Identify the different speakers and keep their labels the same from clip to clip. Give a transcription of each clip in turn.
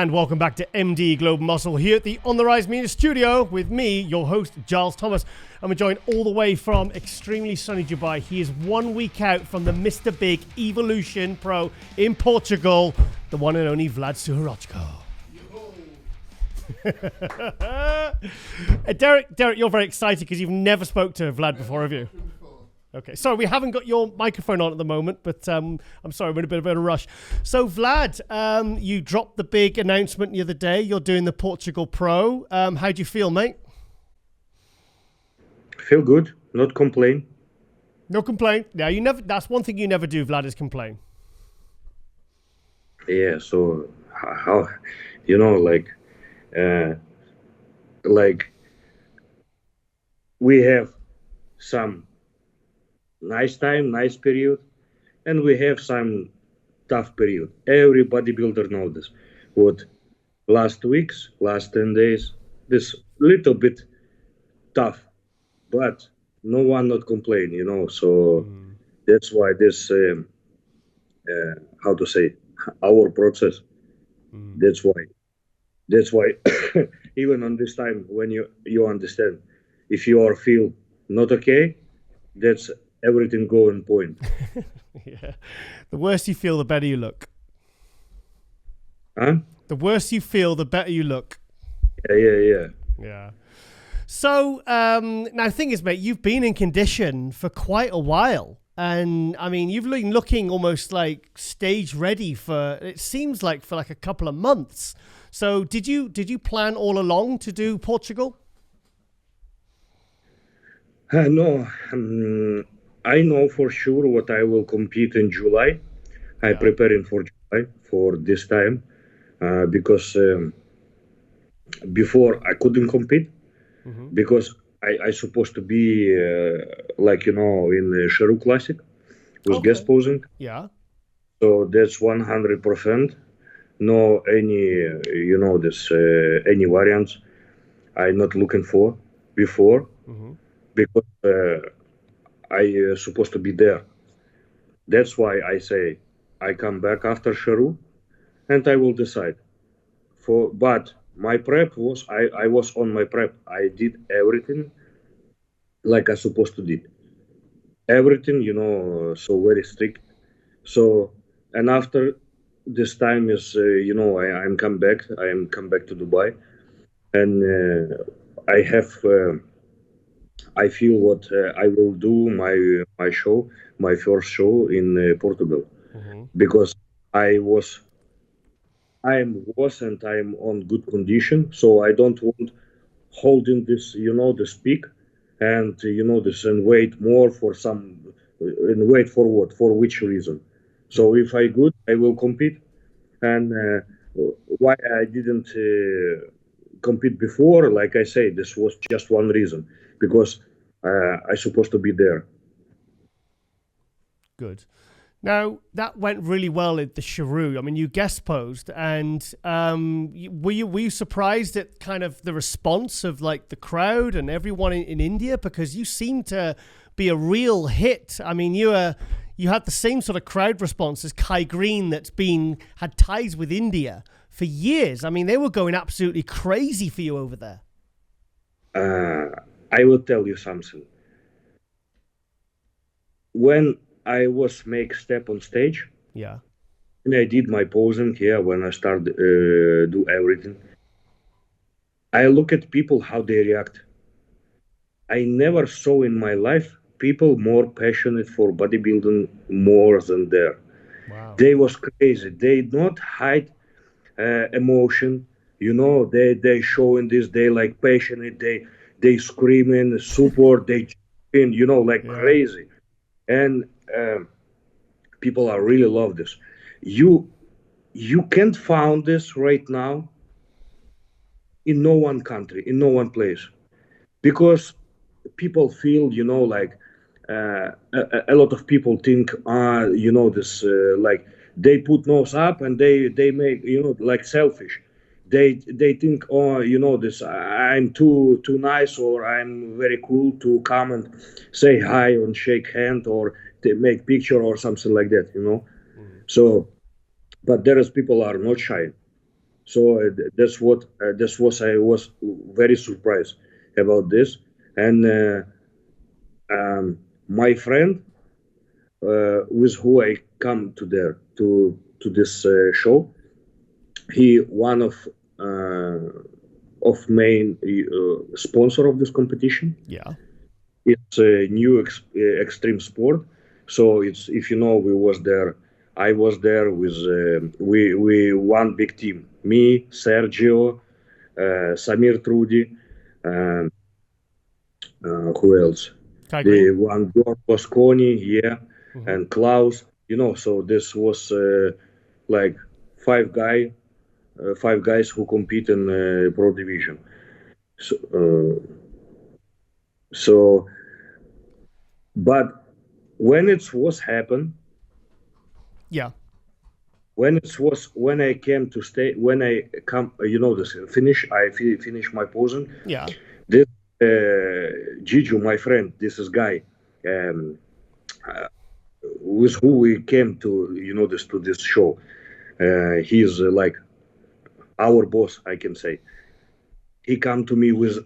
Speaker 1: And welcome back to MD Global Muscle here at the On The Rise Media Studio with me, your host, Giles Thomas. And we're joined all the way from extremely sunny Dubai. He is 1 week out from the Mr. Big Evolution Pro in Portugal, the one and only Vlad Suhoruchko. Derrick, you're very excited because you've never spoke to Vlad before, have you? Okay, sorry, we haven't got your microphone on at the moment, but I'm sorry, we're in a bit of a rush. So, Vlad, you dropped the big announcement the other day. You're doing the Portugal Pro. How do you feel, mate?
Speaker 2: Feel good, not complain.
Speaker 1: No complaint. Yeah, you never. That's one thing you never do, Vlad, is complain.
Speaker 2: Yeah, so how, you know, like we have some nice time, nice period, and we have some tough period. Every bodybuilder knows this. What last weeks, last 10 days, this little bit tough, but no one not complain, you know. So that's why this, how to say, our process. That's why even on this time when you understand, if you are feel not okay, that's everything go on point.
Speaker 1: Yeah. The worse you feel, the better you look.
Speaker 2: Huh?
Speaker 1: The worse you feel, the better you look.
Speaker 2: Yeah.
Speaker 1: So, now the thing is, mate, you've been in condition for quite a while. And, I mean, you've been looking almost like stage ready for, it seems like, for like a couple of months. So, did you plan all along to do Portugal?
Speaker 2: No. I know for sure what I will compete in July. I'm preparing for July for this time because before I couldn't compete because I supposed to be like, you know, in the Sharu Classic with guest posing.
Speaker 1: Yeah.
Speaker 2: So that's 100%. No any, you know, this any variants I'm not looking for before because I supposed to be there. That's why I say I come back after Sharu and I will decide. But my prep was, I was on my prep. I did everything like I supposed to did. Everything, you know, so very strict. So, and after this time is, you know, I'm come back. I am come back to Dubai and I have, I feel what I will do my show, my first show in Portugal, because I and I'm on good condition, so I don't want holding this, you know, this peak, and you know this and wait more for some, and wait for what, for which reason. So if I good, I will compete, and why I didn't compete before, like I say, this was just one reason, because I supposed to be there.
Speaker 1: Good. Now, that went really well at the Sharu. I mean, you guest posed, and were you surprised at kind of the response of like the crowd and everyone in India? Because you seem to be a real hit. I mean, you had the same sort of crowd response as Kai Green that's had ties with India for years. I mean, they were going absolutely crazy for you over there.
Speaker 2: I will tell you something. When I was make step on stage, and I did my posing here when I start do everything, I look at people how they react. I never saw in my life people more passionate for bodybuilding more than there. Wow. They was crazy. They not hide emotion. You know, they showing this. They like passionate. They screaming support. They, you know, like crazy. And people are really love this. You can't find this right now in no one country, in no one place, because people feel, you know, like a lot of people think, you know, this like they put nose up and they make, you know, like selfish. They think, oh, you know, this I'm too nice, or I'm very cool to come and say hi and shake hand or to make picture or something like that, you know. So, but there is people are not shy. So this was I was very surprised about this. And my friend with who I come to there to this show, he one of main sponsor of this competition.
Speaker 1: Yeah.
Speaker 2: It's a new extreme sport. So it's, if you know, we was there. I was there with we one big team. Me, Sergio, Samir Trudi, um, who else? The one Bosconi, yeah, and Klaus. You know, so this was like five guys who compete in pro division. So, but when it was happen,
Speaker 1: yeah,
Speaker 2: when I came to stay, when I come, you know, this finish, I finish my posing.
Speaker 1: Yeah.
Speaker 2: This Giju, my friend, this is guy, with who we came to, you know, this to this show. He's like our boss, I can say. He come to me with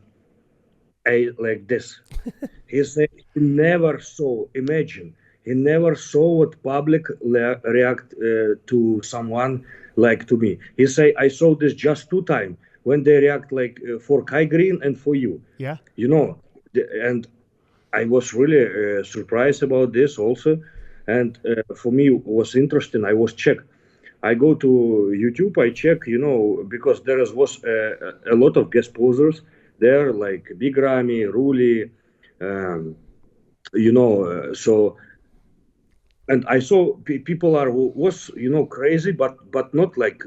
Speaker 2: a like this. He said he never saw. Imagine he never saw what public react to someone like to me. He say I saw this just 2 times when they react like for Kai Green and for you.
Speaker 1: Yeah.
Speaker 2: You know, and I was really surprised about this also, and for me it was interesting. I was check. I go to YouTube. I check, you know, because there was a lot of guest posers there, like Big Ramy, Ruli, you know. So, and I saw people was, you know, crazy, but not like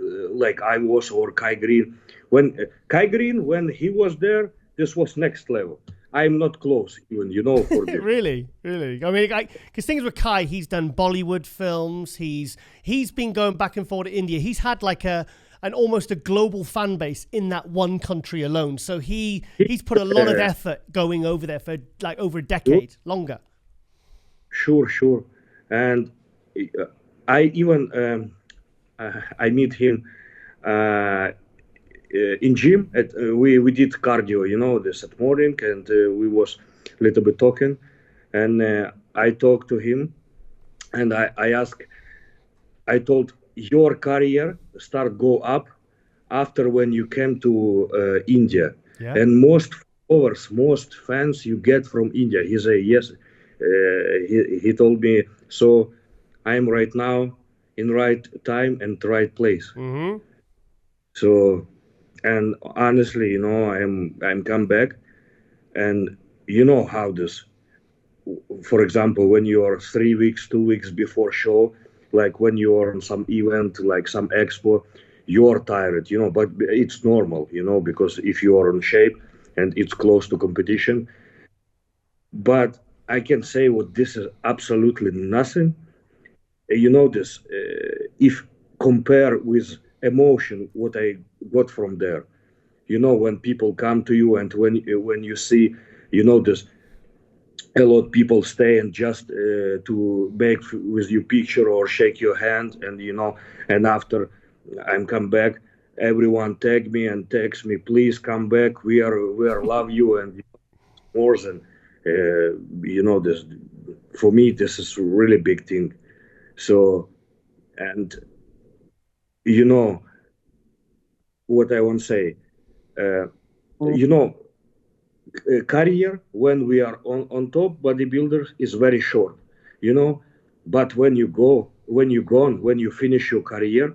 Speaker 2: I was or Kai Green. When Kai Green, when he was there, this was next level. I'm not close even, you know, for this.
Speaker 1: Really. I mean, because things with Kai, he's done Bollywood films. He's been going back and forth to India. He's had like an almost a global fan base in that one country alone. So he's put a lot of effort going over there for like over a decade, longer.
Speaker 2: Sure. And I even I meet him in gym. We did cardio, you know, this at morning, and we was a little bit talking, and I talked to him, and I asked, I told your career start go up after when you came to India, and most followers, most fans you get from India. He said yes. He told me, so I'm right now in right time and right place. So, and honestly, you know, I'm come back, and you know how this. For example, when you are 3 weeks, 2 weeks before show, like when you are on some event, like some expo, you're tired, you know, but it's normal, you know, because if you are in shape and it's close to competition. But I can say what this is absolutely nothing. You know this, if compare with emotion, what I got from there, you know, when people come to you and when you see, you know, this, a lot of people stay and just to make with you picture or shake your hand, and you know, and after I'm come back, everyone tag me and text me, please come back, we are love you, and more than you know, this for me this is a really big thing. So, and you know what I want to say, you know, career when we are on top bodybuilders is very short, you know, but when you gone, when you finish your career,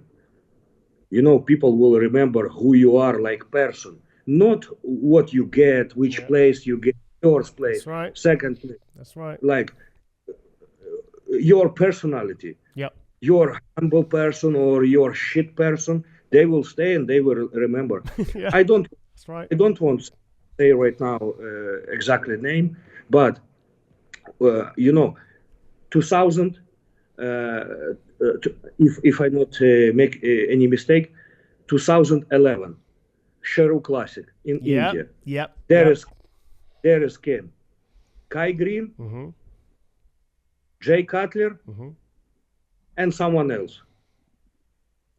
Speaker 2: you know, people will remember who you are like person, not what you get, which place you get, first place,
Speaker 1: that's right,
Speaker 2: second place.
Speaker 1: That's right.
Speaker 2: Like your personality.
Speaker 1: Yep.
Speaker 2: Your humble person or your shit person, they will stay and they will remember.
Speaker 1: Yeah.
Speaker 2: That's right. I don't want to say right now exactly name, but you know, 2000. If I not make any mistake, 2011, Sheru Classic in India.
Speaker 1: Yep.
Speaker 2: There is came Kai Green, Jay Cutler, and someone else.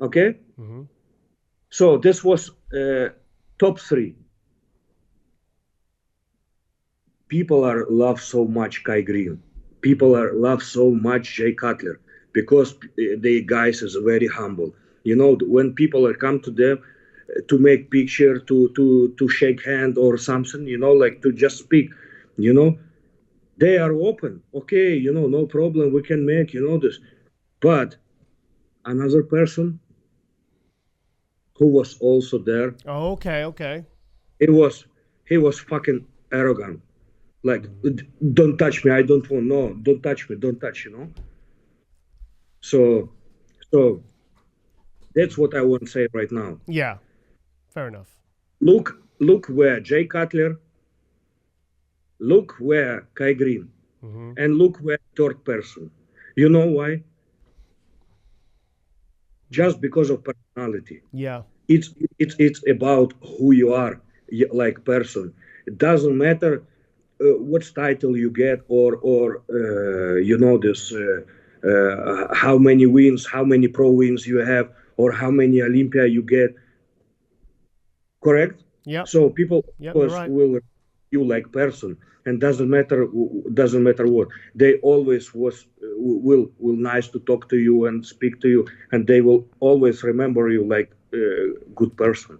Speaker 2: Okay? So this was top 3. People are love so much Kai Green. People are love so much Jay Cutler because the guys is very humble. You know, when people are come to them to make picture, to shake hand or something, you know, like to just speak, you know, they are open. Okay, you know, no problem. We can make, you know, this. But another person who was also there.
Speaker 1: Oh, okay.
Speaker 2: He was fucking arrogant. Like, don't touch me. I don't want. No, don't touch me. Don't touch. You know. So that's what I want to say right now.
Speaker 1: Yeah, fair enough.
Speaker 2: Look where Jay Cutler. Look where Kai Green, and look where third person. You know why? Just because of personality.
Speaker 1: Yeah.
Speaker 2: It's about who you are, like person. It doesn't matter what title you get or you know this how many wins, how many pro wins you have, or how many Olympia you get. Correct?
Speaker 1: Yeah.
Speaker 2: So people
Speaker 1: right.
Speaker 2: will you like person, and doesn't matter what. They always will nice to talk to you and speak to you, and they will always remember you like a good person.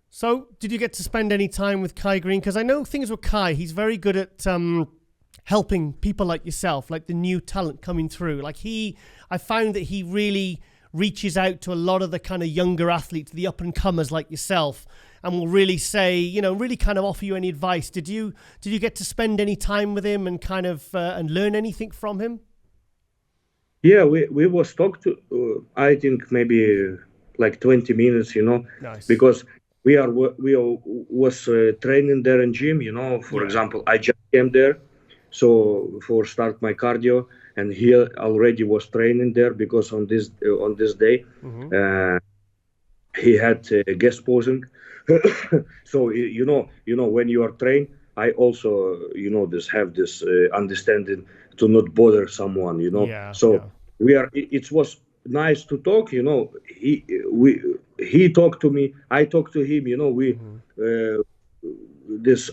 Speaker 1: So, did you get to spend any time with Kai Green? Because I know things with Kai, he's very good at helping people like yourself, like the new talent coming through. Like I found that he really reaches out to a lot of the kind of younger athletes, the up and comers like yourself, and will really say, you know, really kind of offer you any advice. Did you get to spend any time with him and kind of and learn anything from him?
Speaker 2: Yeah, we was talked to. I think maybe like 20 minutes, you know,
Speaker 1: nice.
Speaker 2: Because we was training there in gym, you know. For example, I just came there, so for start my cardio, and he already was training there because on this day, he had guest posing. So you know when you are trained, I also have this understanding to not bother someone, you know. It was nice to talk, you know. He talked to me, I talked to him, you know.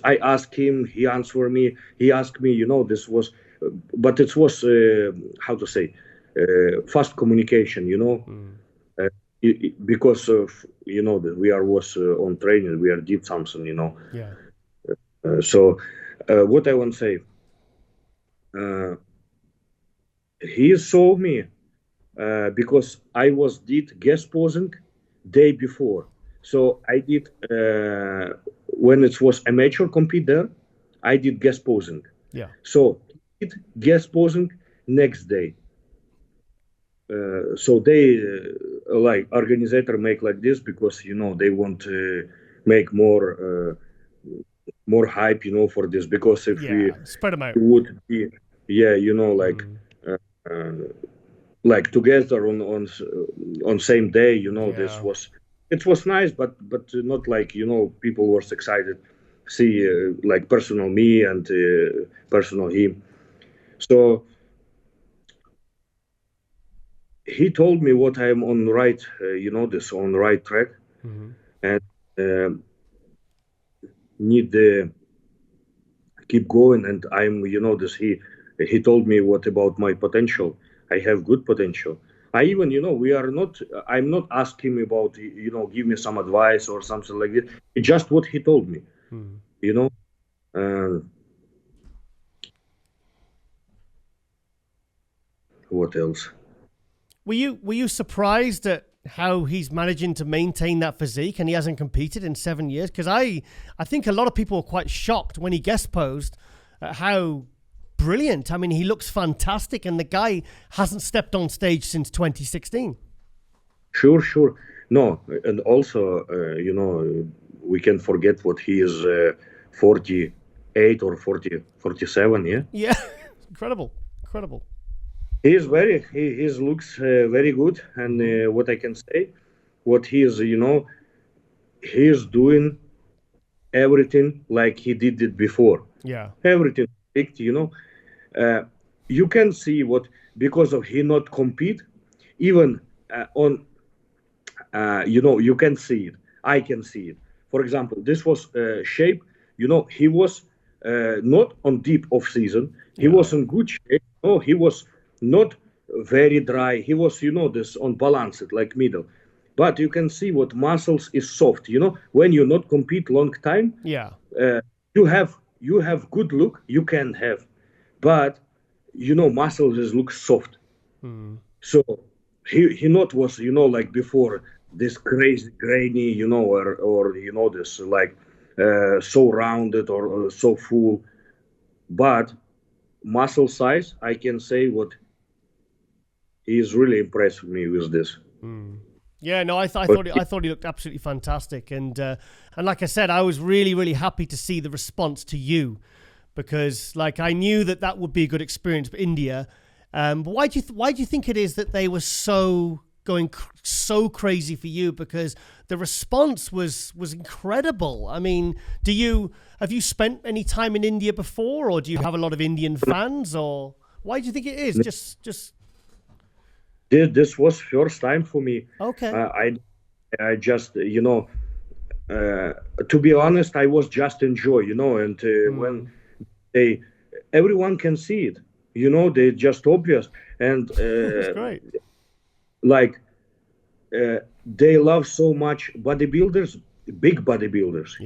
Speaker 2: I asked him, he answered me, he asked me, you know. This was but it was how to say fast communication, you know. Because of, you know, that we was on training, we did something, you know. So what I want to say, he saw me because I did guest posing day before. So I did when it was amateur compete there, I did guest posing. So I did guest posing next day. So they like organizer make like this because, you know, they want to make more hype, you know, for this, because if we
Speaker 1: spread them out,
Speaker 2: would be you know, like together on same day, you know. It was nice, but not like, you know, people were excited see like personal me and personal him. So he told me what I'm on right, you know, this on the right track, and need to keep going. And I'm, you know, this he told me what about my potential. I have good potential. I even, you know, I'm not asking him about, you know, give me some advice or something like that. It's just what he told me, you know. What else?
Speaker 1: Were you surprised at how he's managing to maintain that physique and he hasn't competed in 7 years? Because I think a lot of people were quite shocked when he guest posed at how brilliant. I mean, he looks fantastic, and the guy hasn't stepped on stage since 2016.
Speaker 2: Sure. No, and also, you know, we can forget what he is 48 or 47, yeah?
Speaker 1: Yeah, incredible.
Speaker 2: He looks very good, and what I can say, what he is, you know, he is doing everything like he did it before.
Speaker 1: Yeah.
Speaker 2: Everything, you know. You can see what, because of he not compete, even on you can see it. I can see it. For example, this was shape. He was not on deep off season. He was in good shape. No, he was not very dry. He was, this on balanced, like middle. But you can see what muscles is soft. When you not compete long time, you have good look. You can have, but muscles just look soft. So he not was like before this crazy grainy or this like so rounded or so full, but muscle size, I can say what he's really impressed me with this.
Speaker 1: Yeah, no, I thought he looked absolutely fantastic, and like I said, I was really, really happy to see the response to you, because like I knew that would be a good experience for India. But why do you think it is that they were going so crazy for you? Because the response was incredible. I mean, have you spent any time in India before, or do you have a lot of Indian fans, or why do you think it is? Just
Speaker 2: this was first time for me.
Speaker 1: Okay.
Speaker 2: I just to be honest, I was just enjoy, and when everyone can see it. They just obvious, and
Speaker 1: that's great.
Speaker 2: Like they love so much bodybuilders, big bodybuilders.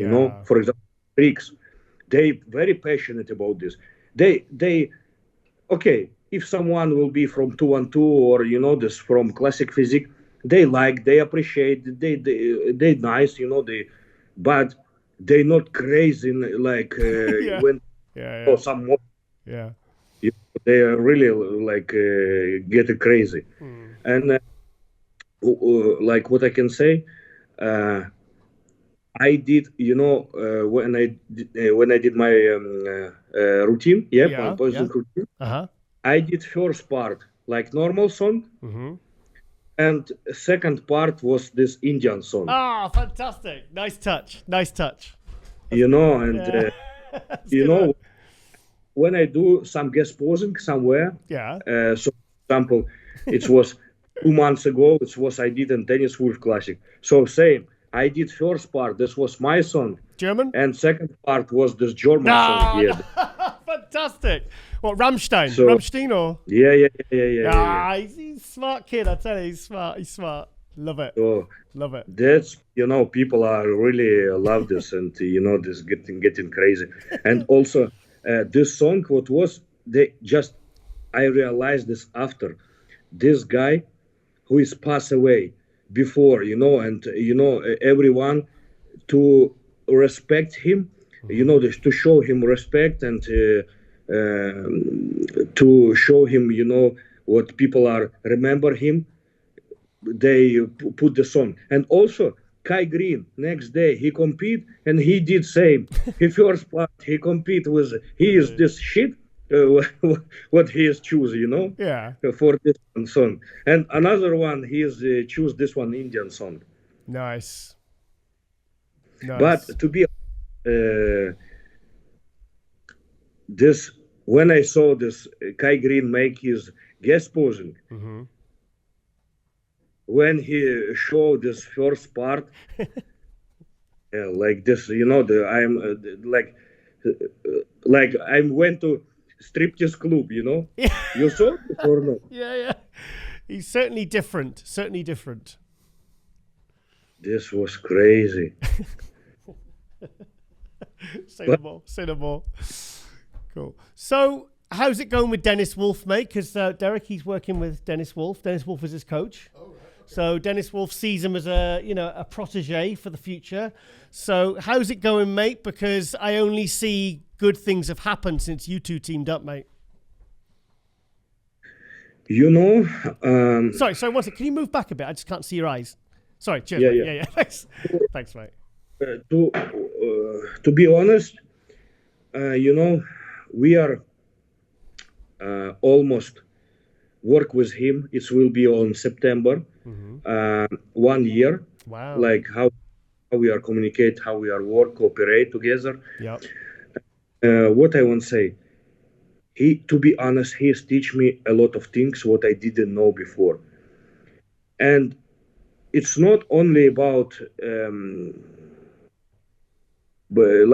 Speaker 2: For example, Greeks. They very passionate about this. They okay. If someone will be from 212 or this from classic physique, they appreciate, they nice, but they not crazy like when some more.
Speaker 1: Yeah.
Speaker 2: They are really like getting crazy, and like what I can say, I did, when I did my routine, my posing routine, I did first part like normal song, and second part was this Indian song.
Speaker 1: Ah, fantastic! Nice touch.
Speaker 2: When I do some guest posing somewhere, so for example, it was 2 months ago, I did in Tennis Wolf Classic. So same, I did first part, this was my song.
Speaker 1: German?
Speaker 2: And second part was this German song. Yeah.
Speaker 1: Fantastic. What, Rammstein or?
Speaker 2: Yeah.
Speaker 1: He's a smart kid, I tell you, he's smart. Love it.
Speaker 2: So
Speaker 1: love it.
Speaker 2: That's, people are really love this and, this getting crazy. And also, this song, I realized this after. This guy who is passed away before, and, everyone to respect him, to show him respect and to show him, what people are remember him. They put the song. And also, Kai Green, next day, he compete and he did same. He first part, he compete with, he is this shit, what he is choose, for this one song. And another one, he is choose this one Indian song.
Speaker 1: Nice.
Speaker 2: But to be this, when I saw this Kai Green make his guest posing, when he showed this first part, like this, I'm like I went to striptease club, You saw it or not?
Speaker 1: Yeah. He's certainly different.
Speaker 2: This was crazy.
Speaker 1: Say no more. Cool. So, how's it going with Dennis Wolf, mate? Because Derrick, he's working with Dennis Wolf. Dennis Wolf is his coach. Oh, right. Okay. So Dennis Wolf sees him as a protege for the future. So how's it going, mate? Because I only see good things have happened since you two teamed up, mate.
Speaker 2: Sorry,
Speaker 1: one second. Can you move back a bit? I just can't see your eyes. Sorry, cheers. Yeah. Thanks, mate.
Speaker 2: To be honest, we are almost work with him. It will be on September, 1 year.
Speaker 1: Wow.
Speaker 2: Like how we are communicate, how we are work, cooperate together.
Speaker 1: Yep.
Speaker 2: What I want to say, to be honest, he's teach me a lot of things what I didn't know before. And it's not only about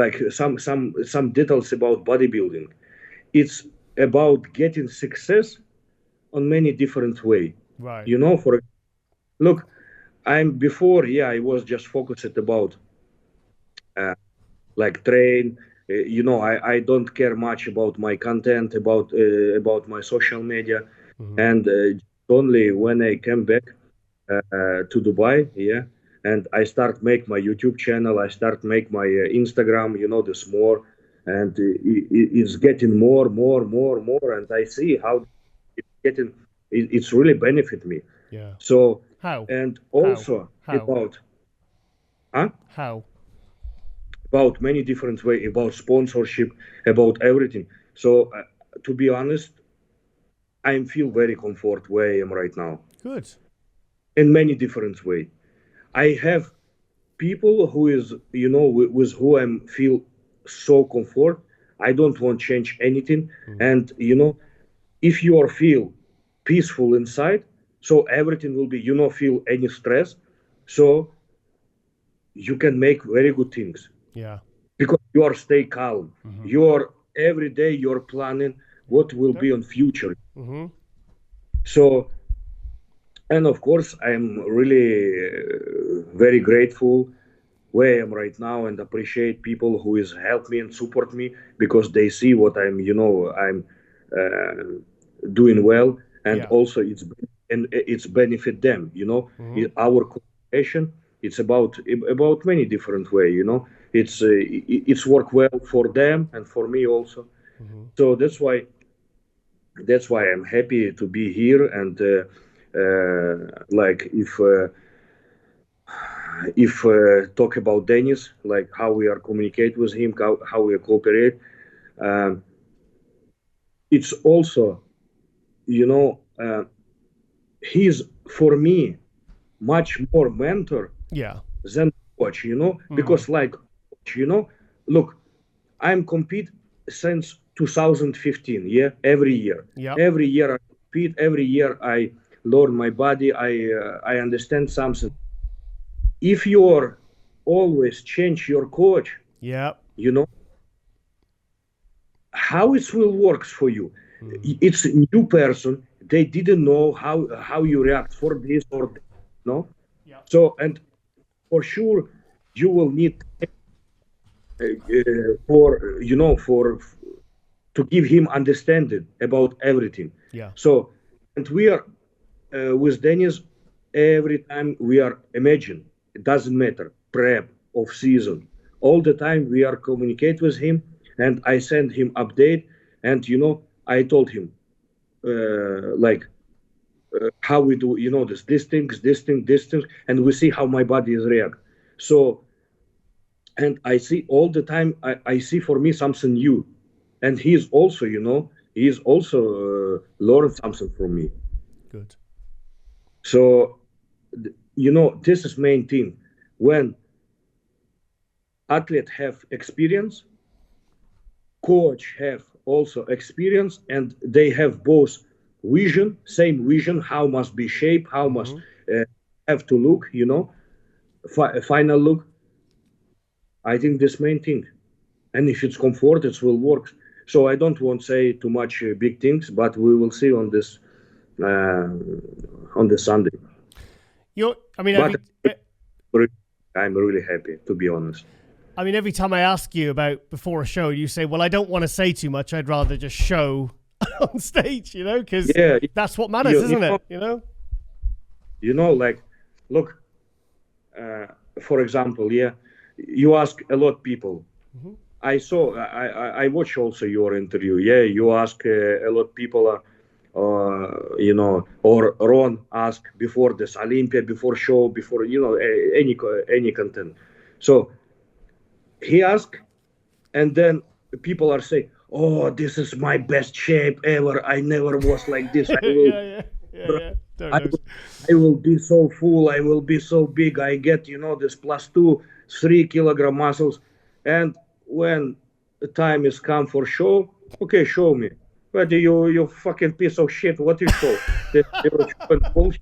Speaker 2: like some details about bodybuilding. It's about getting success on many different way.
Speaker 1: Right.
Speaker 2: You know, look, I was just focused about like train. I don't care much about my content, about my social media, and only when I came back to Dubai, and I start make my YouTube channel, I start make my Instagram, this more, and it's getting more, and I see how it's really benefit me.
Speaker 1: Yeah.
Speaker 2: So
Speaker 1: How?
Speaker 2: And also
Speaker 1: How? How?
Speaker 2: About many different way, about sponsorship, about everything. So to be honest, I feel very comfort where I am right now.
Speaker 1: Good.
Speaker 2: In many different way. I have people who is, with who I feel so comfort. I don't want to change anything. And, if you are feel peaceful inside, so everything will be, feel any stress. So you can make very good things.
Speaker 1: Yeah.
Speaker 2: Because you are stay calm. You are every day you're planning what will be on future. So, and of course, I'm really very grateful where I am right now and appreciate people who is help me and support me because they see what I'm doing well, and also it's benefit them. Our cooperation, it's about many different way. It's work well for them and for me also. So that's why I'm happy to be here. And like if talk about Dennis, like how we are communicate with him, how we cooperate, it's also, he's for me much more mentor than coach, because like, look, I'm compete since 2015, every year. Every year I compete, every year I learn my body, I understand something. If you're always change your coach, how it will works for you. It's a new person, they didn't know how you react for this or that, so, and for sure you will need for to give him understanding about everything. So, and we are with Dennis, every time we are imagine, it doesn't matter, prep, off season, all the time we are communicate with him, and I send him update, and I told him how we do, this thing, and we see how my body is react. So, and I see all the time, I see for me something new, and he's also, learned something from me.
Speaker 1: Good.
Speaker 2: So, this is main thing. When athlete have experience, coach have also experience, and they have both same vision, how must be shape, how must have to look, final look. I think this main thing. And if it's comfort, it will work. So I don't want to say too much big things, but we will see on this Sunday. I'm really happy, to be honest.
Speaker 1: I mean, every time I ask you about before a show, you say, well, I don't want to say too much. I'd rather just show on stage, because that's what matters, isn't it?
Speaker 2: Like, look, for example, you ask a lot of people. I watch also your interview. You ask a lot of people, or Ron ask before this Olympia, before show, before, any content. So he asked, and then people are saying, oh, this is my best shape ever. I never was like this. I will be so full. I will be so big. I get, this +2, 3 kilogram muscles. And when the time is come for show, okay, show me. But you fucking piece of shit, what you show? Bullshit.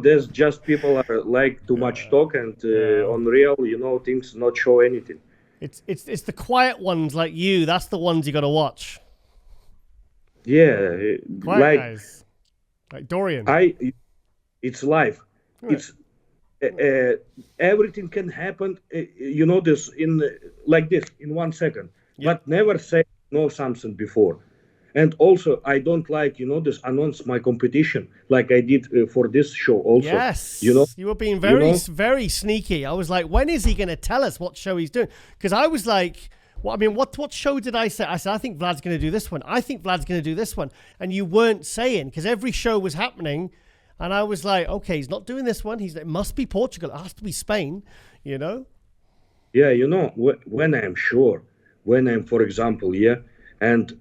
Speaker 2: There's just people are like too much talk and on real, things not show anything.
Speaker 1: It's the quiet ones like you. That's the ones you got to watch.
Speaker 2: Yeah,
Speaker 1: quiet guys, like Dorian.
Speaker 2: It's life. Right. It's everything can happen. This in like this in 1 second. But never say no something before. And also, I don't like, this announce my competition like I did for this show also.
Speaker 1: Yes. You were being very sneaky. I was like, when is he going to tell us what show he's doing? Because I was like, what show did I say? I said, I think Vlad's going to do this one. I think Vlad's going to do this one. And you weren't saying, because every show was happening. And I was like, okay, he's not doing this one. It must be Portugal. It has to be Spain,
Speaker 2: Yeah, when I'm sure, for example, and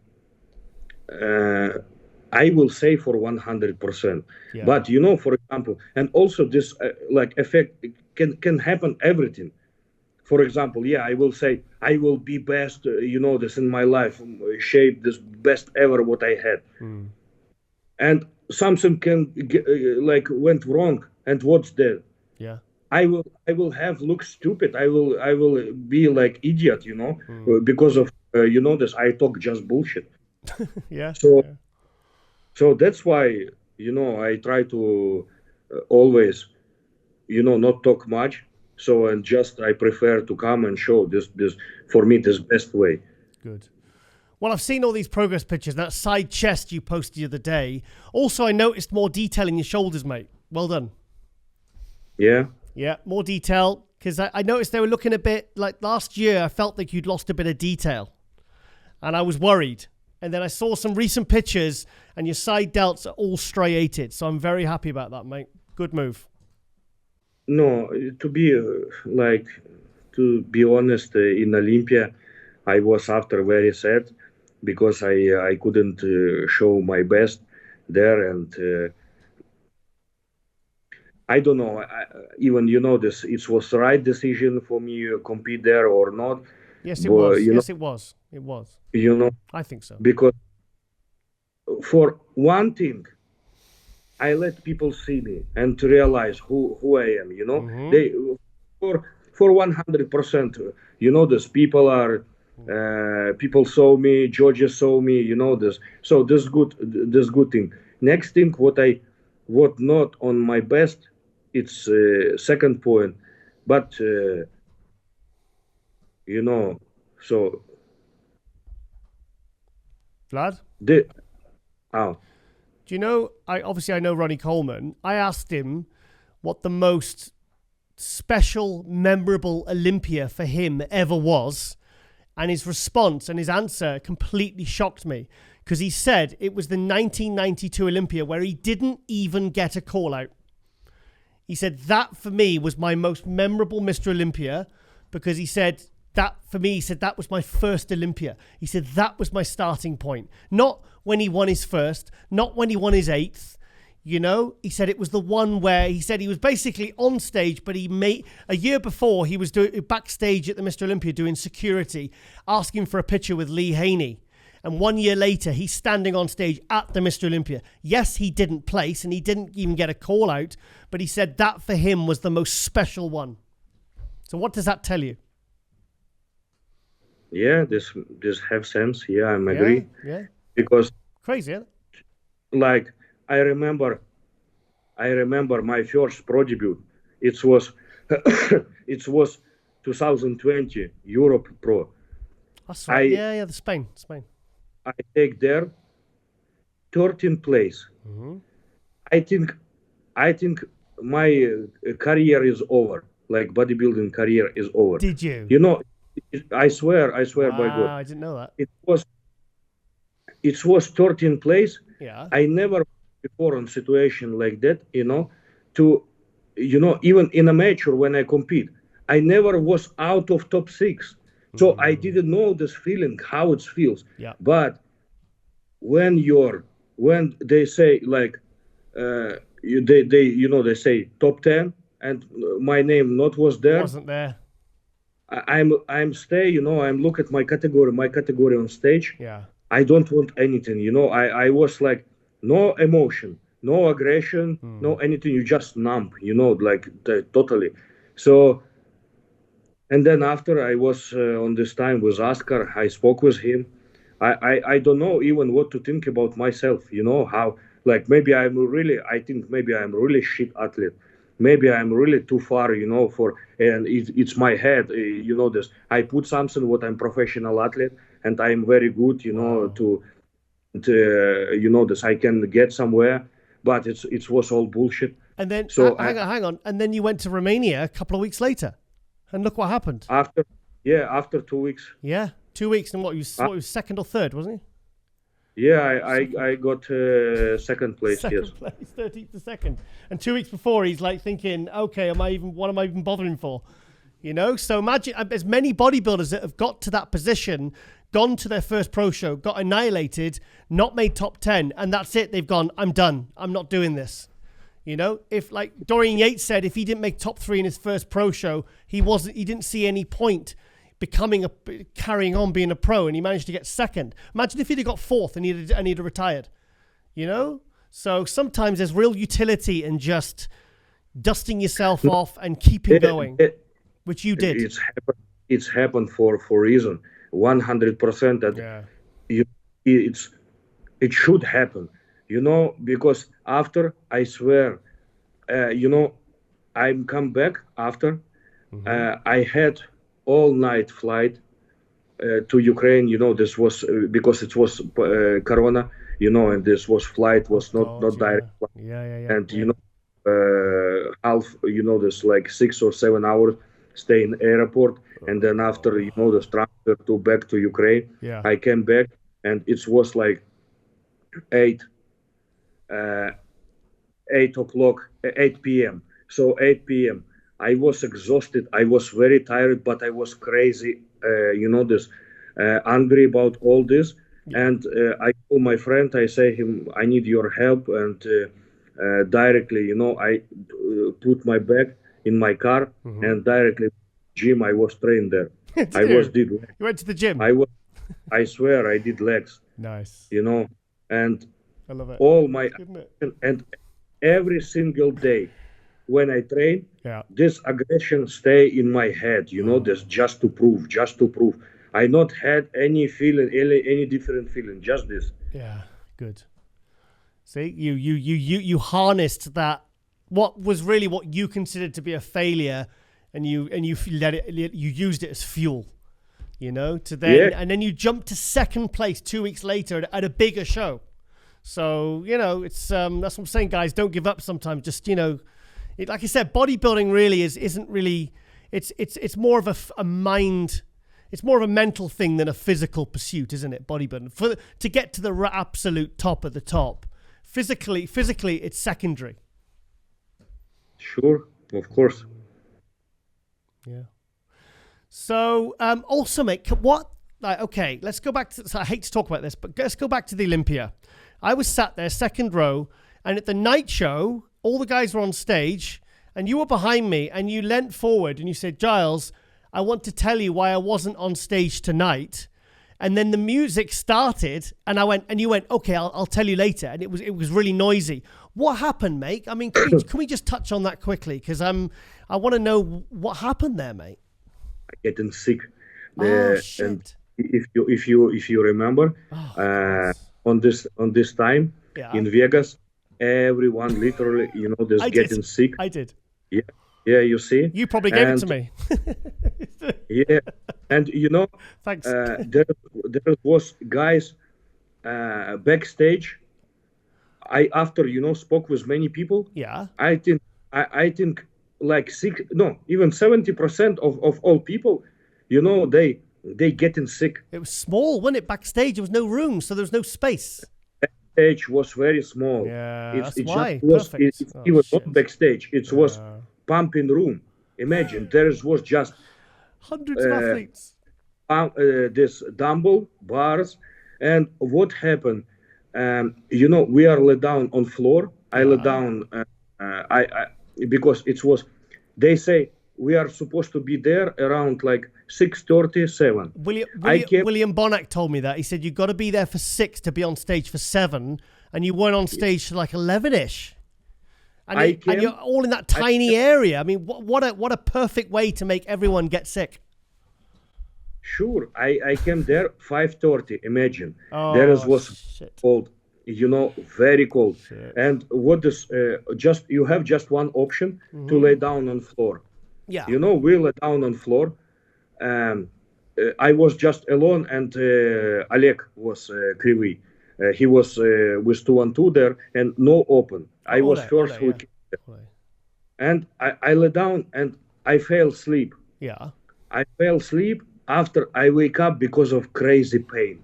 Speaker 2: I will say for 100%. Yeah. But for example, and also this effect can happen everything. For example, I will say I will be best. This in my life, shape this best ever what I had, and something can went wrong. And what's that?
Speaker 1: Yeah.
Speaker 2: I will have look stupid. I will be like idiot. Because of this. I talk just bullshit.
Speaker 1: Yeah.
Speaker 2: So that's why I try to always not talk much. So and just I prefer to come and show this for me this best way.
Speaker 1: Good. Well, I've seen all these progress pictures. That side chest you posted the other day. Also, I noticed more detail in your shoulders, mate. Well done.
Speaker 2: Yeah.
Speaker 1: Yeah, more detail because I noticed they were looking a bit like last year. I felt like you'd lost a bit of detail, and I was worried. And then I saw some recent pictures, and your side delts are all striated. So I'm very happy about that, mate. Good move.
Speaker 2: No, to be honest, in Olympia, I was after very sad because I couldn't show my best there, and I don't know. Even this, it was the right decision for me to compete there or not.
Speaker 1: Yes, it was. Yes, it was. It was.
Speaker 2: I
Speaker 1: think so.
Speaker 2: Because for one thing, I let people see me and to realize who I am.
Speaker 1: Mm-hmm.
Speaker 2: They for 100%. This people are people saw me, judges saw me. This. So this good thing. Next thing, what not on my best, it's second point, but so.
Speaker 1: Vlad?
Speaker 2: Do
Speaker 1: you know, I know Ronnie Coleman. I asked him what the most special, memorable Olympia for him ever was. And his response and his answer completely shocked me. Because he said it was the 1992 Olympia where he didn't even get a call out. He said that for me was my most memorable Mr. Olympia. Because he said that for me, he said that was my first Olympia. He said that was my starting point. Not when he won his first, not when he won his eighth. He said it was the one where he said he was basically on stage, but a year before he was doing backstage at the Mr. Olympia doing security, asking for a picture with Lee Haney. And 1 year later, he's standing on stage at the Mr. Olympia. Yes, he didn't place and he didn't even get a call out, but he said that for him was the most special one. So what does that tell you?
Speaker 2: Yeah, this have sense. Yeah, I agree.
Speaker 1: Yeah.
Speaker 2: Because
Speaker 1: crazy, isn't it?
Speaker 2: Like I remember my first pro debut. It was 2020 Europe Pro.
Speaker 1: That's right. The Spain.
Speaker 2: I take there 13th place.
Speaker 1: Mm-hmm.
Speaker 2: I think my career is over. Like bodybuilding career is over.
Speaker 1: Did you?
Speaker 2: I swear by God.
Speaker 1: I didn't know that.
Speaker 2: It was 13th place.
Speaker 1: Yeah.
Speaker 2: I never before in situation like that, even in a match or when I compete, I never was out of top 6. So I didn't know this feeling, how it feels.
Speaker 1: Yeah.
Speaker 2: But when they say like they say top 10 and my name not was there.
Speaker 1: Wasn't there.
Speaker 2: I'm stay, I'm look at my category on stage.
Speaker 1: Yeah.
Speaker 2: I don't want anything, I was like no emotion, no aggression, no anything. You just numb, like totally. So, and then after I was on this time with Oscar, I spoke with him. I don't know even what to think about myself, how, like, maybe I think maybe I'm really shit athlete. Maybe I'm really too far, and it's my head, this. I put something what I'm professional athlete and I'm very good, this I can get somewhere, but it was all bullshit.
Speaker 1: And then, so hang on. And then you went to Romania a couple of weeks later. And look what happened.
Speaker 2: After 2 weeks.
Speaker 1: Yeah, 2 weeks. And what was second or third, wasn't he?
Speaker 2: Yeah, I got second place.
Speaker 1: Second place, 13th to second. And 2 weeks before, he's like thinking, okay, what am I even bothering for? So imagine as many bodybuilders that have got to that position, gone to their first pro show, got annihilated, not made top 10, and that's it. They've gone, I'm done. I'm not doing this. If like Dorian Yates said, if he didn't make top 3 in his first pro show, he didn't see any point carrying on being a pro, and he managed to get second. Imagine if he'd have got fourth and he'd have retired, So sometimes there's real utility in just dusting yourself off and keeping going, which you did.
Speaker 2: It's happened for a reason, 100% that it should happen. Because after, I swear, I'm come back after, I had all night flight to Ukraine, this was, because it was Corona, and this was flight, was not direct flight. And, half, this like 6 or 7 hours, stay in airport. And then after, the transfer back to Ukraine, I came back and it was like 8 p.m. So 8 p.m. I was exhausted. I was very tired, but I was crazy, angry about all this. And I call my friend, I say him, I need your help. And directly, I put my bag in my car and directly gym. I was trained there. Did legs.
Speaker 1: You went to the gym?
Speaker 2: I swear I did legs.
Speaker 1: Nice.
Speaker 2: And
Speaker 1: I love it.
Speaker 2: All my and every single day when I train, this aggression stay in my head. This just to prove. I not had any feeling, any different feeling. Just this.
Speaker 1: Yeah, good. See, you harnessed that. What was really what you considered to be a failure, and you used it as fuel. To then and then you jumped to second place 2 weeks later at a bigger show. So, it's that's what I'm saying, guys. Don't give up sometimes. Just, like I said, bodybuilding really isn't really, it's more of a mind, it's more of a mental thing than a physical pursuit, isn't it? Bodybuilding. To get to the absolute top of the top, physically, it's secondary.
Speaker 2: Sure, of course.
Speaker 1: Yeah. So, also, mate, okay, let's go back to, so I hate to talk about this, but let's go back to the Olympia. I was sat there, second row, and at the night show, all the guys were on stage, and you were behind me, and you leant forward, and you said, Giles, I want to tell you why I wasn't on stage tonight. And then the music started, and you went, okay, I'll tell you later. And it was really noisy. What happened, mate? I mean, can we just touch on that quickly? Because I want to know what happened there, mate.
Speaker 2: Getting sick.
Speaker 1: Shit.
Speaker 2: And if you remember, on this time in Vegas, everyone literally, getting sick.
Speaker 1: I did.
Speaker 2: Yeah, you see.
Speaker 1: You probably gave it to me.
Speaker 2: Yeah, and
Speaker 1: thanks.
Speaker 2: There was guys backstage. I spoke with many people.
Speaker 1: Yeah.
Speaker 2: I think like even 70% of all people, they getting sick.
Speaker 1: It was small, wasn't it? Backstage, there was no room, so there was no space.
Speaker 2: Backstage was very small.
Speaker 1: Yeah, that's
Speaker 2: why.
Speaker 1: Perfect.
Speaker 2: It's even not backstage. It was pumping room. Imagine there was just
Speaker 1: hundreds of athletes.
Speaker 2: This dumbbell bars, and what happened? We are let down on floor. I let down. I because it was. They say we are supposed to be there around like 6:37.
Speaker 1: William Bonac told me that. He said, you've got to be there for 6 to be on stage for 7. And you weren't on stage for like 11-ish. And you're all in that tiny area. I mean, what a perfect way to make everyone get sick.
Speaker 2: Sure. I came there 5:30. Imagine. There was cold. You know, very cold. Shit. And what is you have just one option to lay down on floor.
Speaker 1: Yeah.
Speaker 2: You know, we lay down on floor. I was just alone, and Oleg was Krivy. He was with 2-on-2 there, and no open. I was first who came there. And I lay down, and I fell asleep.
Speaker 1: Yeah.
Speaker 2: I fell asleep after I wake up because of crazy pain.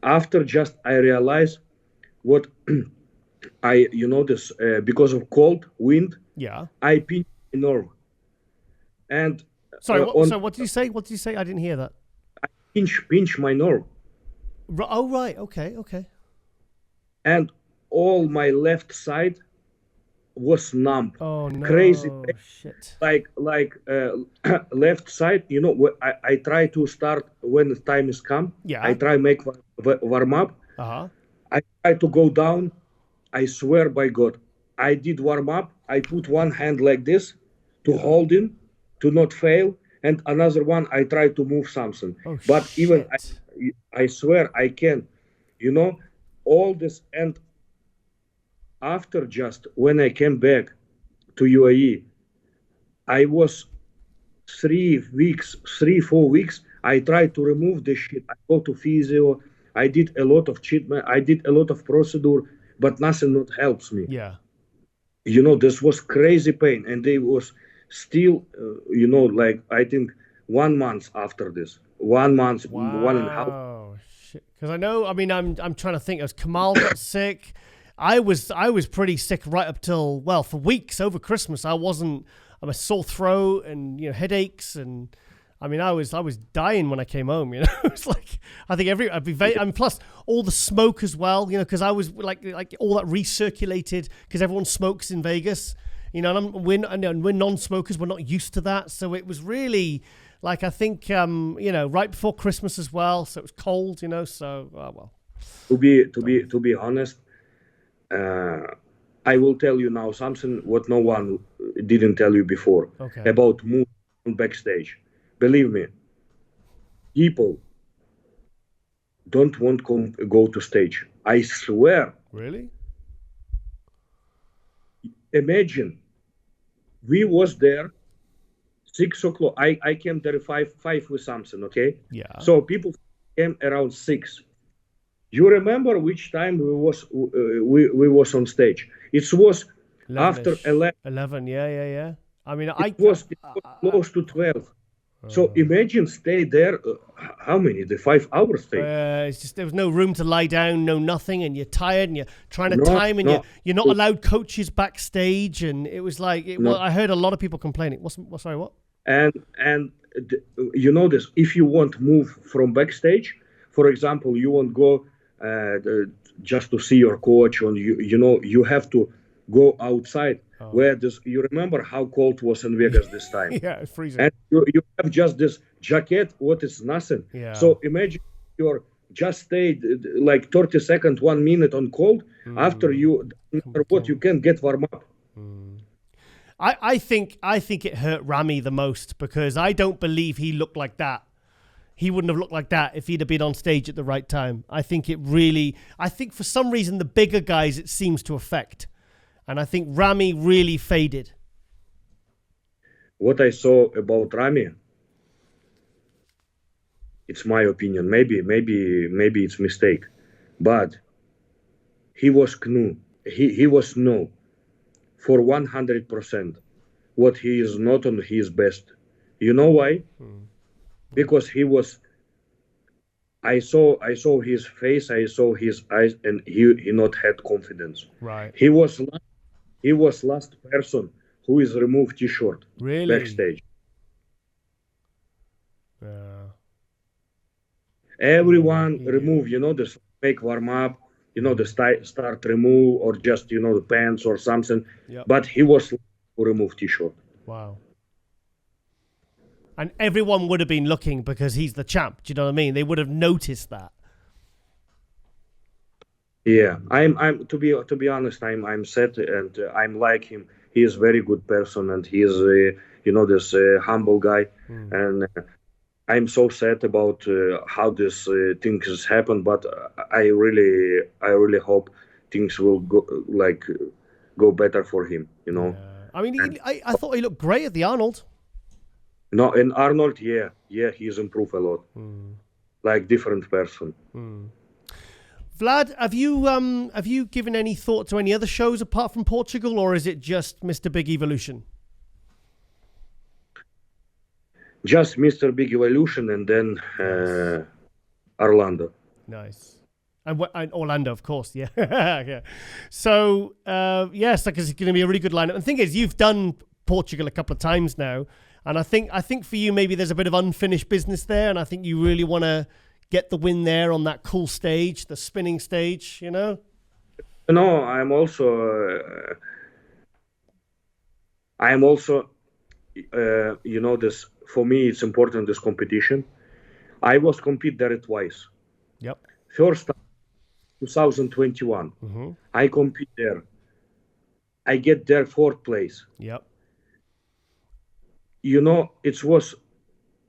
Speaker 2: After just I realized what because of cold wind.
Speaker 1: Yeah.
Speaker 2: I pinched my nerve. And
Speaker 1: sorry, what did you say? What did you say? I didn't hear that.
Speaker 2: I pinch my nerve.
Speaker 1: Oh right, okay.
Speaker 2: And all my left side was numb.
Speaker 1: Oh no!
Speaker 2: Crazy,
Speaker 1: shit.
Speaker 2: Like left side. You know, I try to start when the time is come.
Speaker 1: Yeah.
Speaker 2: I try make warm up.
Speaker 1: Uh-huh.
Speaker 2: I try to go down. I swear by God, I did warm up. I put one hand like this to hold in, to not fail, and another one I try to move something.
Speaker 1: Oh,
Speaker 2: but
Speaker 1: shit.
Speaker 2: Even I swear I can. You know, all this. And after just when I came back to UAE, I was 4 weeks. I tried to remove the shit. I go to physio. I did a lot of treatment. I did a lot of procedure, but nothing not helps me.
Speaker 1: Yeah.
Speaker 2: You know, this was crazy pain, and they was still, like I think 1 month after this. 1 month,
Speaker 1: wow.
Speaker 2: 1.5.
Speaker 1: Oh shit! Because I know. I mean, I'm trying to think. As Kamal got sick, I was pretty sick right up till for weeks over Christmas. I'm a sore throat and headaches, and I mean I was dying when I came home. It's like I think plus all the smoke as well. Because I was like all that recirculated because everyone smokes in Vegas. And we're non-smokers. We're not used to that, so it was really. Like I think, right before Christmas as well, so it was cold, So well.
Speaker 2: To be honest, I will tell you now something what no one didn't tell you before about moving on backstage. Believe me, people don't want to go to stage. I swear.
Speaker 1: Really?
Speaker 2: Imagine, we was there. 6 o'clock. I came there 5 with something. Okay.
Speaker 1: Yeah.
Speaker 2: So people came around 6. You remember which time we was on stage? It was 11-ish. After 11.
Speaker 1: 11. Yeah. I mean,
Speaker 2: it was close to 12. So imagine stay there. How many? The 5 hours stay.
Speaker 1: It's just there was no room to lie down, no nothing, and you're tired, and you're trying to time, and you're not allowed coaches backstage, and it was like I heard a lot of people complaining. Sorry, what?
Speaker 2: And you know this. If you want to move from backstage, for example, you want to go just to see your coach, and you have to go outside. Where you remember how cold was in Vegas this time?
Speaker 1: Yeah, it's freezing.
Speaker 2: And you have just this jacket, what is nothing.
Speaker 1: Yeah.
Speaker 2: So imagine you're just stayed like 30 seconds, 1 minute on cold. After you, no matter what, you can get warm up.
Speaker 1: I think it hurt Rami the most because I don't believe he looked like that. He wouldn't have looked like that if he'd have been on stage at the right time. I think for some reason the bigger guys it seems to affect. And I think Rami really faded.
Speaker 2: What I saw about Rami, it's my opinion. Maybe it's mistake, but he was knew. He was know for 100% what he is not on his best. You know why? Because he was. I saw his face. I saw his eyes, and he not had confidence.
Speaker 1: Right.
Speaker 2: He was last person who is removed T-shirt backstage.
Speaker 1: Yeah.
Speaker 2: Everyone remove, the make warm up, the start remove or just, the pants or something.
Speaker 1: Yep.
Speaker 2: But he was who removed T-shirt.
Speaker 1: Wow. And everyone would have been looking because he's the champ. Do you know what I mean? They would have noticed that.
Speaker 2: Yeah, I'm to be honest, I'm sad, and I'm like him. He is very good person, and he is this humble guy, and I'm so sad about how this thing has happened. But I really hope things will go better for him.
Speaker 1: Yeah. I mean, I thought he looked great at the Arnold.
Speaker 2: No, in Arnold, yeah, he's improved a lot, like different person.
Speaker 1: Vlad, have you given any thought to any other shows apart from Portugal, or is it just Mr. Big Evolution?
Speaker 2: Just Mr. Big Evolution, and then Orlando.
Speaker 1: Nice. And Orlando, of course, yeah. Yeah. So, yes, like it's going to be a really good lineup. And the thing is, you've done Portugal a couple of times now, and I think for you, maybe there's a bit of unfinished business there, and I think you really want to get the win there on that cool stage, the spinning stage, you know?
Speaker 2: No, I'm also, this, for me, it's important, this competition. I was compete there twice.
Speaker 1: Yep.
Speaker 2: First time, 2021. I compete there. I get there 4th place.
Speaker 1: Yep.
Speaker 2: It was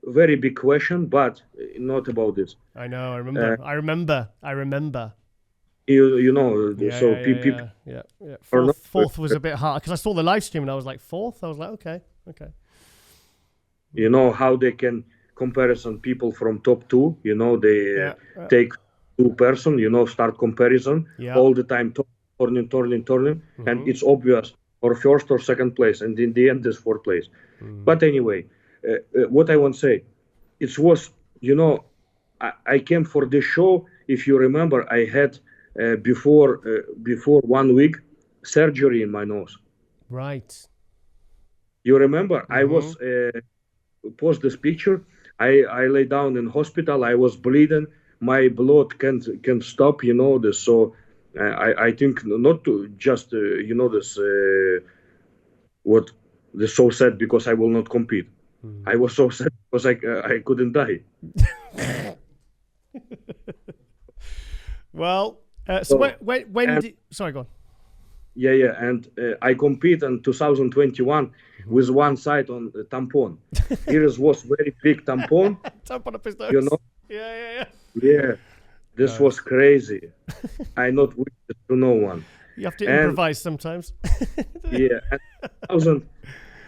Speaker 2: very big question, but not about this.
Speaker 1: I know. I remember. Yeah. Fourth was a bit hard because I saw the live stream and I was like, 4th. I was like, okay.
Speaker 2: You know how they can comparison people from top 2. They take 2 person. Start comparison all the time, turning, and it's obvious or 1st or 2nd place, and in the end, it's 4th place. But anyway. What I want to say, it was, I came for this show. If you remember, I had before 1 week surgery in my nose.
Speaker 1: Right.
Speaker 2: You remember? I was post this picture. I lay down in hospital. I was bleeding. My blood can stop. This. So I think not to just this. What this so sad because I will not compete. I was so sad because I couldn't die.
Speaker 1: Well, sorry, go on.
Speaker 2: Yeah, and I compete in 2021 with one side on the tampon. Here was very big tampon.
Speaker 1: Tampon up his nose.
Speaker 2: Yeah. This was crazy. I not witness to no one.
Speaker 1: You have to improvise sometimes.
Speaker 2: Yeah.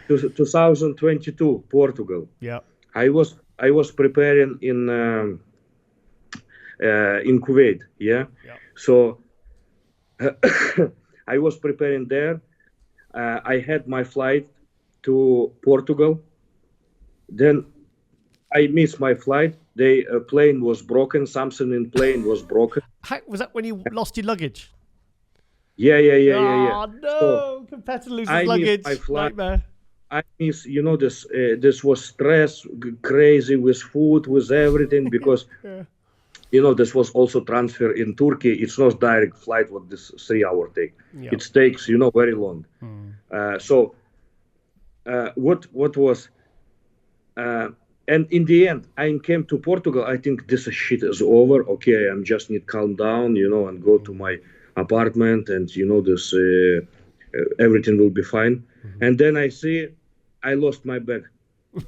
Speaker 2: 2022 Portugal.
Speaker 1: Yeah.
Speaker 2: I was preparing in Kuwait. Yeah. So I was preparing there. I had my flight to Portugal. Then I missed my flight. The plane was broken. Something in plane was broken.
Speaker 1: Was that when you lost your luggage?
Speaker 2: Yeah.
Speaker 1: Oh no!
Speaker 2: So
Speaker 1: competitor loses luggage. My flight. Nightmare.
Speaker 2: I miss, this. This was stress, crazy with food, with everything because, this was also transfer in Turkey. It's not direct flight. What this 3-hour take? Yep. It takes, very long. So, what was, and in the end, I came to Portugal. I think this shit is over. Okay, I just need calm down, and go to my apartment, and this. Everything will be fine. And then I see I lost my bag.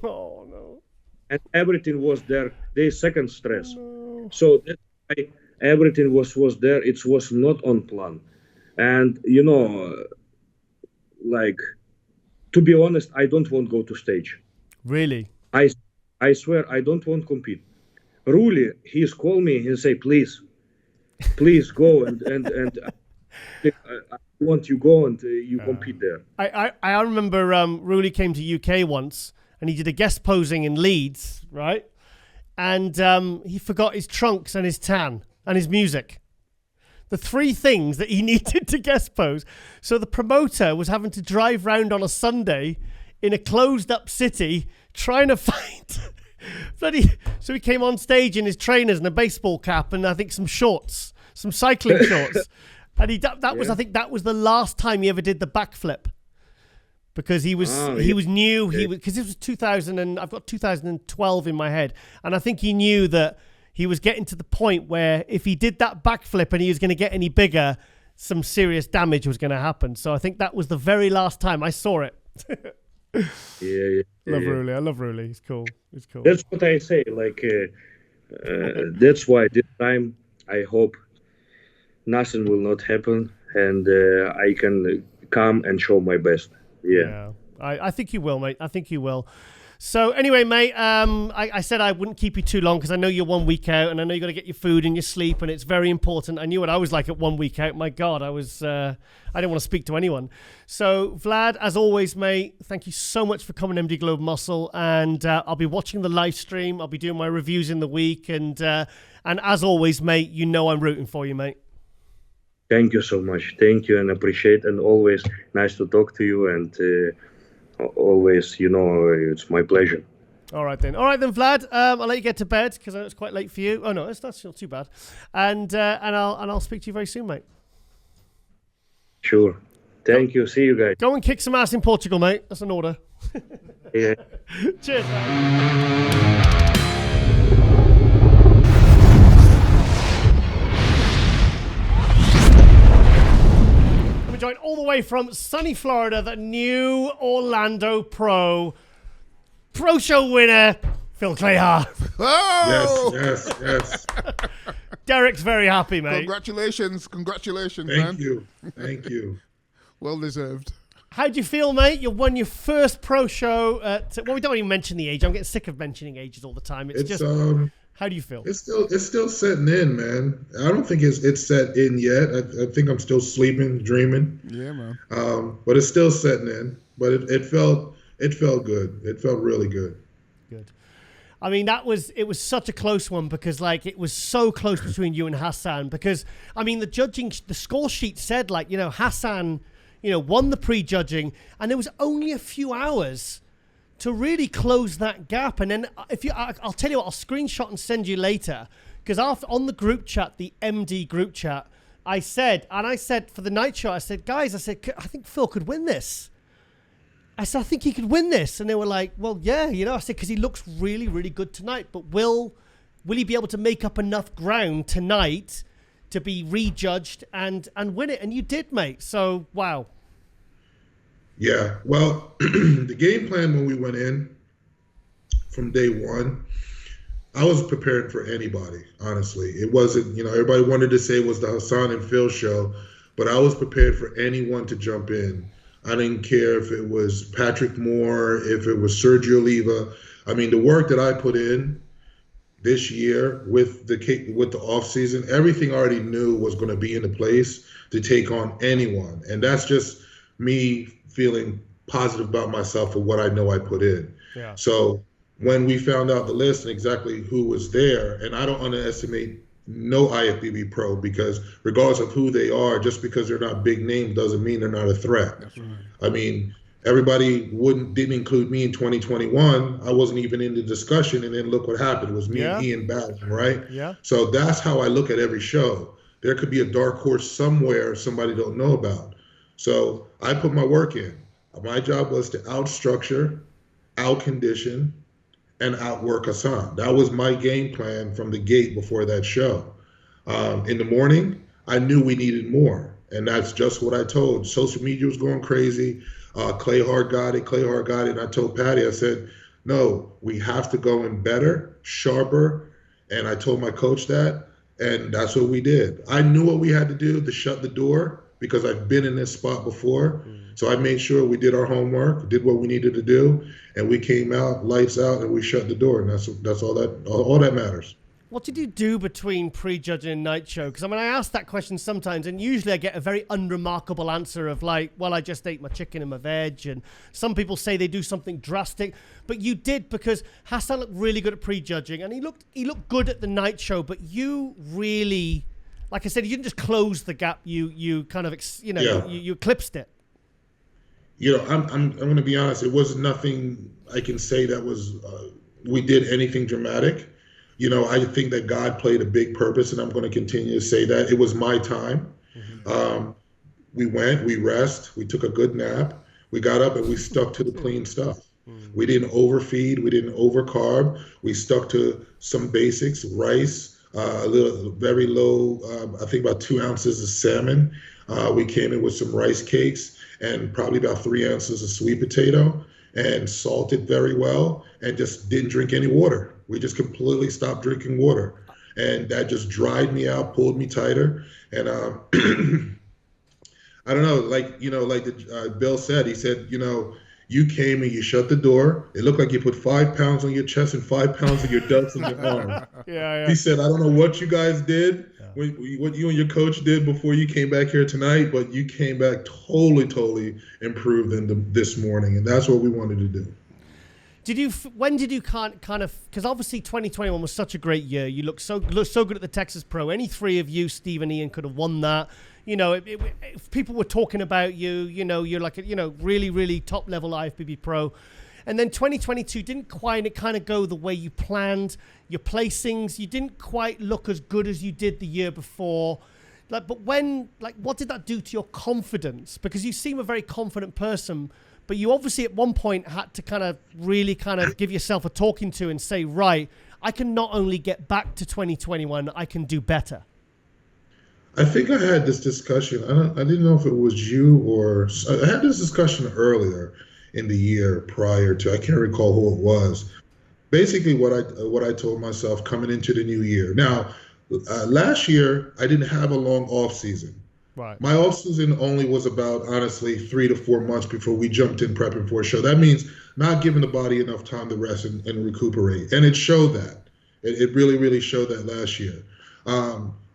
Speaker 1: Oh no.
Speaker 2: And everything was there. There's second stress. No. So that's why everything was there. It was not on plan. And to be honest, I don't want to go to stage.
Speaker 1: Really?
Speaker 2: I swear I don't want to compete. Really, he's called me and say, please go and I want you go and you compete there.
Speaker 1: I remember Ruli came to UK once and he did a guest posing in Leeds, right? And he forgot his trunks and his tan and his music. The 3 things that he needed to guest pose. So the promoter was having to drive round on a Sunday in a closed up city trying to find so he came on stage in his trainers and a baseball cap and I think some shorts, some cycling shorts. And I think that was the last time he ever did the backflip. because he was new. He was, because this was 2000 and I've got 2012 in my head, and I think he knew that he was getting to the point where if he did that backflip and he was going to get any bigger, some serious damage was going to happen. So I think that was the very last time I saw it.
Speaker 2: Love
Speaker 1: Ruli. I love Ruli. He's cool.
Speaker 2: That's what I say. Like that's why this time I hope nothing will not happen, and I can come and show my best. Yeah.
Speaker 1: I think you will, mate. I think you will. So anyway, mate, I said I wouldn't keep you too long because I know you're 1 week out, and I know you got to get your food and your sleep, and it's very important. I knew what I was like at 1 week out. My God, I didn't want to speak to anyone. So Vlad, as always, mate, thank you so much for coming, MD Globe Muscle, and I'll be watching the live stream. I'll be doing my reviews in the week, and as always, mate, you know I'm rooting for you, mate.
Speaker 2: Thank you so much. Thank you and appreciate, and always nice to talk to you, and always, it's my pleasure.
Speaker 1: All right then, Vlad. I'll let you get to bed because I know it's quite late for you. Oh no, that's not too bad. And I'll speak to you very soon, mate.
Speaker 2: Sure. Thank you. See you guys.
Speaker 1: Go and kick some ass in Portugal, mate. That's an order.
Speaker 2: Yeah.
Speaker 1: Cheers, man. Joined all the way from sunny Florida, the new Orlando Pro Show winner, Phil Clahar.
Speaker 3: Oh! Yes.
Speaker 1: Derek's very happy, mate.
Speaker 3: Congratulations, man.
Speaker 4: Thank you.
Speaker 3: Well deserved.
Speaker 1: How do you feel, mate? You won your first pro show at, well, we don't even mention the age. I'm getting sick of mentioning ages all the time. It's just, how do you feel?
Speaker 4: It's still setting in, man. I don't think it's set in yet. I think I'm still sleeping, dreaming.
Speaker 3: Yeah, man.
Speaker 4: But it's still setting in. But it felt good. It felt really good.
Speaker 1: Good. I mean, it was such a close one because, like, it was so close between you and Hassan because, I mean, the score sheet said, like, Hassan, won the pre-judging, and there was only a few hours to really close that gap. And then I'll tell you what, I'll screenshot and send you later, because on the group chat, the MD group chat, I said for the night show, I said, guys, I think Phil could win this. I said, I think he could win this. And they were like, well, yeah, I said, because he looks really, really good tonight, but will he be able to make up enough ground tonight to be rejudged and win it? And you did, mate. So, wow.
Speaker 4: Yeah, well, the game plan when we went in from day one, I was prepared for anybody, honestly. It wasn't, everybody wanted to say it was the Hassan and Phil show, but I was prepared for anyone to jump in. I didn't care if it was Patrick Moore, if it was Sergio Oliva. I mean, the work that I put in this year with the off season, everything I already knew was going to be in the place to take on anyone. And that's just me feeling positive about myself for what I know I put in.
Speaker 1: Yeah.
Speaker 4: So when we found out the list and exactly who was there, and I don't underestimate no IFBB pro, because regardless of who they are, just because they're not big names doesn't mean they're not a threat.
Speaker 3: That's right.
Speaker 4: I mean, everybody didn't include me in 2021. I wasn't even in the discussion, and then look what happened. It was me and Ian battling, right?
Speaker 1: Yeah.
Speaker 4: So that's how I look at every show. There could be a dark horse somewhere somebody don't know about. So I put my work in. My job was to out-structure, out-condition, and outwork Hassan. That was my game plan from the gate before that show. In the morning, I knew we needed more, and that's just what I told. Social media was going crazy. Clahar got it, and I told Patty, I said, no, we have to go in better, sharper, and I told my coach that, and that's what we did. I knew what we had to do to shut the door, because I've been in this spot before. So I made sure we did our homework, did what we needed to do, and we came out, lights out, and we shut the door. And that's all that matters.
Speaker 1: What did you do between pre-judging and night show? Because, I mean, I ask that question sometimes, and usually I get a very unremarkable answer of like, well, I just ate my chicken and my veg. And some people say they do something drastic. But you did, because Hassan looked really good at pre-judging, and he looked good at the night show. But you really, like I said, you didn't just close the gap. You kind of, you eclipsed it.
Speaker 4: I'm going to be honest. It was nothing I can say that was we did anything dramatic. I think that God played a big purpose, and I'm going to continue to say that. It was my time. Mm-hmm. We went, we rest, we took a good nap. We got up and we stuck to the clean stuff. We didn't overfeed. We didn't overcarb. We stuck to some basics: rice, very low. I think about 2 ounces of salmon. We came in with some rice cakes and probably about 3 ounces of sweet potato, and salted very well, and just didn't drink any water. We just completely stopped drinking water, and that just dried me out, pulled me tighter, and I don't know, like Bill said. He said, you came and you shut the door. It looked like you put 5 pounds on your chest and 5 pounds on your delts and your arm.
Speaker 1: Yeah.
Speaker 4: He said, I don't know what you guys did, what you and your coach did before you came back here tonight, but you came back totally improved this morning, and that's what we wanted to do.
Speaker 1: When did you kind of, because obviously 2021 was such a great year. You looked so good at the Texas Pro. Any three of you, Steve and Ian, could have won that. If people were talking about you, you're like a, really, really top level IFBB pro. And then 2022 didn't quite kind of go the way you planned. Your placings, you didn't quite look as good as you did the year before. But what did that do to your confidence? Because you seem a very confident person, but you obviously at one point had to really give yourself a talking to and say, right, I can not only get back to 2021, I can do better.
Speaker 4: I think I had this discussion. I didn't know if it was you or I had this discussion earlier in the year prior to. I can't recall who it was. Basically, what I told myself coming into the new year. Now, last year I didn't have a long off season.
Speaker 1: Right.
Speaker 4: My off season only was about, honestly, 3 to 4 months before we jumped in prepping for a show. That means not giving the body enough time to rest and recuperate, and it showed that. It really, really showed that last year.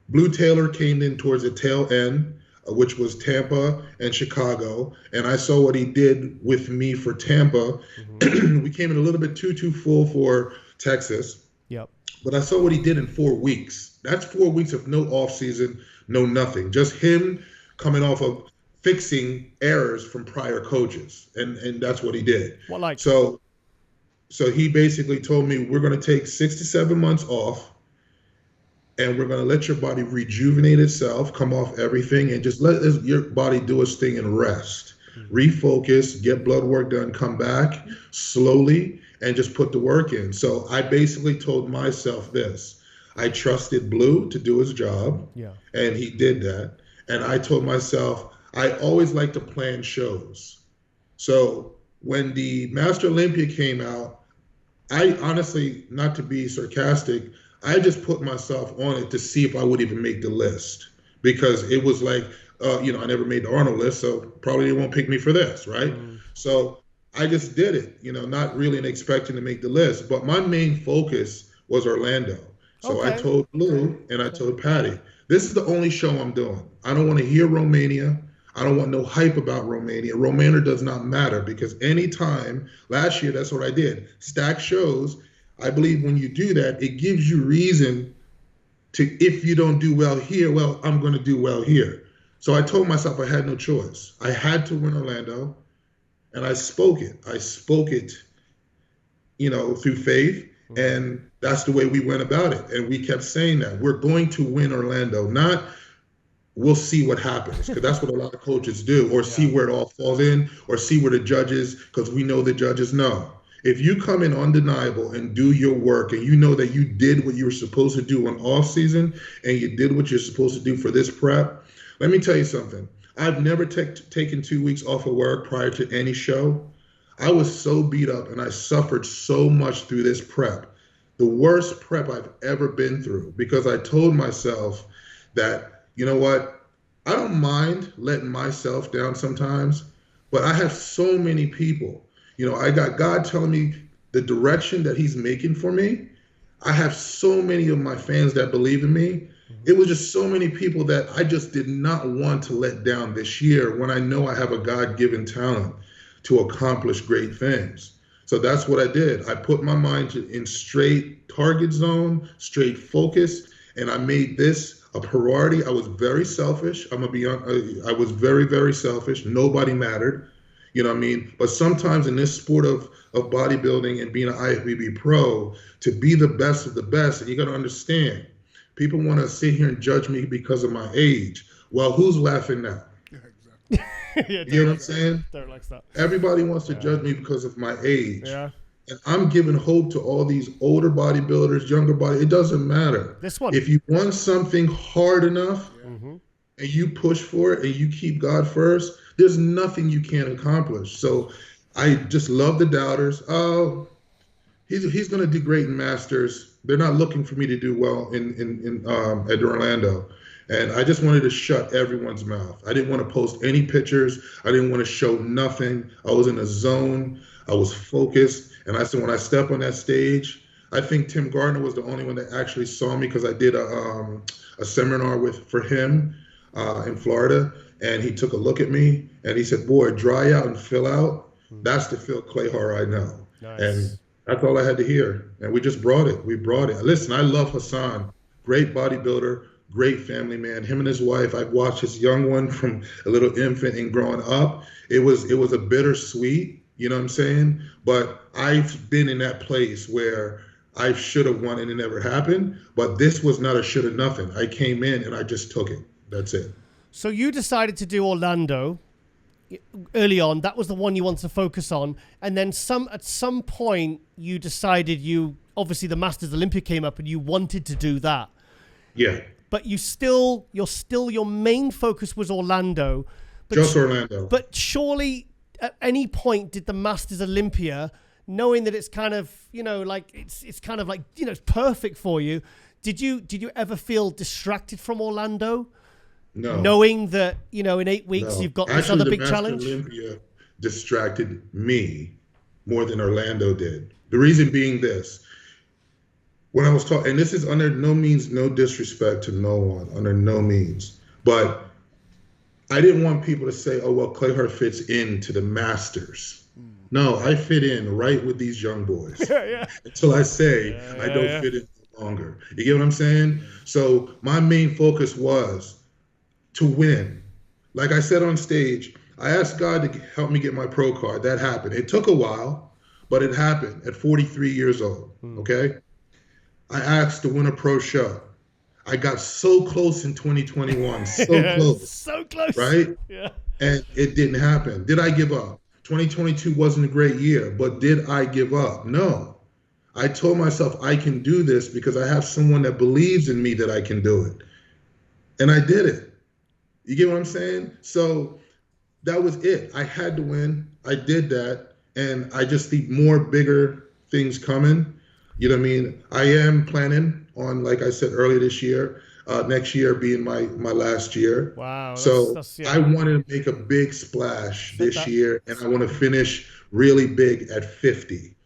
Speaker 4: Blue Taylor came in towards the tail end, which was Tampa and Chicago, and I saw what he did with me for Tampa. We came in a little bit too full for Texas.
Speaker 1: Yep.
Speaker 4: But I saw what he did in 4 weeks. That's 4 weeks of no off season, no nothing. Just him coming off of fixing errors from prior coaches, and that's what he did. So he basically told me, we're going to take 6 to 7 months off, and we're going to let your body rejuvenate itself, come off everything, and just let your body do its thing and rest. Refocus, get blood work done, come back slowly, and just put the work in. So I basically told myself this. I trusted Blue to do his job, and he did that. And I told myself, I always like to plan shows. So when the Master Olympia came out, I honestly, not to be sarcastic, I just put myself on it to see if I would even make the list, because it was like, I never made the Arnold list, so probably they won't pick me for this, right? So I just did it, not really expecting to make the list. But my main focus was Orlando. So I told Blue and I told Patty, this is the only show I'm doing. I don't want to hear Romania. I don't want no hype about Romania. Romania does not matter, because anytime, last year, that's what I did. Stack shows. I believe when you do that, it gives you reason to, if you don't do well here, well, I'm going to do well here. So I told myself I had no choice. I had to win Orlando, and I spoke it. I spoke it, through faith, and that's the way we went about it. And we kept saying that. We're going to win Orlando, not we'll see what happens, because that's what a lot of coaches do, or see where it all falls in, or see where the judges, because we know the judges know. If you come in undeniable and do your work, and you know that you did what you were supposed to do on off season, and you did what you're supposed to do for this prep, let me tell you something. I've never taken 2 weeks off of work prior to any show. I was so beat up, and I suffered so much through this prep. The worst prep I've ever been through, because I told myself that, you know what, I don't mind letting myself down sometimes, but I have so many people. I got God telling me the direction that he's making for me. I have so many of my fans that believe in me. It was just so many people that I just did not want to let down this year, when I know I have a God-given talent to accomplish great things. So that's what I did. I put my mind in straight target zone, straight focus, and I made this a priority. I was very selfish. I'm gonna be honest. I was very, very selfish. Nobody mattered. You know what I mean? But sometimes in this sport of bodybuilding and being an IFBB pro, to be the best of the best, and you got to understand, people want to sit here and judge me because of my age. Well, who's laughing now?
Speaker 3: Yeah, exactly.
Speaker 1: Yeah,
Speaker 4: you know what I'm saying?
Speaker 1: Derrick likes that.
Speaker 4: Everybody wants to judge me because of my age.
Speaker 1: Yeah.
Speaker 4: And I'm giving hope to all these older bodybuilders, younger it doesn't matter.
Speaker 1: This one.
Speaker 4: If you want something hard enough and you push for it and you keep God first, there's nothing you can't accomplish. So I just love the doubters. Oh, he's going to do great in Masters. They're not looking for me to do well at Orlando. And I just wanted to shut everyone's mouth. I didn't want to post any pictures. I didn't want to show nothing. I was in a zone. I was focused. And I said, when I step on that stage, I think Tim Gardner was the only one that actually saw me because I did a seminar for him in Florida. And he took a look at me and he said, boy, dry out and fill out. That's the Phil Clahar I know.
Speaker 1: Nice.
Speaker 4: And that's all I had to hear. And we just brought it. We brought it. Listen, I love Hassan. Great bodybuilder. Great family man. Him and his wife, I've watched his young one from a little infant and growing up. It was a bittersweet, you know what I'm saying? But I've been in that place where I should have won and it never happened. But this was not a should have nothing. I came in and I just took it. That's it.
Speaker 1: So you decided to do Orlando early on. That was the one you wanted to focus on. And then at some point you decided obviously the Masters Olympia came up and you wanted to do that.
Speaker 4: Yeah.
Speaker 1: But your main focus was Orlando. But
Speaker 4: just Orlando.
Speaker 1: But surely at any point did the Masters Olympia, knowing that it's kind of, it's kind of like, it's perfect for you. Did you ever feel distracted from Orlando?
Speaker 4: No.
Speaker 1: Knowing that, in 8 weeks you've got this other big challenge?
Speaker 4: The Masters Olympia distracted me more than Orlando did. The reason being this. When I was talking, and this is under no means, no disrespect to no one, under no means, but I didn't want people to say, oh, well, Clahar fits into the Masters. No, I fit in right with these young boys.
Speaker 1: Yeah.
Speaker 4: Until I say I don't fit in longer. You get what I'm saying? So my main focus was to win. Like I said on stage, I asked God to help me get my pro card. That happened. It took a while, but it happened at 43 years old, okay? I asked to win a pro show. I got so close in 2021, so close, right?
Speaker 1: Yeah.
Speaker 4: And it didn't happen. Did I give up? 2022 wasn't a great year, but did I give up? No. I told myself I can do this because I have someone that believes in me that I can do it. And I did it. You get what I'm saying? So that was it. I had to win. I did that. And I just see more bigger things coming. You know what I mean? I am planning on, like I said earlier this year, next year being my last year.
Speaker 1: Wow.
Speaker 4: So I want to make a big splash this year, and I want to finish really big at 50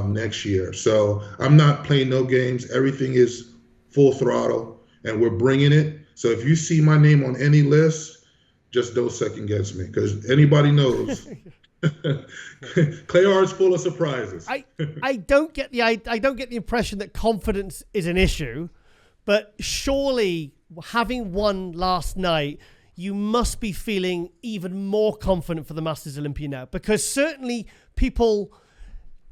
Speaker 4: next year. So I'm not playing no games. Everything is full throttle, and we're bringing it. So if you see my name on any list, just don't second guess me, because anybody knows. Clahar is full of surprises.
Speaker 1: I don't get the impression that confidence is an issue, but surely having won last night, you must be feeling even more confident for the Masters Olympia now, because certainly people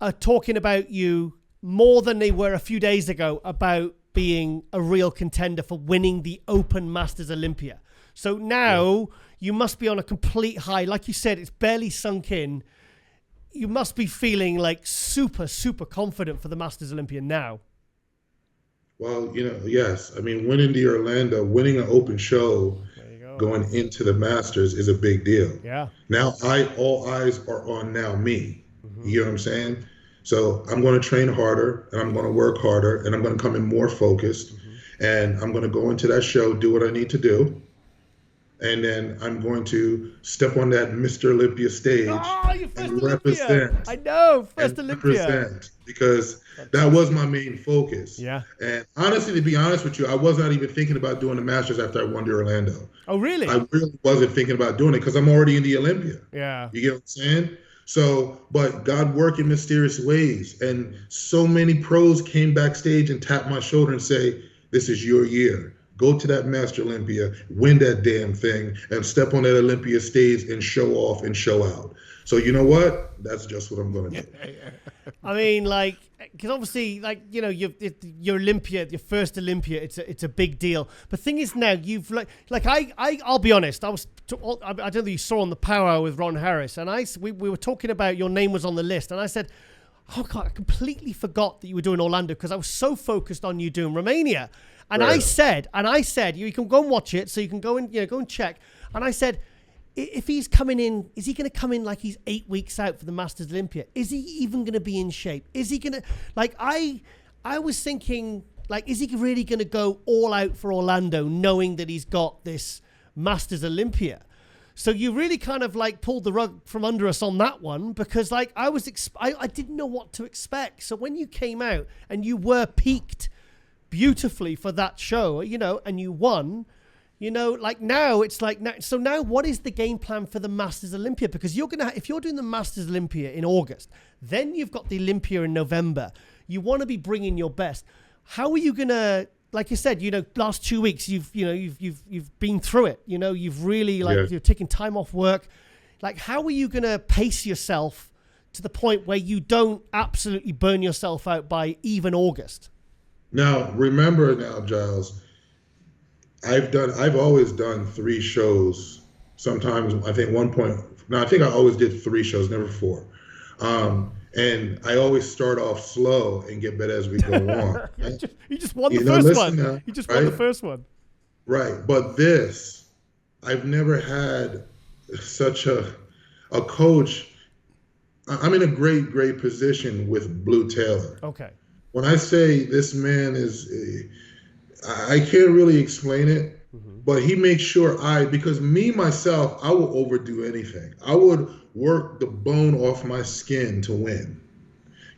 Speaker 1: are talking about you more than they were a few days ago about being a real contender for winning the Open Masters Olympia. So now you must be on a complete high. Like you said, it's barely sunk in. You must be feeling like super, super confident for the Masters Olympia now.
Speaker 4: Well, yes. I mean, winning the Orlando, winning an open show, going into the Masters is a big deal.
Speaker 1: Yeah.
Speaker 4: Now all eyes are on me. You know what I'm saying? So I'm going to train harder, and I'm going to work harder, and I'm going to come in more focused, and I'm going to go into that show, do what I need to do. And then I'm going to step on that Mr. Olympia stage and represent.
Speaker 1: I know, first Olympia.
Speaker 4: Represent, because that was my main focus.
Speaker 1: Yeah.
Speaker 4: And honestly, to be honest with you, I was not even thinking about doing the Masters after I won the Orlando.
Speaker 1: Oh, really?
Speaker 4: I really wasn't thinking about doing it because I'm already in the Olympia.
Speaker 1: Yeah.
Speaker 4: You get what I'm saying? So, but God worked in mysterious ways. And so many pros came backstage and tapped my shoulder and say, this is your year. Go to that Master Olympia, win that damn thing, and step on that Olympia stage and show off and show out. So you know what? That's just what I'm going to do.
Speaker 1: I mean, like, because obviously, like, you know, your Olympia, your first Olympia, it's a big deal. But thing is, now you've I'll be honest. I don't think you saw on the Power Hour with Ron Harris, and we were talking about your name was on the list, and I said, oh God, I completely forgot that you were doing Orlando because I was so focused on you doing Romania. And right. I said, you can go and watch it, so you can go and check. And I said, if he's coming in, is he going to come in like he's 8 weeks out for the Masters Olympia? Is he even going to be in shape? Is he going to, like, I was thinking, like, is he really going to go all out for Orlando knowing that he's got this Masters Olympia? So you really kind of like pulled the rug from under us on that one, because like I didn't know what to expect. So when you came out and you were peaked beautifully for that show, you know, and you won, you know, like now it's like, so now what is the game plan for the Masters Olympia? Because you're going to, if you're doing the Masters Olympia in August, then you've got the Olympia in November. You want to be bringing your best. How are you going to, like you said, you know, last 2 weeks, you've been through it, you know, you've really you're taking time off work. Like, how are you going to pace yourself to the point where you don't absolutely burn yourself out by even August?
Speaker 4: Now, remember now, Giles, I've always done 3 shows. Sometimes I think I think I always did 3 shows, never 4. And I always start off slow and get better as we go on.
Speaker 1: You just won the first one.
Speaker 4: Now,
Speaker 1: you just won the first one.
Speaker 4: Right. But this, I've never had such a coach. I'm in a great position with Blue Taylor.
Speaker 1: Okay.
Speaker 4: When I say this man is, I can't really explain it, but he makes sure because myself, I will overdo anything. I would work the bone off my skin to win.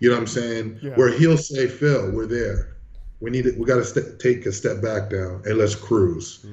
Speaker 4: You know what I'm saying? Yeah. Where he'll say, Phil, we're there. We got to take a step back down and let's cruise.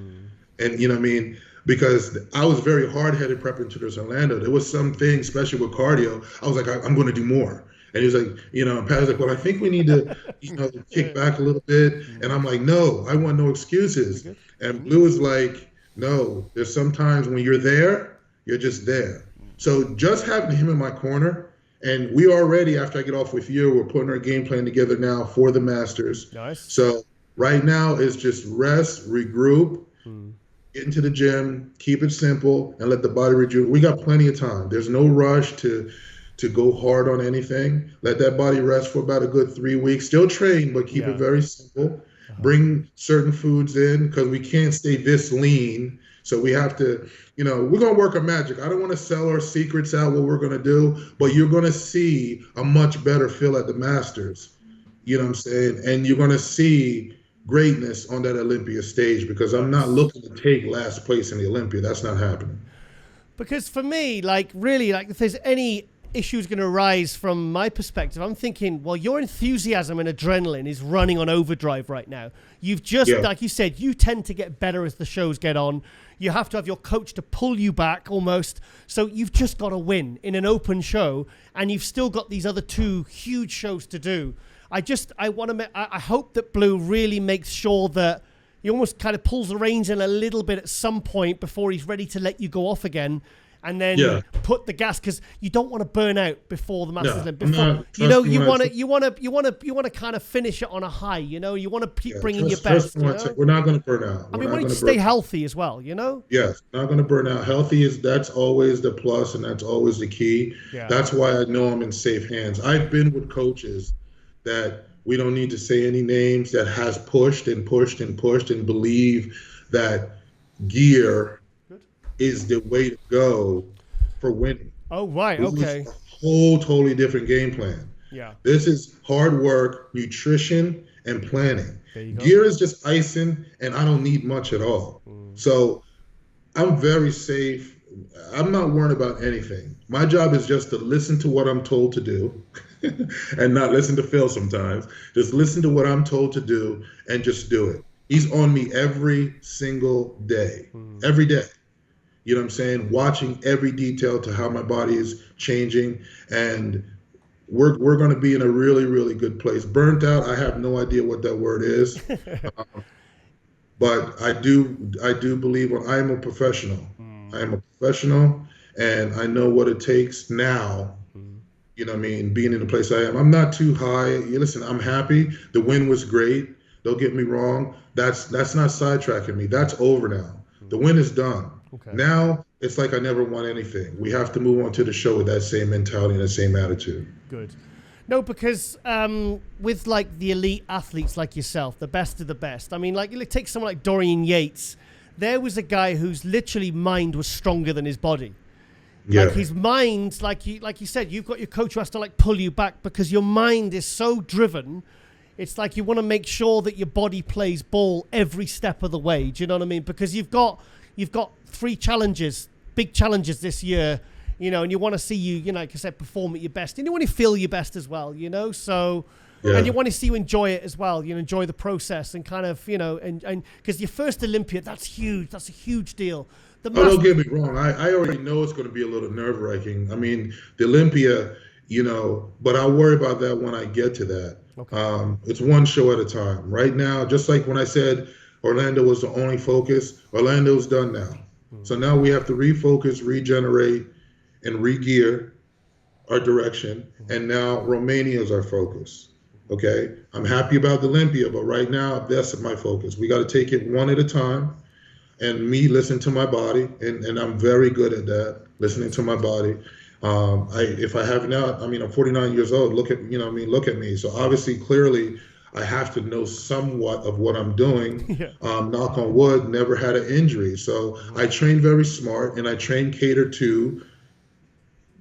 Speaker 4: And you know what I mean? Because I was very hard-headed prepping to this Orlando. There was some things, especially with cardio, I was like, I'm going to do more. And he was like, you know, and Pat was like, well, I think we need to, you know, kick back a little bit. And I'm like, no, I want no excuses. And Blue was like, no, there's sometimes when you're there, you're just there. So just having him in my corner, and we already, after I get off with you, we're putting our game plan together now for the Masters.
Speaker 1: Nice.
Speaker 4: So right now it's just rest, regroup, get into the gym, keep it simple, and let the body rejuvenate. We got plenty of time. There's no rush to go hard on anything. Let that body rest for about a good 3 weeks. Still train, but keep it very simple. Bring certain foods in because we can't stay this lean. So we have to, you know, we're going to work our magic. I don't want to sell our secrets out, what we're going to do, but you're going to see a much better feel at the Masters. You know what I'm saying? And you're going to see greatness on that Olympia stage, because I'm not looking to take last place in the Olympia. That's not happening.
Speaker 1: Because for me, like, really, like, if there's any issues going to arise from my perspective, I'm thinking, well, your enthusiasm and adrenaline is running on overdrive right now. You've just, like you said, you tend to get better as the shows get on. You have to have your coach to pull you back almost. So you've just got to win in an open show, and you've still got these other 2 huge shows to do. I hope that Blue really makes sure that he almost kind of pulls the reins in a little bit at some point before he's ready to let you go off again. And then put the gas, because you don't want to burn out before the Masters. You know, you want to kind of finish it on a high. You know, you want to keep bringing your best.
Speaker 4: We're not going to burn out.
Speaker 1: I mean, we need to stay healthy as well. You know.
Speaker 4: Yes, not going to burn out. That's always the plus, and that's always the key. Yeah. That's why I know I'm in safe hands. I've been with coaches that we don't need to say any names that has pushed and believe that gear is the way to go for winning.
Speaker 1: Oh, right. Okay.
Speaker 4: This is a whole totally different game plan.
Speaker 1: Yeah.
Speaker 4: This is hard work, nutrition, and planning.
Speaker 1: There you go.
Speaker 4: Gear is just icing, and I don't need much at all. So I'm very safe. I'm not worrying about anything. My job is just to listen to what I'm told to do and not listen to Phil sometimes. Just listen to what I'm told to do and just do it. He's on me every single day. Every day. You know what I'm saying? Watching every detail to how my body is changing, and we're going to be in a really, really good place. Burnt out, I have no idea what that word is, but I do believe I am a professional. I am a professional, and I know what it takes now. You know what I mean? Being in the place I am, I'm not too high. Listen, I'm happy. The win was great. Don't get me wrong. That's not sidetracking me. That's over now. The win is done. Okay. Now it's like I never won anything. We have to move on to the show with that same mentality and the same attitude.
Speaker 1: Good. No, because with like the elite athletes like yourself, the best of the best. I mean, like take someone like Dorian Yates. There was a guy whose literally mind was stronger than his body. Yeah. Like his mind, like you said, you've got your coach who has to like pull you back because your mind is so driven. It's like you want to make sure that your body plays ball every step of the way. Do you know what I mean? Because you've got 3 challenges, big challenges this year, you know, and you want to see you know, like I said, perform at your best, and you want to feel your best as well, you know. So, and you want to see you enjoy it as well. You know, enjoy the process and kind of, you know, and because your first Olympia, that's huge. That's a huge deal.
Speaker 4: Don't get me wrong. I already know it's going to be a little nerve-wracking. I mean, the Olympia, you know, but I'll worry about that when I get to that. Okay. It's one show at a time. Right now, just like when I said Orlando was the only focus, Orlando's done now. So now we have to refocus, regenerate, and re-gear our direction. And now Romania is our focus. Okay? I'm happy about the Olympia, but right now, that's my focus. We got to take it one at a time. And me listen to my body, and I'm very good at that, listening to my body. If I have not, I mean, I'm 49 years old. Look at me. So obviously, clearly, I have to know somewhat of what I'm doing. Yeah. Knock on wood, never had an injury. So I train very smart, and I train cater to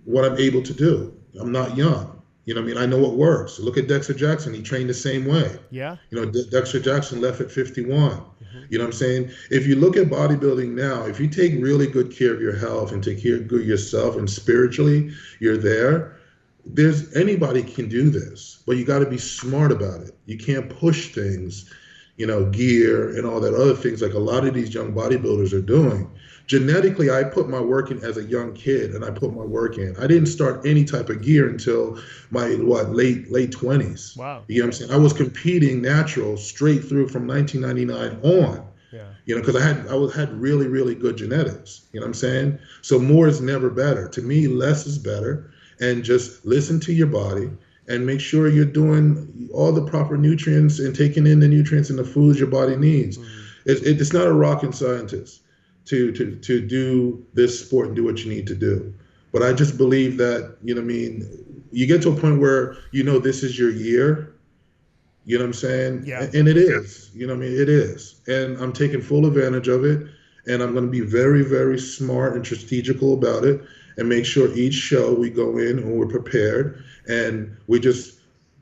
Speaker 4: what I'm able to do. I'm not young. You know what I mean? I know what works. Look at Dexter Jackson. He trained the same way. Yeah. You know, Dexter Jackson left at 51. You know what I'm saying? If you look at bodybuilding now, if you take really good care of your health and take care of yourself and spiritually, you're there. Anybody can do this, but you got to be smart about it. You can't push things, you know, gear and all that other things like a lot of these young bodybuilders are doing. Genetically, I put my work in as a young kid, and I put my work in. I didn't start any type of gear until my late 20s. Wow. You know what I'm saying? I was competing natural straight through from 1999 on. Yeah. You know, because I had really, really good genetics. You know what I'm saying? So more is never better. To me, less is better. And just listen to your body and make sure you're doing all the proper nutrients and taking in the nutrients and the foods your body needs. It's not a rocket scientist to do this sport and do what you need to do. But I just believe that, you know what I mean, you get to a point where, you know, this is your year, you know what I'm saying? Yeah. And it is, you know what I mean? It is. And I'm taking full advantage of it. And I'm going to be very, very smart and strategical about it and make sure each show we go in and we're prepared. And we just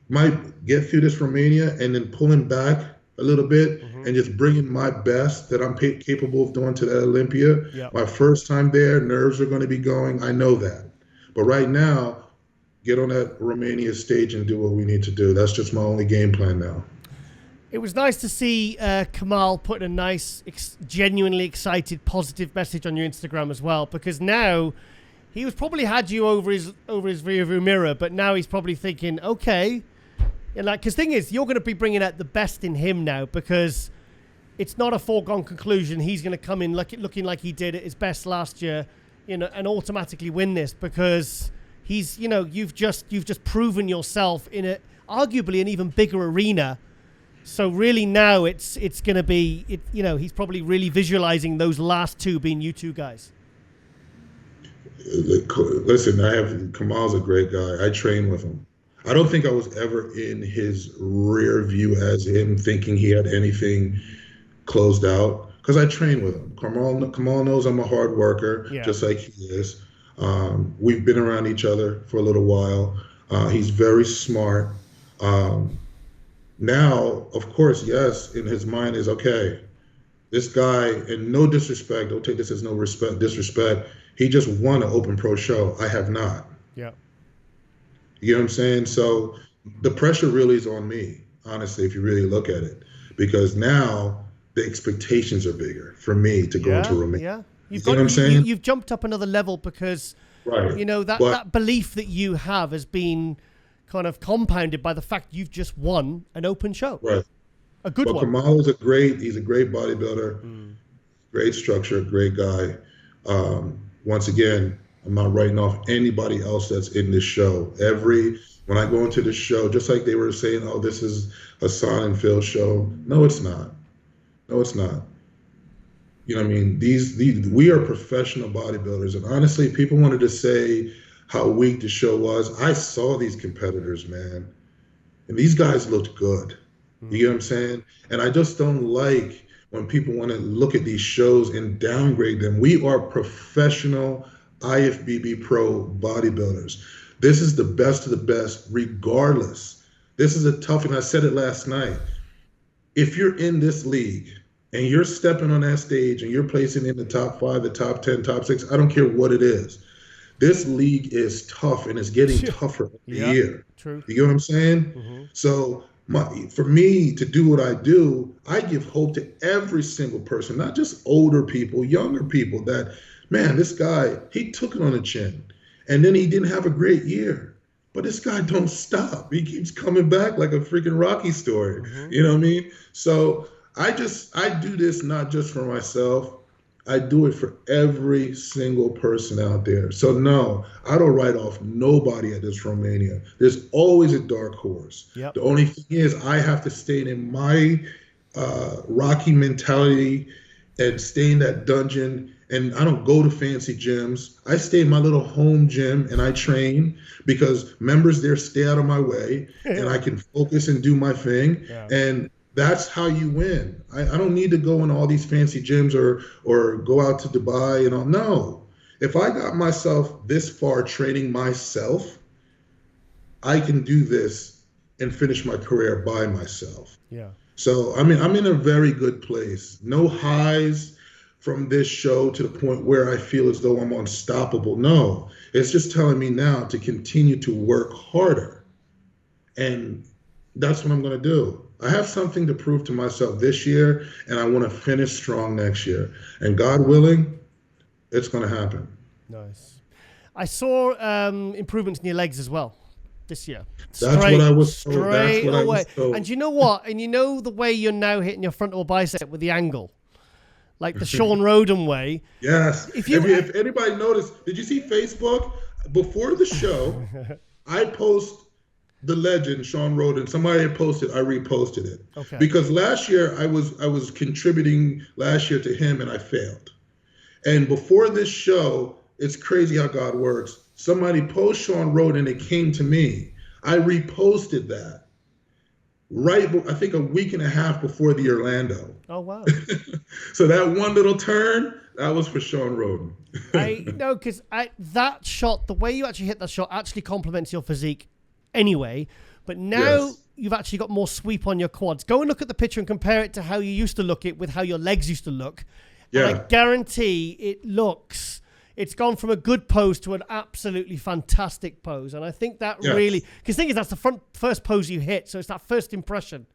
Speaker 4: might get through this Romania and then pulling back a little bit and just bringing my best that I'm capable of doing to that Olympia. Yep. My first time there, nerves are going to be going. I know that. But right now, get on that Romania stage and do what we need to do. That's just my only game plan now.
Speaker 1: It was nice to see Kamal put a nice, genuinely excited, positive message on your Instagram as well, because now he was probably had you over his rearview mirror, but now he's probably thinking, okay. And like, because thing is, you're going to be bringing out the best in him now, because it's not a foregone conclusion. He's going to come in looking like he did at his best last year, you know, and automatically win this, because he's, you know, you've just proven yourself in arguably an even bigger arena. So really now it's going to be, you know, he's probably really visualizing those last two being you two guys.
Speaker 4: Listen, Kamal's a great guy. I train with him. I don't think I was ever in his rear view as him thinking he had anything closed out, because I train with him. Kamal knows I'm a hard worker, just like he is. We've been around each other for a little while. He's very smart. Now, of course, yes, in his mind is, okay, this guy, and no disrespect, don't take this as disrespect, he just won an open pro show. I have not. Yeah. You know what I'm saying? So the pressure really is on me, honestly, if you really look at it, because now the expectations are bigger for me to go into Romania. Yeah. You know what I'm saying?
Speaker 1: You've jumped up another level because, you know, that belief that you have has been kind of compounded by the fact you've just won an open show. Right. A good one.
Speaker 4: Kamal is he's a great bodybuilder, great structure, great guy. Once again, I'm not writing off anybody else that's in this show. When I go into the show, just like they were saying, oh, this is Hassan and Phil's show. No, it's not. No, it's not. You know what I mean? These we are professional bodybuilders. And honestly, people wanted to say how weak the show was. I saw these competitors, man. And these guys looked good. You get what I'm saying? And I just don't like when people want to look at these shows and downgrade them. We are professional IFBB pro bodybuilders. This is the best of the best, regardless. This is a tough, and I said it last night. If you're in this league and you're stepping on that stage and you're placing in the top 5, the top 10, top 6, I don't care what it is. This league is tough, and it's getting tougher every year.
Speaker 1: True.
Speaker 4: You get what I'm saying? So for me to do what I do, I give hope to every single person, not just older people, younger people, that, man, this guy, he took it on the chin. And then he didn't have a great year. But this guy don't stop. He keeps coming back like a freaking Rocky story. You know what I mean? So I do this not just for myself. I do it for every single person out there. So no, I don't write off nobody at this Romania. There's always a dark horse. Yep. The only thing is I have to stay in my Rocky mentality and stay in that dungeon. And I don't go to fancy gyms. I stay in my little home gym and I train because members there stay out of my way and I can focus and do my thing. And that's how you win. I don't need to go in all these fancy gyms or go out to Dubai and all. No. If I got myself this far training myself, I can do this and finish my career by myself. So, I mean, I'm in a very good place. No highs from this show to the point where I feel as though I'm unstoppable. No, it's just telling me now to continue to work harder. And that's what I'm going to do. I have something to prove to myself this year, and I want to finish strong next year. And God willing, it's going to happen.
Speaker 1: Nice. I saw improvements in your legs as well this year.
Speaker 4: That's what I was told.
Speaker 1: Straight away. And you know what? And you know the way you're now hitting your frontal bicep with the angle? Like the Sean Roden way.
Speaker 4: Yes. If anybody noticed, did you see Facebook? Before the show, I post the legend, Sean Roden. Somebody had posted, I reposted it. Okay. Because last year, I was contributing last year to him, and I failed. And before this show, it's crazy how God works. Somebody posted Sean Roden, and it came to me. I reposted that. Right, I think a week and a half before the Orlando.
Speaker 1: Oh, wow.
Speaker 4: So that one little turn, that was for Sean Roden.
Speaker 1: I know, because that shot, the way you actually hit that shot actually complements your physique anyway. But now you've actually got more sweep on your quads. Go and look at the picture and compare it to how you used to look it with how your legs used to look. Yeah. And I guarantee it's gone from a good pose to an absolutely fantastic pose. And I think that really, because the thing is, that's the first pose you hit. So it's that first impression,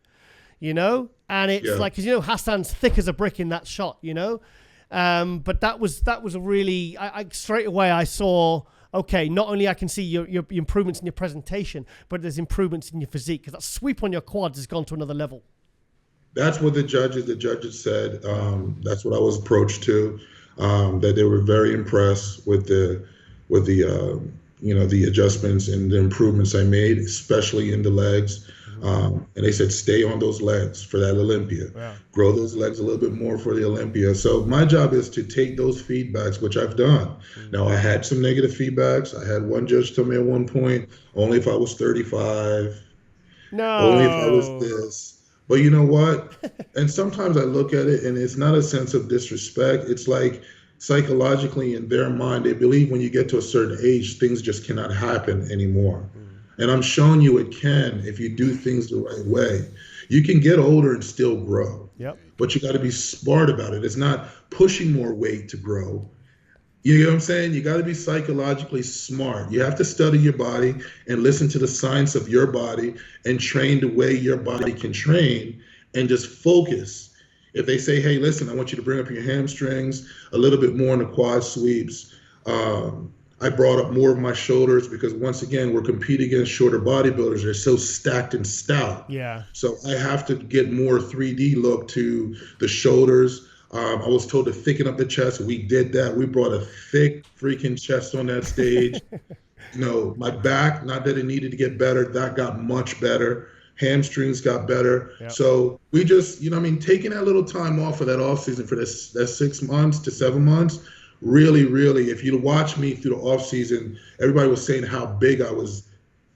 Speaker 1: you know? And it's like, because, you know, Hassan's thick as a brick in that shot, you know? But that was a really, I straight away I saw, okay, not only I can see your improvements in your presentation, but there's improvements in your physique, because that sweep on your quads has gone to another level.
Speaker 4: That's what the judges said. That's what I was approached to. That they were very impressed with the adjustments and the improvements I made, especially in the legs. And they said, stay on those legs for that Olympia. Wow. Grow those legs a little bit more for the Olympia. So my job is to take those feedbacks, which I've done. Now, I had some negative feedbacks. I had one judge tell me at one point, only if I was 35.
Speaker 1: No.
Speaker 4: Only if I was this. But you know what? And sometimes I look at it and it's not a sense of disrespect. It's like psychologically in their mind, they believe when you get to a certain age, things just cannot happen anymore. And I'm showing you it can if you do things the right way. You can get older and still grow. Yep. But you got to be smart about it. It's not pushing more weight to grow. You know what I'm saying? You got to be psychologically smart. You have to study your body and listen to the science of your body and train the way your body can train and just focus. If they say, hey, listen, I want you to bring up your hamstrings a little bit more in the quad sweeps. I brought up more of my shoulders because once again, we're competing against shorter bodybuilders. They're so stacked and stout.
Speaker 1: Yeah.
Speaker 4: So I have to get more 3D look to the shoulders. I was told to thicken up the chest. We did that. We brought a thick freaking chest on that stage. My back, not that it needed to get better, that got much better. Hamstrings got better. Yep. So we just, taking that little time off of that off season for that 6 months to 7 months, really, really, if you watch me through the off season, everybody was saying how big I was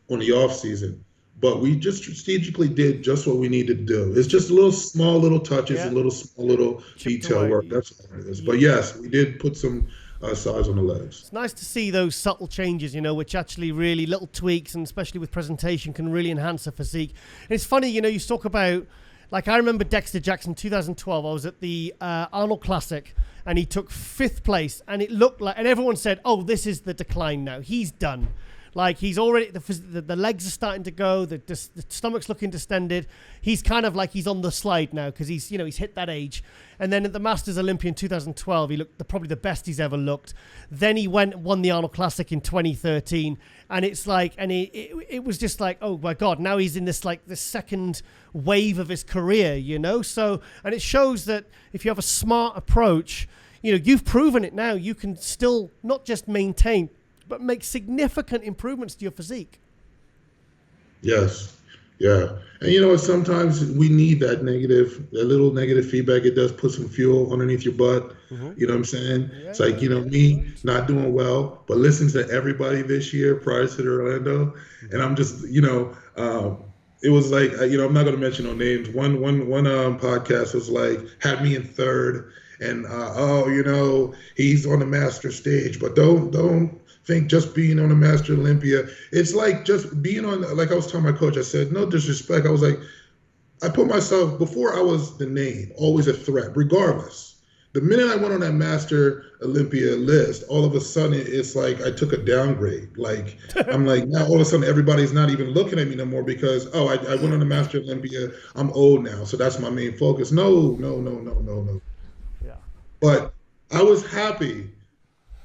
Speaker 4: on the off season. But we just strategically did just what we needed to do. It's just small little touches, and little detail work. That's all it is. But yes, we did put some size on the legs.
Speaker 1: It's nice to see those subtle changes, which actually really little tweaks, and especially with presentation, can really enhance a physique. And it's funny, you talk about, like, I remember Dexter Jackson 2012. I was at the Arnold Classic, and he took 5th place, and it looked like, and everyone said, "Oh, this is the decline now. He's done." Like, he's already, the legs are starting to go, the stomach's looking distended. He's kind of like he's on the slide now because he's hit that age. And then at the Masters Olympia in 2012, he looked probably the best he's ever looked. Then he won the Arnold Classic in 2013. And it's like, and it was just like, oh my God, now he's in this second wave of his career, So, and it shows that if you have a smart approach, you've proven it now. You can still not just maintain, but make significant improvements to your physique.
Speaker 4: Yes. Yeah. And sometimes we need that little negative feedback. It does put some fuel underneath your butt. Mm-hmm. You know what I'm saying? Yeah. It's like, me not doing well, but listening to everybody this year prior to the Orlando. Mm-hmm. And I'm just, it was like, I'm not going to mention no names. One podcast was like, had me in 3rd, and, he's on the master stage, but don't think just being on a Master Olympia, it's like just being on, like I was telling my coach, I said, no disrespect. I was like, I put myself, before I was the name, always a threat, regardless. The minute I went on that Master Olympia list, all of a sudden it's like I took a downgrade. Like, I'm like, now all of a sudden everybody's not even looking at me no more because, I went on the Master Olympia, I'm old now, so that's my main focus. No. Yeah. But I was happy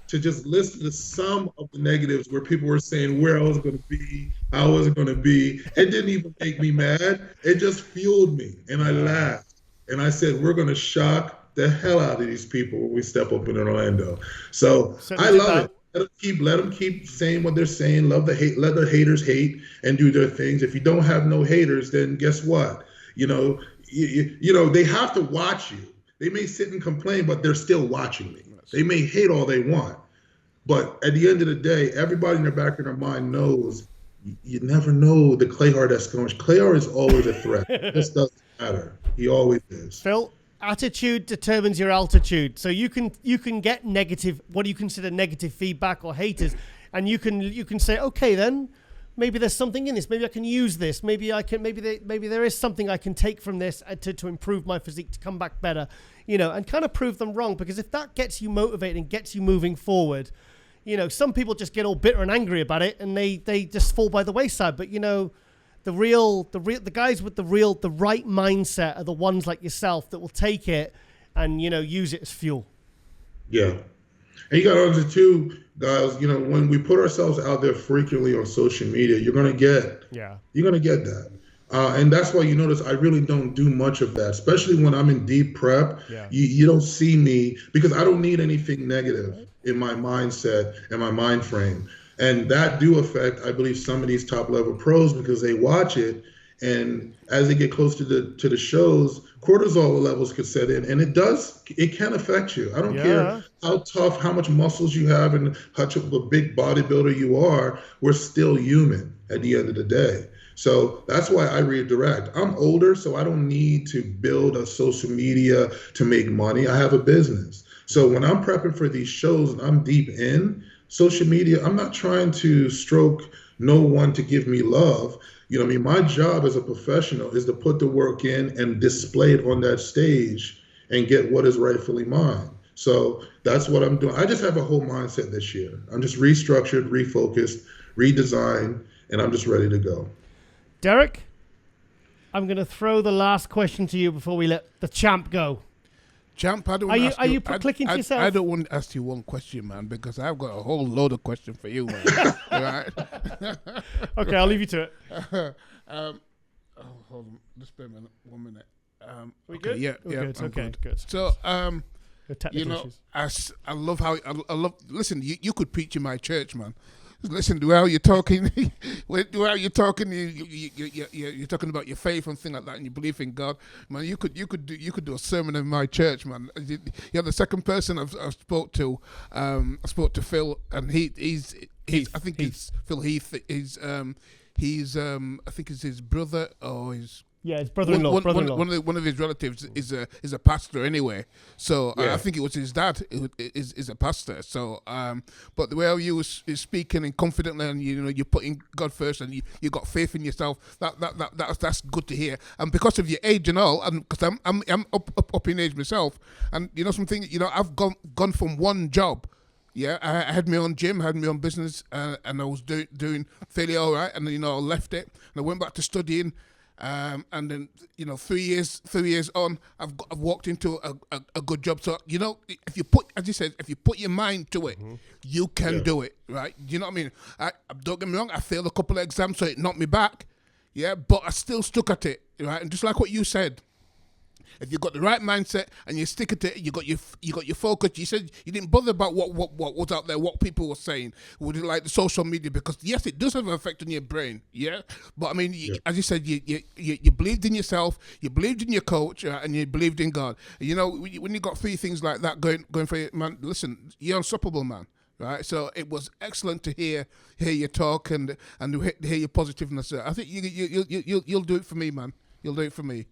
Speaker 4: to just listen to some of the negatives where people were saying where I was going to be, how I was going to be. It didn't even make me mad. It just fueled me. And I laughed. And I said, we're going to shock the hell out of these people when we step up in Orlando. So I love it. Let them keep saying what they're saying. Let the haters hate and do their things. If you don't have no haters, then guess what? They have to watch you. They may sit and complain, but they're still watching me. They may hate all they want. But at the end of the day, everybody in the back of their mind knows you never know the Clahar that's going. Clahar is always a threat. This doesn't matter. He always is.
Speaker 1: Phil, attitude determines your altitude. So you can get negative, what do you consider negative feedback or haters, and you can say, okay, then maybe there's something in this. Maybe I can use this. Maybe there is something I can take from this to improve my physique, to come back better, and kind of prove them wrong. Because if that gets you motivated and gets you moving forward, some people just get all bitter and angry about it and they just fall by the wayside. But the guys with the right mindset are the ones like yourself that will take it and use it as fuel.
Speaker 4: Yeah. And you got to understand too, guys, when we put ourselves out there frequently on social media, you're going to get that. And that's why you notice I really don't do much of that, especially when I'm in deep prep. Yeah. You don't see me because I don't need anything negative in my mindset and my mind frame. And that do affect, I believe, some of these top level pros because they watch it. And as they get close to the shows, cortisol levels could set in, and it can affect you. I don't care how tough, how much muscles you have, and how much of a big bodybuilder you are. We're still human at the end of the day. So that's why I redirect. I'm older, so I don't need to build a social media to make money. I have a business. So when I'm prepping for these shows and I'm deep in social media, I'm not trying to stroke no one to give me love. My job as a professional is to put the work in and display it on that stage and get what is rightfully mine. So that's what I'm doing. I just have a whole mindset this year. I'm just restructured, refocused, redesigned, and I'm just ready to go.
Speaker 1: Derrick, I'm going to throw the last question to you before we let the champ go.
Speaker 3: Champ, I don't want to ask you.
Speaker 1: Clicking to yourself?
Speaker 3: I don't want to ask you one question, man, because I've got a whole load of questions for you, man. All right?
Speaker 1: Okay, I'll leave you to it.
Speaker 3: Hold on. Just bear a minute. 1 minute.
Speaker 1: We good?
Speaker 3: Yeah,
Speaker 1: good.
Speaker 3: I'm
Speaker 1: Okay,
Speaker 3: good.
Speaker 1: good.
Speaker 3: So,
Speaker 1: You know,
Speaker 3: I love how I love. Listen, you could preach in my church, man. Listen, while you're talking, you're talking about your faith and things like that, and you believe in God, man. You could do a sermon in my church, man. You're the second person I've spoke to. I spoke to Phil, and he's I think he's Phil Heath. He's I think it's his brother or his.
Speaker 1: Yeah, his brother-in-law.
Speaker 3: One of his relatives is a pastor anyway. So I think it was his dad is a pastor. So but the way you was speaking and confidently, and you're putting God first, and you got faith in yourself. That's good to hear. And because of your age and all, and because I'm up in age myself, and something, I've gone from one job. Yeah, I had my own gym, had my own business, and I was doing fairly all right. And I left it, and I went back to studying. And then 3 years on, I've walked into a good job. So if you put, as you said, if you put your mind to it, you can do it, right? Do you know what I mean? I don't get me wrong. I failed a couple of exams, so it knocked me back. Yeah, but I still stuck at it, right? And just like what you said, if you've got the right mindset and you stick at it, you got your focus. You said you didn't bother about what was out there, what people were saying, would it like the social media, because yes, it does have an effect on your brain, yeah. But I mean, as you said, you believed in yourself, you believed in your coach, and you believed in God. When you got three things like that going for you, man, listen, you're unstoppable, man. Right, so it was excellent to hear you talk and hear your positiveness. I think you'll do it for me, man. You'll do it for me.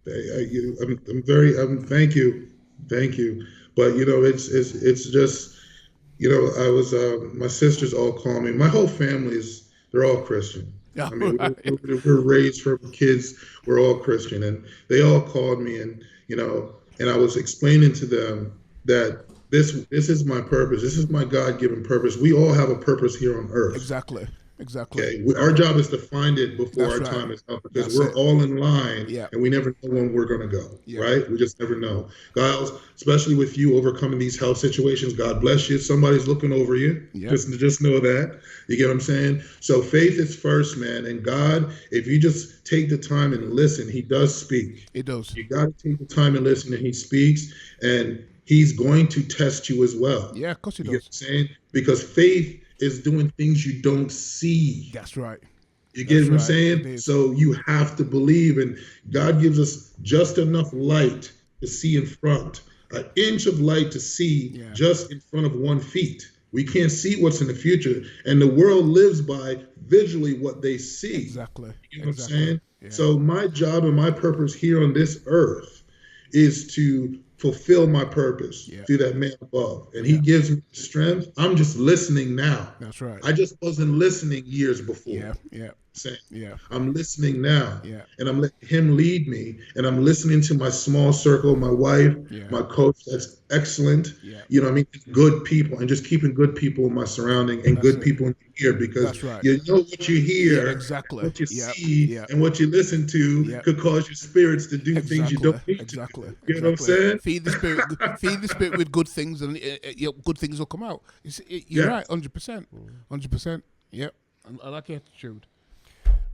Speaker 4: I'm very thank you, but it's just I was my sisters all call me, my whole family they're all Christian. I mean, we're raised from kids, we're all Christian, and they all called me, and and I was explaining to them that this is my purpose, this is my God-given purpose. We all have a purpose here on earth.
Speaker 3: Exactly.
Speaker 4: Okay, our job is to find it before time is up, because we're all in line, and we never know when we're going to go, right? We just never know. Giles, especially with you overcoming these health situations, God bless you. Somebody's looking over you. Just know that. You get what I'm saying? So faith is first, man. And God, if you just take the time and listen, he does speak.
Speaker 3: It does.
Speaker 4: You got to take the time and listen, and he speaks, and he's going to test you as well.
Speaker 3: Yeah, of course he does.
Speaker 4: You get what I'm saying? Because faith is doing things you don't see.
Speaker 3: That's right.
Speaker 4: You get what I'm saying? So you have to believe, and God gives us just enough light to see in front, an inch of light to see just in front of 1 feet. We can't see what's in the future, and the world lives by visually what they see.
Speaker 3: Exactly.
Speaker 4: You know what I'm saying? Yeah. So my job and my purpose here on this earth is to fulfill my purpose through that man above. And he gives me strength. I'm just listening now.
Speaker 3: That's right.
Speaker 4: I just wasn't listening years before. I'm listening now. And I'm letting him lead me. And I'm listening to my small circle, my wife, my coach, that's excellent. You know what I mean? Good people, and just keeping good people in my surrounding, and good people in your ear, because you know what you hear,
Speaker 3: exactly.
Speaker 4: what you see, and what you listen to could cause your spirits to do things you don't need to do. You know what I'm saying?
Speaker 3: Feed the spirit with good things, and good things will come out. You're right, 100%. 100%. Yep. I like your attitude.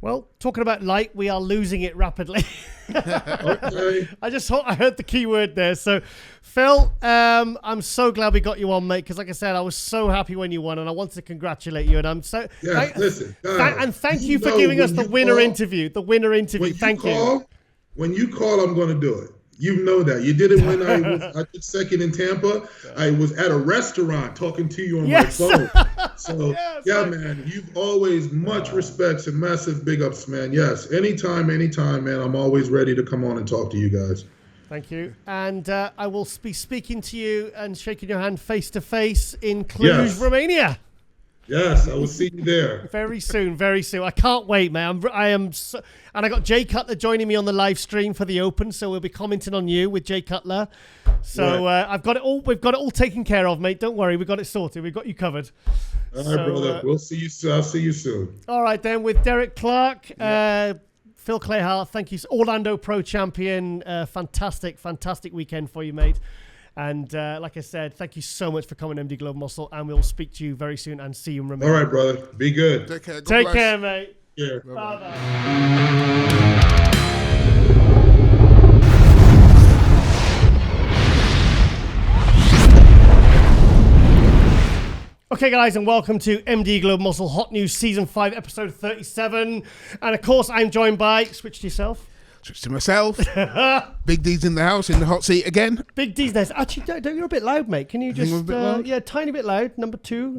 Speaker 1: Well, talking about light, we are losing it rapidly.
Speaker 4: Okay.
Speaker 1: I heard the key word there. So, Phil, I'm so glad we got you on, mate, because like I said, I was so happy when you won, and I want to congratulate you. And I'm so thank you for giving us the winner interview. The winner interview. Thank you.
Speaker 4: When you call, I'm going to do it. You know that. You did it when I did second in Tampa. I was at a restaurant talking to you on my phone. So, man, you've always much respects and massive big ups, man. Yes, anytime, man. I'm always ready to come on and talk to you guys.
Speaker 1: Thank you. And I will be speaking to you and shaking your hand face to face in Cluj, Romania.
Speaker 4: Yes, I will see you there.
Speaker 1: Very soon, very soon. I can't wait, man. I am so, and I got Jay Cutler joining me on the live stream for the Open, so we'll be commenting on you with Jay Cutler. So I've got it all. We've got it all taken care of, mate. Don't worry, we've got it sorted. We've got you covered.
Speaker 4: All right, brother. We'll see you soon. I'll see you soon.
Speaker 1: All right, then, with Derrick, Clarke, Phil Clahar, thank you. Orlando Pro Champion. Fantastic weekend for you, mate. And like I said, thank you so much for coming, MD Global Muscle, and we'll speak to you very soon and see you in Romania.
Speaker 4: All right, brother. Be good.
Speaker 3: Take care.
Speaker 1: Take care, mate.
Speaker 4: Yeah.
Speaker 1: Bye-bye. Okay, guys, and welcome to MD Globe Muscle Hot News Season 5, Episode 37. And, of course, I'm joined by... Switch to yourself.
Speaker 3: Switch to myself. Big D's in the house, in the hot seat again.
Speaker 1: Big D's there. Actually, you're a bit loud, mate. Can you just... yeah, tiny bit loud. Number two.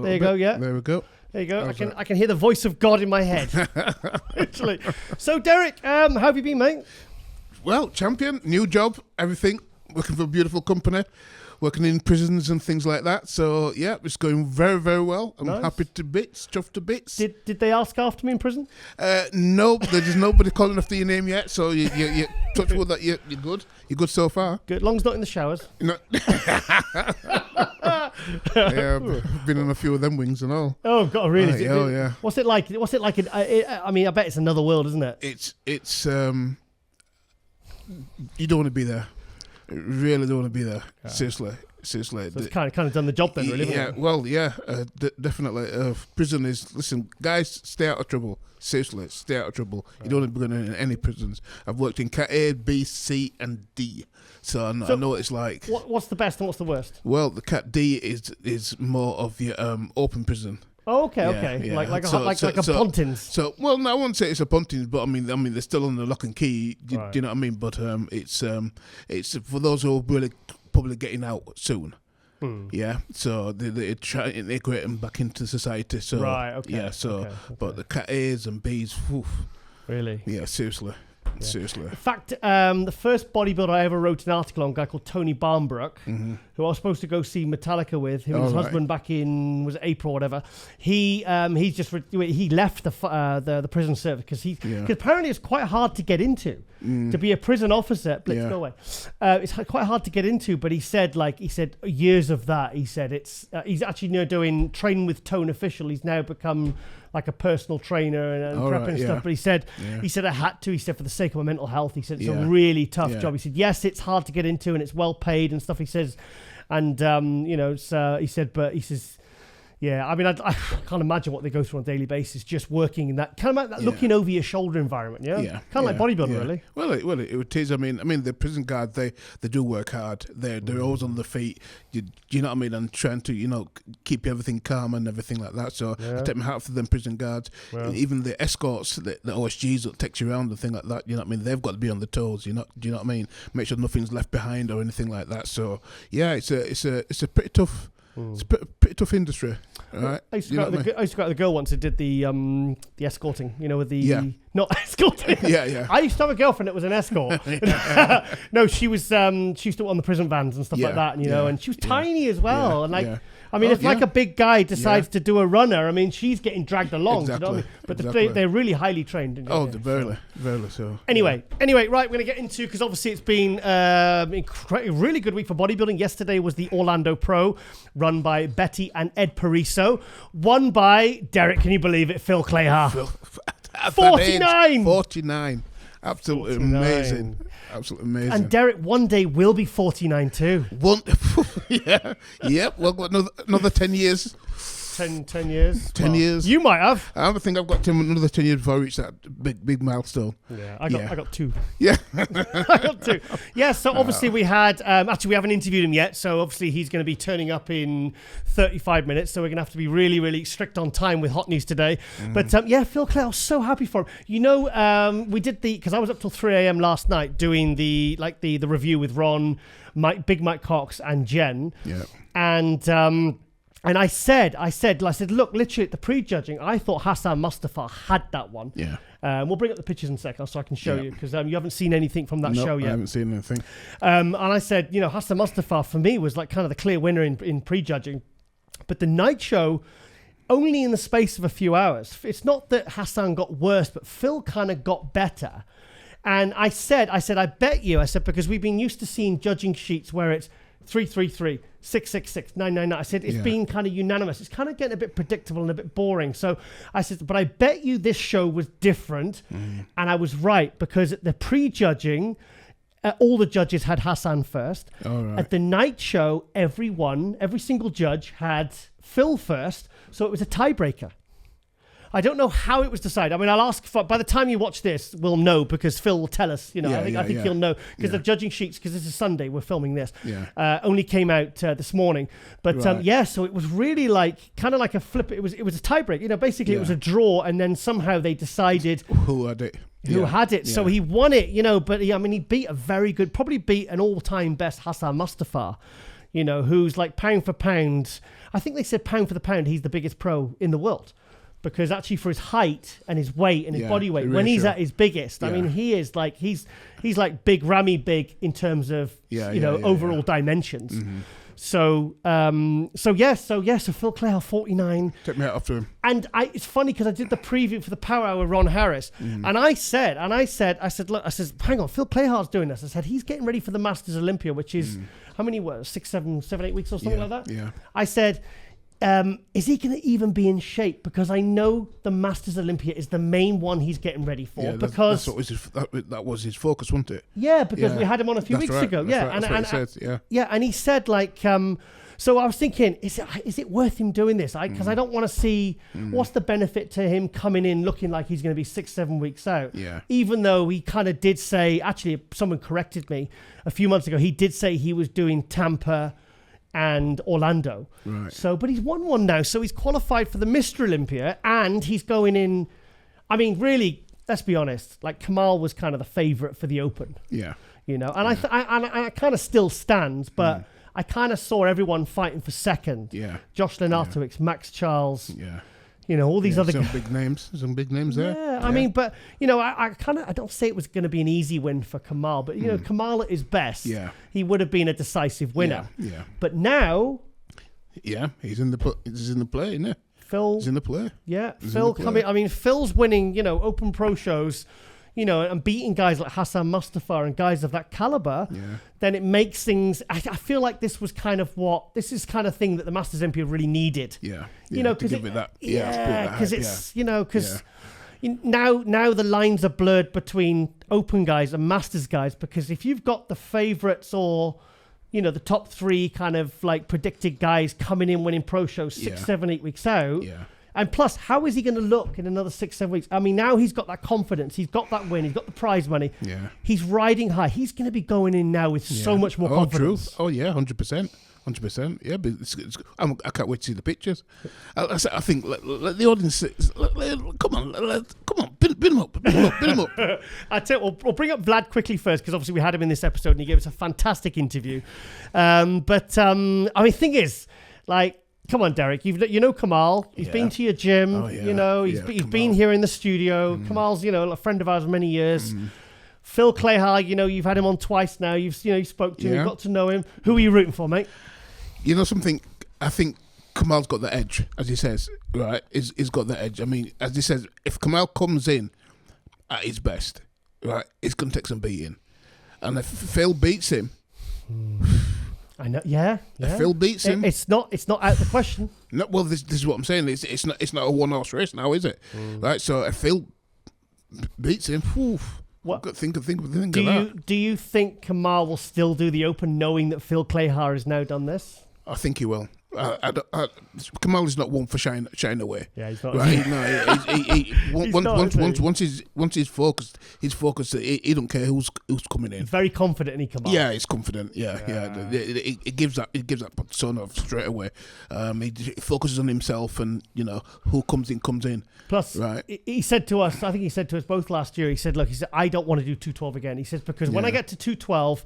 Speaker 1: There you go, yeah.
Speaker 3: There we go.
Speaker 1: There you go. I can hear the voice of God in my head. Literally. So, Derrick, how have you been, mate?
Speaker 3: Well, champion, new job, everything. Working for a beautiful company. Working in prisons and things like that. So, yeah, it's going very, very well. I'm happy to bits, chuffed to bits.
Speaker 1: Did they ask after me in prison?
Speaker 3: No, there's nobody calling after your name yet. So, you touch wood that you're good. You're good so far.
Speaker 1: Good. Long as not in the showers.
Speaker 3: No. Yeah, I've been on a few of them wings and all.
Speaker 1: Oh, God, really?
Speaker 3: Yeah.
Speaker 1: What's it like? I mean, I bet it's another world, isn't it?
Speaker 3: It's you don't want to be there. You really don't want to be there. Yeah. Seriously.
Speaker 1: So it's kind of done the job then, really.
Speaker 3: Yeah, well, yeah, definitely. Prison is, listen, guys, stay out of trouble. Seriously, stay out of trouble. Right. You don't want to be going in any prisons. I've worked in Cat A, B, C, and D. So I know what it's like.
Speaker 1: What's the best and what's the worst?
Speaker 3: Well, the Cat D is more of your open prison.
Speaker 1: Oh, okay. Yeah. Like a Pontins.
Speaker 3: So, well, no, I wouldn't say it's a Pontins, but I mean, they're still on the lock and key. Do you know what I mean? But it's for those who are really probably getting out soon. Yeah. So they try to integrate them back into society. So
Speaker 1: okay.
Speaker 3: Yeah. So,
Speaker 1: okay.
Speaker 3: But the Cat A's and B's,
Speaker 1: really?
Speaker 3: Yeah. Seriously. Yeah. Seriously.
Speaker 1: In fact, the first bodybuilder I ever wrote an article on, a guy called Tony Barnbrook, who I was supposed to go see Metallica with, him and his husband back in, was it April or whatever. He left the prison service because apparently it's quite hard to get into. To be a prison officer, Blitz, go away. It's quite hard to get into, but he said years of that. He said he's actually doing training with Tone Official. He's now become like a personal trainer and prepping and stuff. But he said I had to. He said for the sake of my mental health. He said it's a really tough job. He said yes, it's hard to get into and it's well paid and stuff. He says, and he says. Yeah, I mean, I can't imagine what they go through on a daily basis, just working in that kind of like that looking over your shoulder environment. Yeah, kind of like bodybuilding, really.
Speaker 3: Well, it is. I mean, the prison guard they do work hard. They're always on the feet. You know what I mean, and trying to keep everything calm and everything like that. So I take my hat for them prison guards. Well, even the escorts, the OSGs that takes you around and thing like that. You know what I mean? They've got to be on the toes. Do you know what I mean? Make sure nothing's left behind or anything like that. So yeah, it's a pretty tough. It's a pretty tough industry, right? I used to go out
Speaker 1: with the girl once who did the escorting, with the not escorting.
Speaker 3: Yeah.
Speaker 1: I used to have a girlfriend that was an escort. No, she used to on the prison vans and stuff like that, and she was tiny as well, and I mean, if a big guy decides to do a runner, I mean, she's getting dragged along.
Speaker 3: Exactly.
Speaker 1: You know what I mean? But they're really highly trained.
Speaker 3: Very so.
Speaker 1: Anyway, right, we're going to get into, because obviously it's been a really good week for bodybuilding. Yesterday was the Orlando Pro, run by Betty and Ed Pariso, won by, Derrick, can you believe it, Phil Clahar.
Speaker 3: 49. Absolutely 49. Amazing. Absolutely amazing.
Speaker 1: And Derrick one day will be 49 too.
Speaker 3: Yep. Well, got another 10 years.
Speaker 1: 10 years?
Speaker 3: 10 years.
Speaker 1: You might have.
Speaker 3: I think I've got another 10 years before I reach that big milestone.
Speaker 1: Yeah, I got 2.
Speaker 3: Yeah.
Speaker 1: I got 2. Yeah, so obviously we had, actually we haven't interviewed him yet, so obviously he's going to be turning up in 35 minutes, so we're going to have to be really, really strict on time with Hot News today. But Phil Clare, I was so happy for him. We did because I was up till 3 a.m. last night doing the review with Ron, Big Mike Cox and Jen.
Speaker 3: Yeah.
Speaker 1: And I said, look, literally at the prejudging, I thought Hassan Mustafa had that one.
Speaker 3: Yeah.
Speaker 1: We'll bring up the pictures in a second so I can show you, because you haven't seen anything from that show yet.
Speaker 3: I haven't seen anything.
Speaker 1: And I said, Hassan Mustafa for me was like kind of the clear winner in prejudging. But the night show, only in the space of a few hours. It's not that Hassan got worse, but Phil kind of got better. And I said, I bet you, because we've been used to seeing judging sheets where it's 333, 666, 999. I said it's been kind of unanimous. It's kind of getting a bit predictable and a bit boring. So I said, but I bet you this show was different. And I was right, because at the prejudging, all the judges had Hassan first.
Speaker 3: Right.
Speaker 1: At the night show, every single judge had Phil first. So it was a tiebreaker. I don't know how it was decided. I mean, I'll ask by the time you watch this, we'll know because Phil will tell us. I think he'll know because the judging sheets, because this is Sunday, we're filming this. Only came out this morning, but so it was really kind of like a flip. It was a tiebreak. Basically it was a draw, and then somehow they decided
Speaker 3: who had it.
Speaker 1: So he won it. But he beat probably beat an all-time best Hassan Mustafa. Who's like pound for pound. I think they said pound for the pound, he's the biggest pro in the world. Because actually for his height and his weight and his body weight, when he's at his biggest, I mean, he is like, he's like big Ramy big in terms of, overall dimensions. Mm-hmm. So Phil Clahar 49.
Speaker 3: Took me out after him.
Speaker 1: And it's funny because I did the preview for the Power Hour with Ron Harris, and I said, look, hang on, Phil Clahar's doing this. I said, he's getting ready for the Masters Olympia, which is, how many was 6, 7, 8 weeks or something like that? Yeah. I said, is he going to even be in shape? Because I know the Masters Olympia is the main one he's getting ready for. Because
Speaker 3: that was his focus, wasn't it?
Speaker 1: Yeah, because we had him on a few weeks ago. And he said so I was thinking, is it worth him doing this? Because I don't want to see what's the benefit to him coming in looking like he's going to be 6, 7 weeks out. Yeah. Even though he kind of did say, actually, someone corrected me a few months ago. He did say he was doing Tampa and Orlando. Right. So, but he's won one now. So he's qualified for the Mr. Olympia and he's going in. I mean, really, let's be honest. Like Kamal was kind of the favorite for the Open. Yeah. And I kind of still stands, but I kind of saw everyone fighting for second. Yeah. Josh Lenartowicz, Max Charles. Yeah. All these other guys.
Speaker 3: Some big names there.
Speaker 1: Yeah, I mean, but, I don't say it was going to be an easy win for Kamal, but, Kamal at his best, he would have been a decisive winner. Yeah. But now...
Speaker 3: Yeah, he's in the play, isn't he? He's in the play.
Speaker 1: Yeah, Phil coming... I mean, Phil's winning, Open Pro shows... and beating guys like Hassan Mustafa and guys of that caliber, then it makes things. I feel like this is kind of thing that the Masters Olympia really needed. Yeah, because now the lines are blurred between Open guys and Masters guys. Because if you've got the favourites or the top 3 kind of like predicted guys coming in winning pro shows 6, 7, 8 weeks out. Yeah. And plus, how is he going to look in another 6, 7 weeks? I mean, now he's got that confidence. He's got that win. He's got the prize money. Yeah. He's riding high. He's going to be going in now with so much more confidence.
Speaker 3: True. Oh, yeah, 100%. 100%. Yeah, but I can't wait to see the pictures. I think let the audience... come on, build him up.
Speaker 1: I tell you, we'll bring up Vlad quickly first, because obviously we had him in this episode and he gave us a fantastic interview. I mean, thing is, like... Come on, Derrick. Kamal. He's been to your gym. Oh, yeah. He's been here in the studio. Kamal's, a friend of ours many years. Phil Clahar, you've had him on twice now. You spoke to him. You got to know him. Who are you rooting for, mate?
Speaker 3: Something. I think Kamal's got the edge, as he says. Right? He's got the edge. I mean, as he says, if Kamal comes in at his best, right, he's going to take some beating, and if Phil beats him.
Speaker 1: I know, yeah.
Speaker 3: If Phil beats him,
Speaker 1: it's not out of the question.
Speaker 3: No, well, this is what I'm saying. It's not a one-horse race now, is it? Right. So if Phil beats him, think of that.
Speaker 1: Do you think Kamal will still do the Open, knowing that Phil Clahar has now done this?
Speaker 3: I think he will. Kamal is not one for shying away.
Speaker 1: Yeah, he's not.
Speaker 3: Right? Once he's focused. He don't care who's coming in.
Speaker 1: He's very confident in Kamal.
Speaker 3: Yeah, he's confident. Yeah. It gives that persona off straight away. He focuses on himself, and who comes in.
Speaker 1: Plus, right? He said to us, I think he said to us both last year. He said, "Look, I don't want to do 212 again." He says because when I get to 212.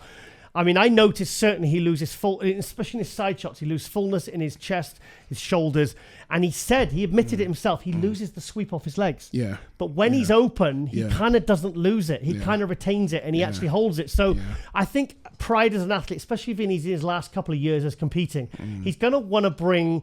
Speaker 1: I mean, I noticed certainly he loses especially in his side shots, he loses fullness in his chest, his shoulders. And he admitted it himself, he loses the sweep off his legs. Yeah. But when he's open, he kind of doesn't lose it. He kind of retains it and he actually holds it. So I think Pride as an athlete, especially if he's in his last couple of years as competing, he's going to want to bring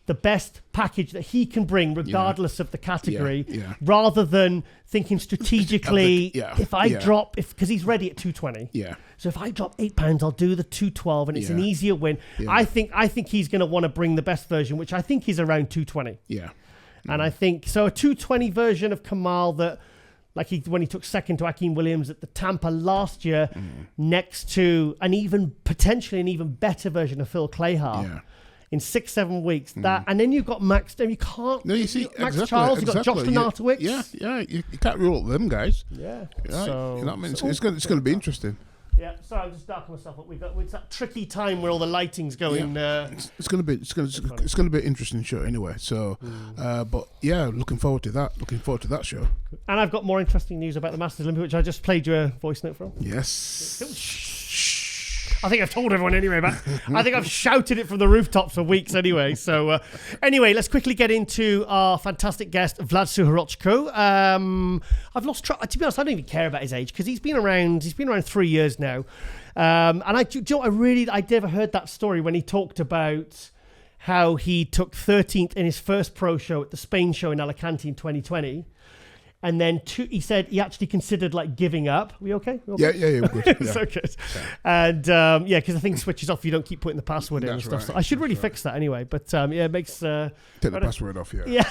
Speaker 1: the best package that he can bring regardless of the category rather than thinking strategically because he's ready at 220. Yeah. So if I drop 8 pounds, I'll do the 212 and it's an easier win. Yeah. I think he's going to want to bring the best version, which I think is around 220. Yeah. And I think so a 220 version of Kamal that when he took second to Akeem Williams at the Tampa last year next to potentially an even better version of Phil Clahar. Yeah. in 6-7 weeks. That, and then you've got Max. You can't.
Speaker 3: No, you see,
Speaker 1: Max
Speaker 3: exactly,
Speaker 1: Charles. You've got Josh Donatowicz.
Speaker 3: You can't rule out them guys.
Speaker 1: Yeah.
Speaker 3: Right.
Speaker 1: So,
Speaker 3: you know what I mean? It's going to be interesting.
Speaker 1: Yeah, sorry, I'm just darking myself up. It's that tricky time where all the lighting's going.
Speaker 3: It's going to be an interesting show anyway. So, but yeah, looking forward to that. Looking forward to that show.
Speaker 1: And I've got more interesting news about the Masters Olympic, which I just played you a voice note from.
Speaker 3: Yes.
Speaker 1: I think I've told everyone anyway, but I think I've shouted it from the rooftops for weeks anyway. So anyway, let's quickly get into our fantastic guest, Vlad Suhoruchko. I've lost track. To be honest, I don't even care about his age because he's been around 3 years now. And I never heard that story when he talked about how he took 13th in his first pro show at the Spain show in Alicante in 2020. And then he said he actually considered like giving up. We okay?
Speaker 3: Yeah, we're good. Yeah.
Speaker 1: So good. And because the thing switches off, you don't keep putting the password in and stuff. Right. So I should really fix that anyway. But it makes take
Speaker 3: the password off.
Speaker 1: Yeah,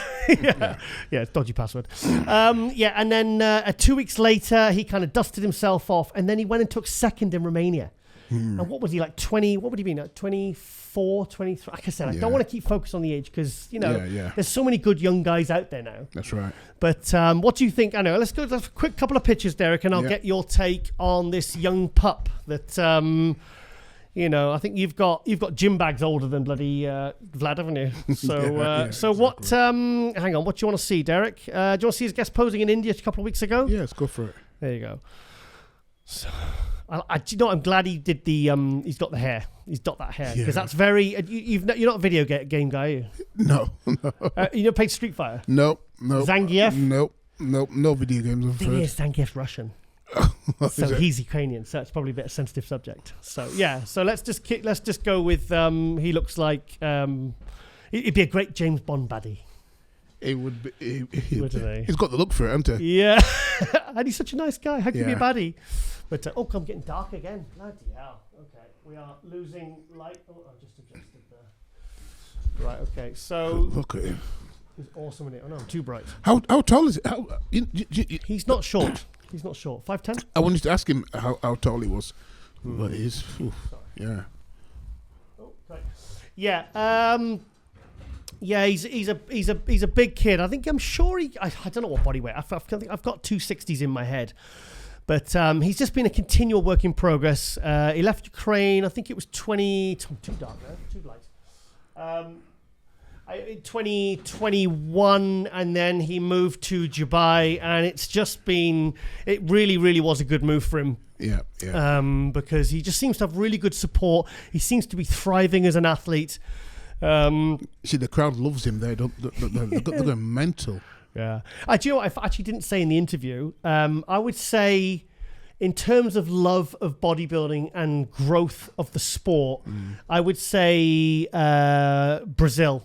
Speaker 1: it's dodgy password. And then 2 weeks later, he kind of dusted himself off, and then he went and took second in Romania. And what was he like? 20? What would he be now? 24, 23? Like I said, I don't want to keep focused on the age because there's so many good young guys out there now.
Speaker 3: That's right.
Speaker 1: But what do you think? I know. Let's go to a quick couple of pictures, Derrick, and I'll get your take on this young pup that. I think you've got gym bags older than bloody Vlad, haven't you? So what? Hang on. What do you want to see, Derrick? Do you want to see his guest posing in India a couple of weeks ago?
Speaker 3: Yeah, let's go for it.
Speaker 1: There you go. So, I'm glad he did the. He's got the hair. He's got that hair because that's very. You're not a video game guy, are you?
Speaker 3: No.
Speaker 1: You never played Street Fighter?
Speaker 3: No.
Speaker 1: Zangief?
Speaker 3: No video games. I'm afraid.
Speaker 1: Zangief's Russian. So he's Ukrainian, so it's probably a bit of a sensitive subject. So so let's just go with he looks like he'd be a great James Bond baddie.
Speaker 3: It would be.
Speaker 1: Wouldn't he?
Speaker 3: He's got the look for it, hasn't he?
Speaker 1: Yeah, and he's such a nice guy. How can he be a baddie? But I'm getting dark again. Bloody hell. Okay, we are losing light. Oh, I've just adjusted the. Right. Okay. So
Speaker 3: look at him.
Speaker 1: He's awesome in it. Oh no, I'm too bright.
Speaker 3: How tall is it?
Speaker 1: He's not short. He's not short. 5'10".
Speaker 3: I wanted to ask him how tall he was. But he is. Yeah.
Speaker 1: Oh, right. Yeah. Yeah, he's a big kid. I'm sure I don't know what body weight. I've got 260s in my head, but he's just been a continual work in progress. He left Ukraine. I think it was too dark now, too light. 2021, and then he moved to Dubai, and it's just been. It really was a good move for him.
Speaker 3: Yeah.
Speaker 1: Because he just seems to have really good support. He seems to be thriving as an athlete.
Speaker 3: See, the crowd loves him. They're going mental.
Speaker 1: Yeah. Do you know what I actually didn't say in the interview? I would say, in terms of love of bodybuilding and growth of the sport, I would say Brazil.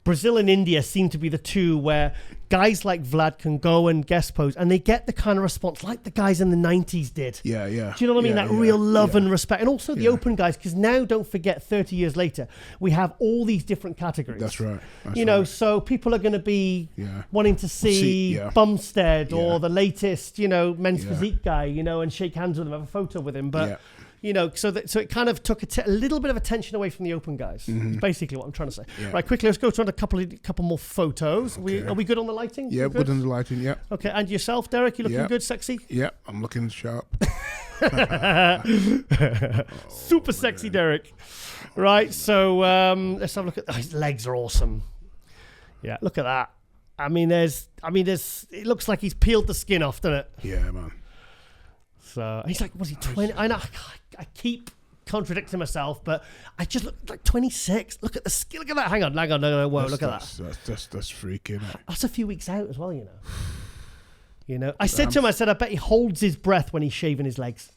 Speaker 1: Brazil and India seem to be the two where guys like Vlad can go and guest pose and they get the kind of response like the guys in the 90s did.
Speaker 3: Yeah.
Speaker 1: Do you know what I mean? That real love and respect. And also the open guys, because now, don't forget, 30 years later, we have all these different categories.
Speaker 3: That's right.
Speaker 1: So people are going to be wanting to see Bumstead or the latest, men's physique guy, and shake hands with him, have a photo with him. But... so it kind of took a little bit of attention away from the open guys. That's basically what I'm trying to say. Yeah. Right, quickly, let's go to a couple more photos. Okay. Are we good on the lighting?
Speaker 3: Yeah, good on the lighting, yeah.
Speaker 1: Okay, and yourself, Derrick, you looking good, sexy?
Speaker 3: Yeah, I'm looking sharp.
Speaker 1: Super sexy, Derrick. Right, so let's have a look at his legs are awesome. Yeah, look at that. It looks like he's peeled the skin off, doesn't it?
Speaker 3: Yeah, man.
Speaker 1: So he's like, was he 20? I know. I keep contradicting myself, but I just look like 26. Look at the skin. Look at that. Hang on. No. Whoa, look at that.
Speaker 3: That's freaking.
Speaker 1: That's a few weeks out as well, I said to him, I bet he holds his breath when he's shaving his legs.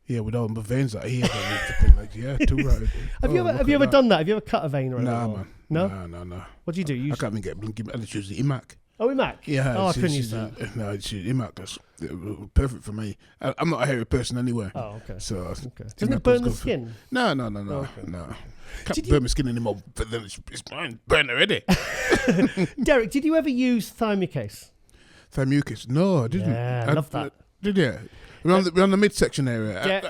Speaker 3: Yeah, with all the veins that he has. Yeah, too right.
Speaker 1: Have you ever done that? Have you ever cut a vein or anything?
Speaker 3: Nah, man. No.
Speaker 1: What do you do?
Speaker 3: I can't even get blinking. I just use the iMac.
Speaker 1: Oh, iMac?
Speaker 3: Yeah.
Speaker 1: I couldn't use that.
Speaker 3: No, it's iMac. That's perfect for me. I'm not a hairy person anyway.
Speaker 1: Oh, okay.
Speaker 3: So
Speaker 1: doesn't it burn the skin?
Speaker 3: No. Okay. No. Can't burn my skin anymore, but then it's mine. Burn already.
Speaker 1: Derrick, did you ever use Thymucase?
Speaker 3: Thymucase? No, I didn't.
Speaker 1: Yeah, I love that.
Speaker 3: Did you? around the midsection area.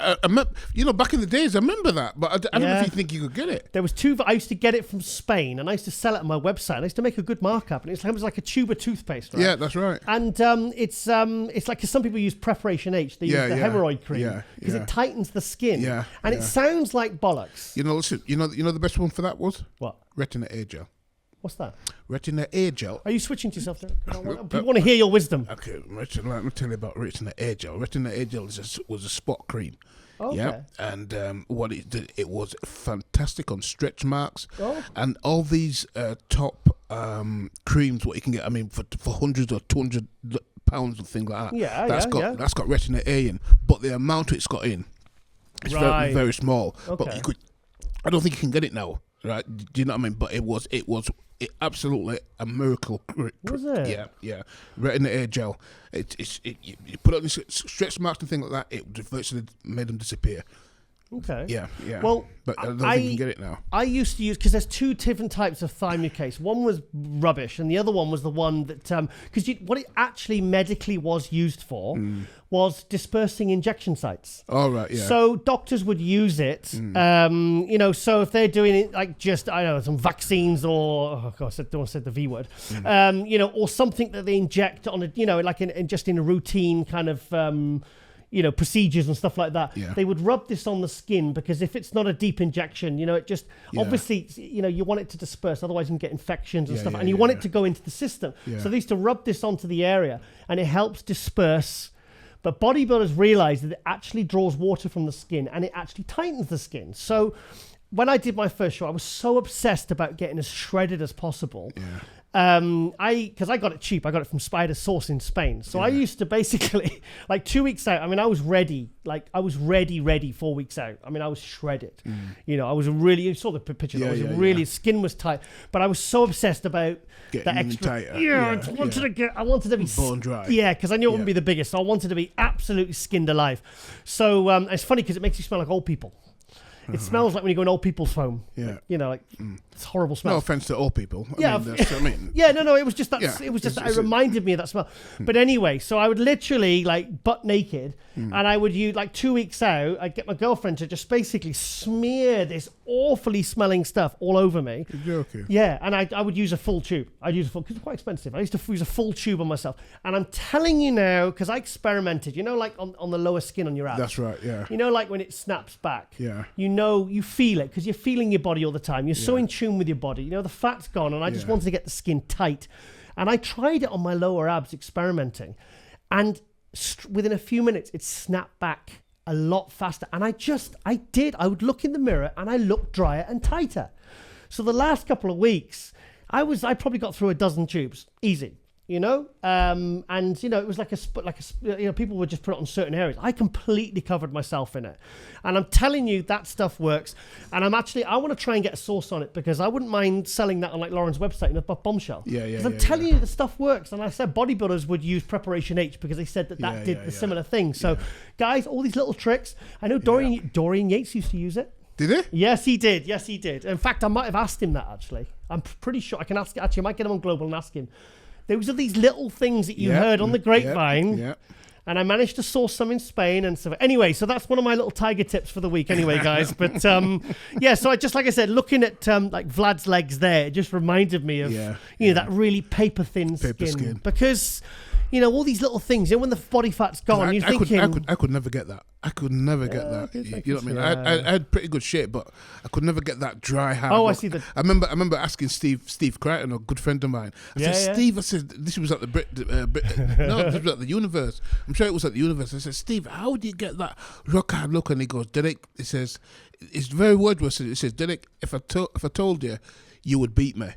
Speaker 3: Yeah. Back in the days, I remember that, but I don't know if you think you could get it.
Speaker 1: There was two. I used to get it from Spain, and I used to sell it on my website. I used to make a good markup, and it was like a tube of toothpaste, right?
Speaker 3: Yeah, that's right.
Speaker 1: And it's like, cause some people use Preparation H. They use the hemorrhoid cream because it tightens the skin. Yeah, and it sounds like bollocks.
Speaker 3: Listen. You know the best one for that was
Speaker 1: what?
Speaker 3: Retina Air Gel.
Speaker 1: What's that?
Speaker 3: Retina Air Gel.
Speaker 1: Are you switching to yourself there? People want to hear your wisdom.
Speaker 3: Okay, let me tell you about Retina Air Gel. Retina Air Gel was a spot cream.
Speaker 1: Okay.
Speaker 3: Yeah, and what it did, it was fantastic on stretch marks, and all these top creams. What you can get, I mean, for hundreds or £200 and things like that. That's got Retina A in, but the amount it's got in is very, very small.
Speaker 1: Okay.
Speaker 3: But I don't think you can get it now. Right? Do you know what I mean? But it was absolutely a miracle.
Speaker 1: Was it?
Speaker 3: Yeah. Retina Air Gel. You put it on stretch marks and things like that. It virtually made them disappear.
Speaker 1: Okay.
Speaker 3: Yeah.
Speaker 1: Well,
Speaker 3: but I don't think you can get it now.
Speaker 1: I used to use, because there's two different types of Thymucase. One was rubbish, and the other one was the one that because what it actually medically was used for was dispersing injection sites.
Speaker 3: Oh right, yeah.
Speaker 1: So doctors would use it. So if they're doing it like just some vaccines or I don't say the V word, or something that they inject on a just in a routine kind of. Procedures and stuff like that. Yeah. They would rub this on the skin because if it's not a deep injection, it just obviously, you want it to disperse. Otherwise, you can get infections and stuff. And you want it to go into the system. Yeah. So they used to rub this onto the area and it helps disperse. But bodybuilders realize that it actually draws water from the skin and it actually tightens the skin. So when I did my first show, I was so obsessed about getting as shredded as possible. Yeah. Because I got it cheap. I got it from Spider Source in Spain. So I used to basically, like 2 weeks out, I mean, I was ready. Like, I was ready 4 weeks out. I mean, I was shredded. I was you saw the picture. Skin was tight. But I was so obsessed about
Speaker 3: getting
Speaker 1: the extra.
Speaker 3: Tighter.
Speaker 1: I wanted to be
Speaker 3: bone dry.
Speaker 1: Yeah, because I knew it wouldn't be the biggest. So I wanted to be absolutely skinned alive. So it's funny because it makes you smell like old people. It smells like when you go in old people's home. Yeah. It's horrible smell.
Speaker 3: No offense to old people.
Speaker 1: Yeah, it was just that. Yeah, it was just that it reminded me of that smell. But anyway, so I would literally butt naked, and I would use 2 weeks out. I'd get my girlfriend to just basically smear this awfully smelling stuff all over me.
Speaker 3: You're joking.
Speaker 1: Yeah, and I would use a full tube. I'd use because it's quite expensive. I used to use a full tube on myself, and I'm telling you now because I experimented. On the lower skin on your abs.
Speaker 3: That's right. Yeah.
Speaker 1: When it snaps back.
Speaker 3: Yeah.
Speaker 1: You feel it because you're feeling your body all the time. You're so in tune with your body. The fat's gone, and I just wanted to get the skin tight. And I tried it on my lower abs experimenting, and within a few minutes, it snapped back a lot faster. And I would look in the mirror, and I looked drier and tighter. So the last couple of weeks, I probably got through a dozen tubes, easy. It was people would just put it on certain areas. I completely covered myself in it. And I'm telling you, that stuff works. And I want to try and get a source on it because I wouldn't mind selling that on Lauren's website, Bombshell.
Speaker 3: Yeah.
Speaker 1: Because I'm telling you, the stuff works. And I said bodybuilders would use Preparation H because they said that did the similar thing. So guys, all these little tricks. I know Dorian Yates used to use it.
Speaker 3: Did he?
Speaker 1: Yes, he did. In fact, I might have asked him that actually. I'm pretty sure I can ask. Actually, I might get him on Global and ask him. Those are these little things that you heard on the grapevine. Yeah. And I managed to source some in Spain and stuff. Anyway, so that's one of my little tiger tips for the week anyway, guys. But so like I said, looking at Vlad's legs there, it just reminded me of that really paper thin skin. Because all these little things, when the body fat's gone, you're thinking...
Speaker 3: I could never get that. I could never get that. You know what I mean? I had pretty good shape, but I could never get that dry, hard look.
Speaker 1: I see that.
Speaker 3: I remember asking Steve Crichton, a good friend of mine. I said, Steve, this was at the this was at the Universe. I'm sure it was at the Universe. I said, Steve, how do you get that rock hard look? And he goes, Derrick, he says, it's very wordless. He says, Derrick, if I told you, you would beat me.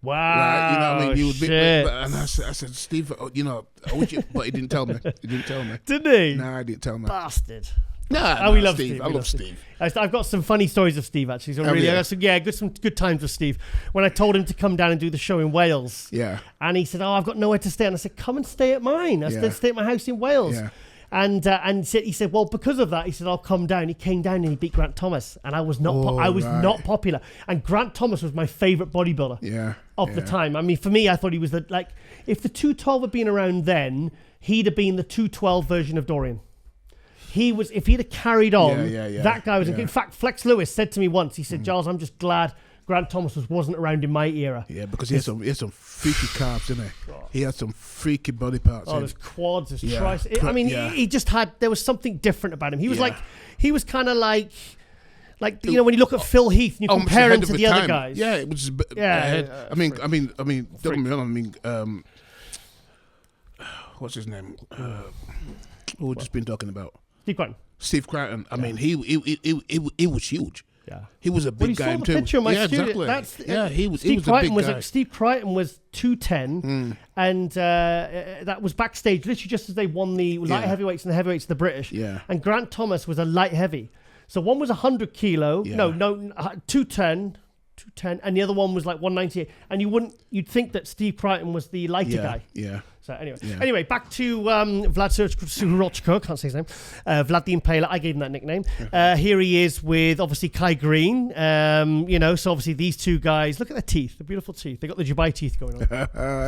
Speaker 1: Wow.
Speaker 3: Right, you know what I mean? You would be, and I said, Steve, I wish you, but he didn't tell me.
Speaker 1: Didn't he?
Speaker 3: No, he didn't tell me.
Speaker 1: Bastard.
Speaker 3: We love Steve. I love Steve.
Speaker 1: I've got some funny stories of Steve actually. So I got some good times with Steve. When I told him to come down and do the show in Wales. Yeah. And he said, I've got nowhere to stay. And I said, come and stay at mine. I said, stay at my house in Wales. Yeah. And he said, well, because of that, he said, I'll come down. He came down and he beat Grant Thomas, and I was not not popular. And Grant Thomas was my favorite bodybuilder of the time. I mean, for me, I thought he was if the 212 had been around then, he'd have been the 212 version of Dorian. if he'd have carried on, that guy was.
Speaker 3: Yeah.
Speaker 1: In fact, Flex Lewis said to me once, he said, Giles, I'm just glad Grant Thomas wasn't around in my era.
Speaker 3: Yeah, because he had some freaky carbs, didn't he? He had some freaky body parts.
Speaker 1: Oh, his quads, his triceps. I mean, he just had, there was something different about him. He was he was kind of like, you know, when you look at Phil Heath and you compare him to the other guys.
Speaker 3: Yeah, it was just ahead. I mean, don't get me wrong, what's his name? Who we've just been talking about? Steve Crichton. I mean, he was huge.
Speaker 1: Yeah,
Speaker 3: he was a big guy too.
Speaker 1: Picture of my studio.
Speaker 3: Exactly. He was
Speaker 1: Steve Crichton
Speaker 3: a big guy.
Speaker 1: Steve Crichton was 210, and that was backstage, literally just as they won the light heavyweights and the heavyweights of the British.
Speaker 3: Yeah.
Speaker 1: And Grant Thomas was a light heavy. So one was 100 kilo, 210, and the other one was like 198. And you'd think that Steve Crichton was the lighter guy.
Speaker 3: Yeah.
Speaker 1: So anyway, back to Vlad Suhoruchko, can't say his name. Vlad the Impaler, I gave him that nickname. Here he is with obviously Kai Green. So obviously these two guys, look at their teeth, the beautiful teeth. They got the Dubai teeth going on.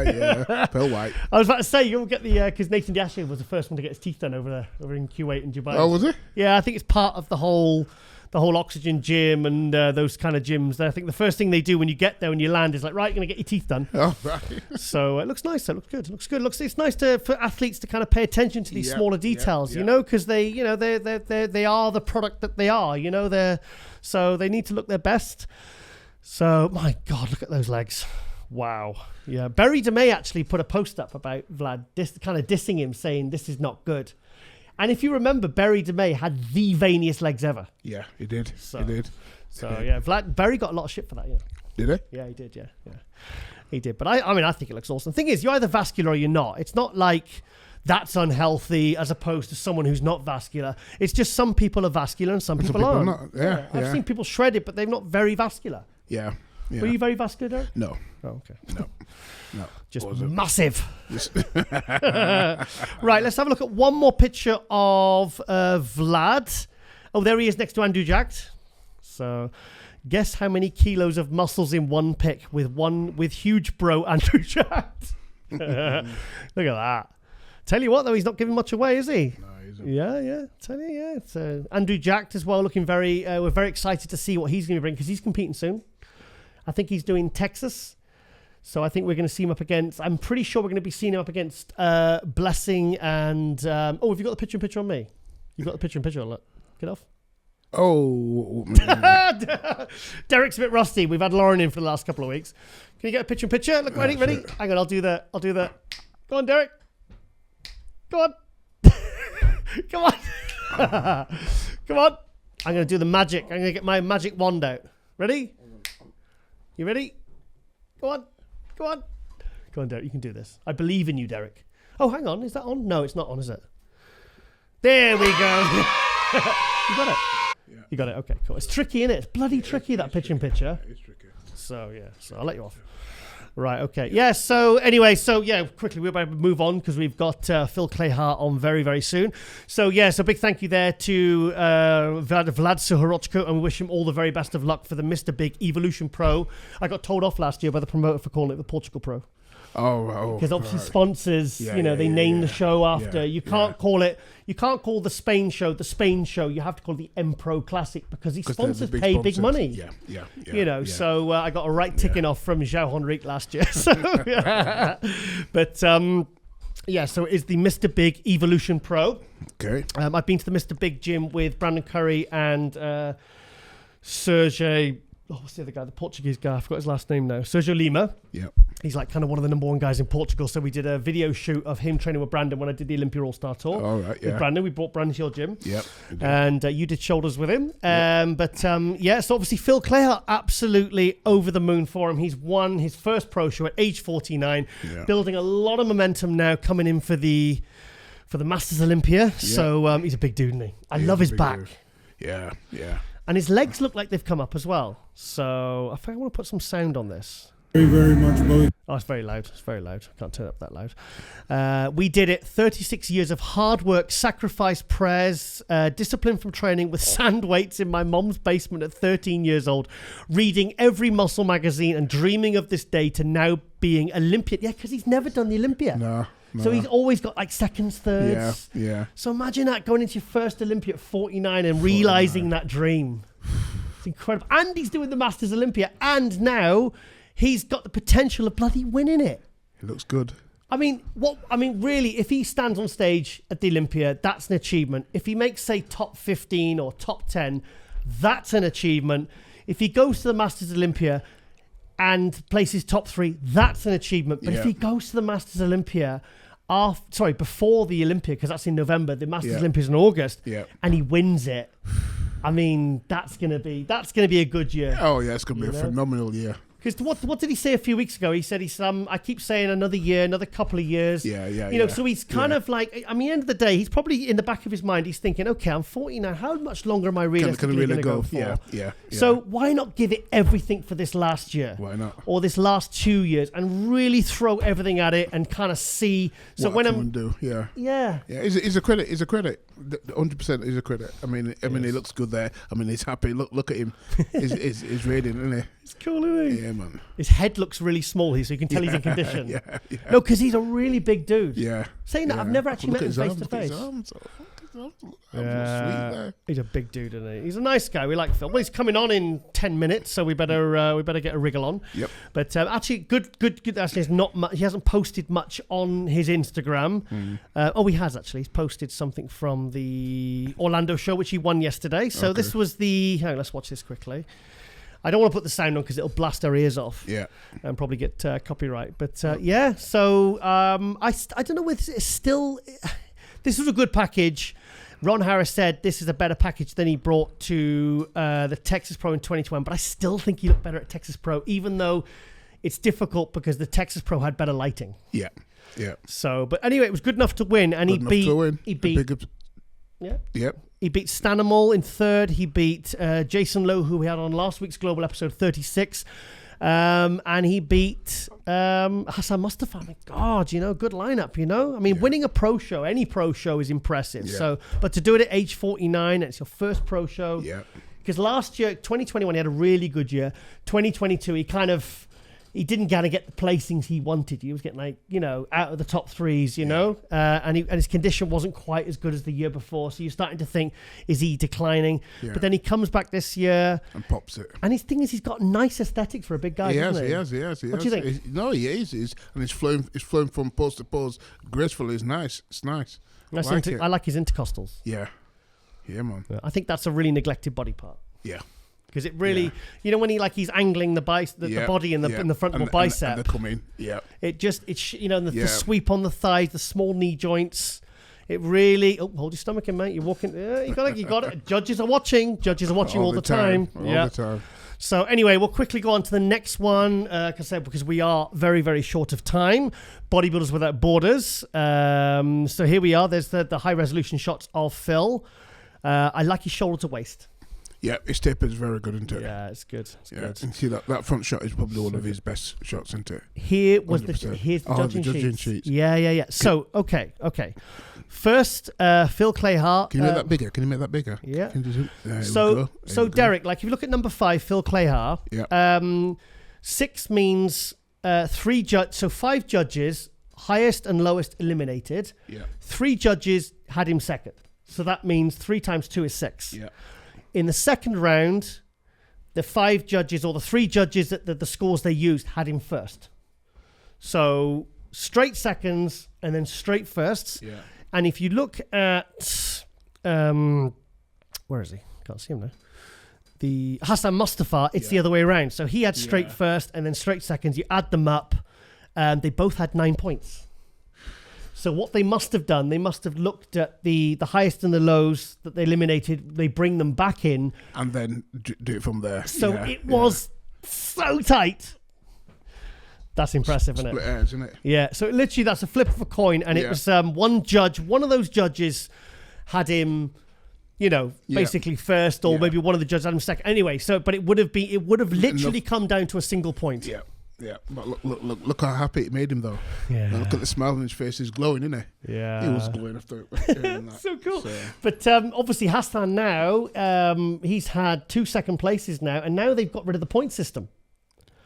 Speaker 3: Yeah, pearl white.
Speaker 1: I was about to say you'll get the because Nathan Diashe was the first one to get his teeth done over in Kuwait and Dubai.
Speaker 3: Oh, was it?
Speaker 1: Yeah, I think it's part of the whole Oxygen gym and those kind of gyms. I think the first thing they do when you get there, when you land, is like, right, you're going to get your teeth done.
Speaker 3: Oh, right.
Speaker 1: So it looks nice. It looks good. It's nice for athletes to kind of pay attention to these smaller details, you know, because they are the product that they are, you know, so they need to look their best. So, my God, look at those legs. Wow. Yeah. Barry DeMay actually put a post up about Vlad, kind of dissing him, saying this is not good. And if you remember, Barry DeMay had the veiniest legs ever.
Speaker 3: Yeah, he did.
Speaker 1: Barry got a lot of shit for that, yeah.
Speaker 3: Did he?
Speaker 1: Yeah, he did, yeah. He did. But I think it looks awesome. The thing is, you're either vascular or you're not. It's not like that's unhealthy as opposed to someone who's not vascular. It's just some people are vascular and some people aren't.
Speaker 3: Not. Yeah.
Speaker 1: I've seen people shredded, but they're not very vascular.
Speaker 3: Yeah.
Speaker 1: Were you very vascular, Derrick?
Speaker 3: No.
Speaker 1: Oh, okay.
Speaker 3: No.
Speaker 1: Just massive. Right, let's have a look at one more picture of Vlad. Oh, there he is next to Andrew Jacked. So, guess how many kilos of muscles in one pic with huge bro Andrew Jacked. Look at that. Tell you what, though, he's not giving much away, is he?
Speaker 3: No, he isn't.
Speaker 1: Yeah. Tell you, yeah. It's Andrew Jacked as well, looking very. We're very excited to see what he's going to bring because he's competing soon. I think he's doing Texas. So I think we're going to see him up against. I'm pretty sure we're going to be seeing him up against Blessing and. Have you got the picture on me? You've got the picture on. Look, get off.
Speaker 3: Oh,
Speaker 1: Derrick's a bit rusty. We've had Lauren in for the last couple of weeks. Can you get a picture? Look, ready? Hang on, I'll do that. Go on, Derrick. Go on. Come on. Come on. I'm going to do the magic. I'm going to get my magic wand out. Ready? You ready? Go on. Go on, Derrick. You can do this. I believe in you, Derrick. Oh, hang on. Is that on? No, it's not on, is it? There we go. You got it?
Speaker 3: Yeah.
Speaker 1: You got it. Okay, cool. It's tricky, isn't it? It's bloody tricky, that picture.
Speaker 3: It's tricky.
Speaker 1: So I'll let you off. Right, okay. Yeah, so anyway, quickly, we're about to move on because we've got Phil Clahar on very, very soon. So big thank you there to Vlad Suhoruchko, and we wish him all the very best of luck for the Mr. Big Evolution Pro. I got told off last year by the promoter for calling it the Portugal Pro. Because obviously sponsors, they name the show after. You can't call the Spain show the Spain show. You have to call it the M-Pro Classic because these sponsors pay big money. So I got a right ticking off from João Henrique last year. So, But so it is the Mr. Big Evolution Pro.
Speaker 3: Okay.
Speaker 1: I've been to the Mr. Big gym with Brandon Curry and Sergey. Oh, what's the other guy? The Portuguese guy. I forgot his last name now. Sergio Lima.
Speaker 3: Yeah.
Speaker 1: He's like kind of one of the number one guys in Portugal. So we did a video shoot of him training with Brandon when I did the Olympia All-Star Tour.
Speaker 3: All right, yeah.
Speaker 1: With Brandon. We brought Brandon to your gym.
Speaker 3: Yep.
Speaker 1: And you did shoulders with him. So obviously Phil Clahar, absolutely over the moon for him. He's won his first pro show at age 49. Yeah. Building a lot of momentum now coming in for the Masters Olympia. Yeah. So he's a big dude, isn't he? I love his back.
Speaker 3: Dude. Yeah.
Speaker 1: And his legs look like they've come up as well. So I think I want to put some sound on this.
Speaker 4: Very, very much, boy.
Speaker 1: Oh, it's very loud. I can't turn it up that loud. We did it. 36 years of hard work, sacrifice, prayers, discipline from training with sand weights in my mom's basement at 13 years old, reading every muscle magazine and dreaming of this day to now being Olympian. Yeah, because he's never done the Olympia.
Speaker 3: No.
Speaker 1: So he's always got like seconds, thirds.
Speaker 3: Yeah.
Speaker 1: So imagine that going into your first Olympia at 49 and realising that dream. It's incredible. And he's doing the Masters Olympia. And now he's got the potential of bloody winning it.
Speaker 3: It looks good.
Speaker 1: Really, if he stands on stage at the Olympia, that's an achievement. If he makes, say, top 15 or top 10, that's an achievement. If he goes to the Masters Olympia and places top 3, that's an achievement. But if he goes to the Masters Olympia, before the Olympia, because that's in November, the Masters Olympia is in August, and he wins it, that's gonna be a good year.
Speaker 3: Oh yeah, it's gonna be a phenomenal year.
Speaker 1: Because what did he say a few weeks ago? He said I keep saying another year, another couple of years. So he's kind of like, at the end of the day, he's probably in the back of his mind, he's thinking, okay, I'm 40 now. How much longer am I realistically going to go for?
Speaker 3: Yeah.
Speaker 1: So why not give it everything for this last year?
Speaker 3: Why not?
Speaker 1: Or this last 2 years and really throw everything at it and kind of see. So
Speaker 3: what can do? Yeah. He's a credit. 100% is a credit. I mean, he looks good there. He's happy. Look at him. He's radiant, isn't he?
Speaker 1: It's cool, isn't he?
Speaker 3: Yeah, man.
Speaker 1: His head looks really small here, so you can tell he's in condition.
Speaker 3: Yeah.
Speaker 1: No, because he's a really big dude.
Speaker 3: Yeah.
Speaker 1: Saying that, I've never actually met him face to face.
Speaker 3: Yeah.
Speaker 1: He's a big dude, isn't he? He's a nice guy. We like Phil. Well, he's coming on in 10 minutes, so we better get a wriggle on.
Speaker 3: Yep.
Speaker 1: But actually, good. Actually, it's not much. He hasn't posted much on his Instagram. He has actually. He's posted something from the Orlando show, which he won yesterday. So this was the. Hang on, let's watch this quickly. I don't want to put the sound on because it'll blast our ears off.
Speaker 3: Yeah.
Speaker 1: And probably get copyright. But yeah, so I don't know whether it's still. This was a good package. Ron Harris said this is a better package than he brought to the Texas Pro in 2021, but I still think he looked better at Texas Pro, even though it's difficult because the Texas Pro had better lighting.
Speaker 3: Yeah.
Speaker 1: So, but anyway, it was good enough to win, and he beat.
Speaker 3: Yeah. Yep.
Speaker 1: He beat Stanimal in third. He beat Jason Lowe, who we had on last week's Global episode 36. And he beat Hassan Mustafa. My God, good lineup, winning a pro show, any pro show is impressive.
Speaker 3: Yeah.
Speaker 1: So, but to do it at age 49, it's your first pro show.
Speaker 3: Yeah.
Speaker 1: Because last year, 2021, he had a really good year. 2022, he didn't kind of get the placings he wanted. He was getting out of the top threes, and his condition wasn't quite as good as the year before. So you're starting to think, is he declining?
Speaker 3: Yeah.
Speaker 1: But then he comes back this year
Speaker 3: and pops it.
Speaker 1: And his thing is, he's got nice aesthetic for a big guy.
Speaker 3: He
Speaker 1: has.
Speaker 3: He has.
Speaker 1: What do you think?
Speaker 3: He is. And he's flowing from pose to pose gracefully. It's nice.
Speaker 1: I like his intercostals.
Speaker 3: Yeah, man.
Speaker 1: I think that's a really neglected body part.
Speaker 3: Yeah.
Speaker 1: Because it really, when he's angling the body in the front of the bicep.
Speaker 3: And they come in. Yeah.
Speaker 1: The sweep on the thighs, the small knee joints. It really. Oh, hold your stomach in, mate. You're walking. Yeah, you got it. Judges are watching. All the time.
Speaker 3: All the time.
Speaker 1: So anyway, we'll quickly go on to the next one, because we are very, very short of time. Bodybuilders Without Borders. So here we are. There's the high resolution shots of Phil. I like his shoulder to waist.
Speaker 3: Yeah, his taper is very good, isn't it?
Speaker 1: Yeah, it's good. Good.
Speaker 3: And see that front shot is probably one of his best shots, isn't it?
Speaker 1: Here's the judging sheets. Yeah. So, okay. First, Phil Clahar.
Speaker 3: Can you make that bigger?
Speaker 1: Yeah.
Speaker 3: So
Speaker 1: Derrick, if you look at number 5, Phil Clahar, 6 means 5 judges, highest and lowest eliminated.
Speaker 3: Yeah.
Speaker 1: 3 judges had him second. So that means 3 times 2 is 6.
Speaker 3: Yeah.
Speaker 1: In the second round, the 5 judges or the 3 judges that the scores they used had him first. So straight seconds and then straight firsts.
Speaker 3: Yeah.
Speaker 1: And if you look at where is he? Can't see him now. The Hassan Mustafa, it's the other way around. So he had straight first and then straight seconds. You add them up, and they both had 9 points. So what they must have done, they must have looked at the highest and the lows that they eliminated. They bring them back in.
Speaker 3: And then do it from there.
Speaker 1: So it was so tight. That's impressive, isn't it?
Speaker 3: Split hairs, isn't it?
Speaker 1: Yeah. So literally that's a flip of a coin. And it was one of those judges had him, basically first, or maybe one of the judges had him second. Anyway, but it would have literally come down to a single point.
Speaker 3: Yeah. Yeah, but look how happy it made him, though.
Speaker 1: Yeah.
Speaker 3: Look at the smile on his face. He's glowing, isn't he?
Speaker 1: Yeah.
Speaker 3: He was glowing after hearing that.
Speaker 1: So cool. But obviously Hassan now, he's had 2 second places now, and now they've got rid of the point system.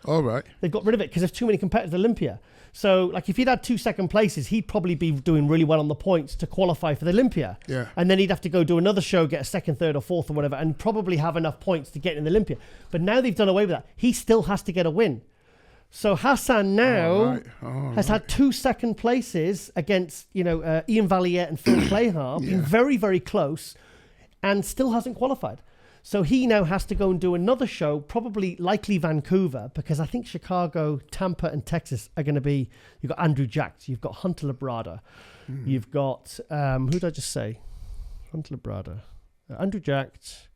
Speaker 3: All right.
Speaker 1: They've got rid of it because there's too many competitors at Olympia. So, like, if he'd had 2 second places, he'd probably be doing really well on the points to qualify for the Olympia.
Speaker 3: Yeah.
Speaker 1: And then he'd have to go do another show, get a 2nd, 3rd, or 4th, or whatever, and probably have enough points to get in the Olympia. But now they've done away with that. He still has to get a win. So Hassan now has had 2 second places against, Ian Valliere and Phil Clahar, being very, very close, and still hasn't qualified. So he now has to go and do another show, probably likely Vancouver, because I think Chicago, Tampa, and Texas are going to be. You've got Andrew Jacks, you've got Hunter Labrada, you've got who did I just say? Hunter Labrada, Andrew Jacks.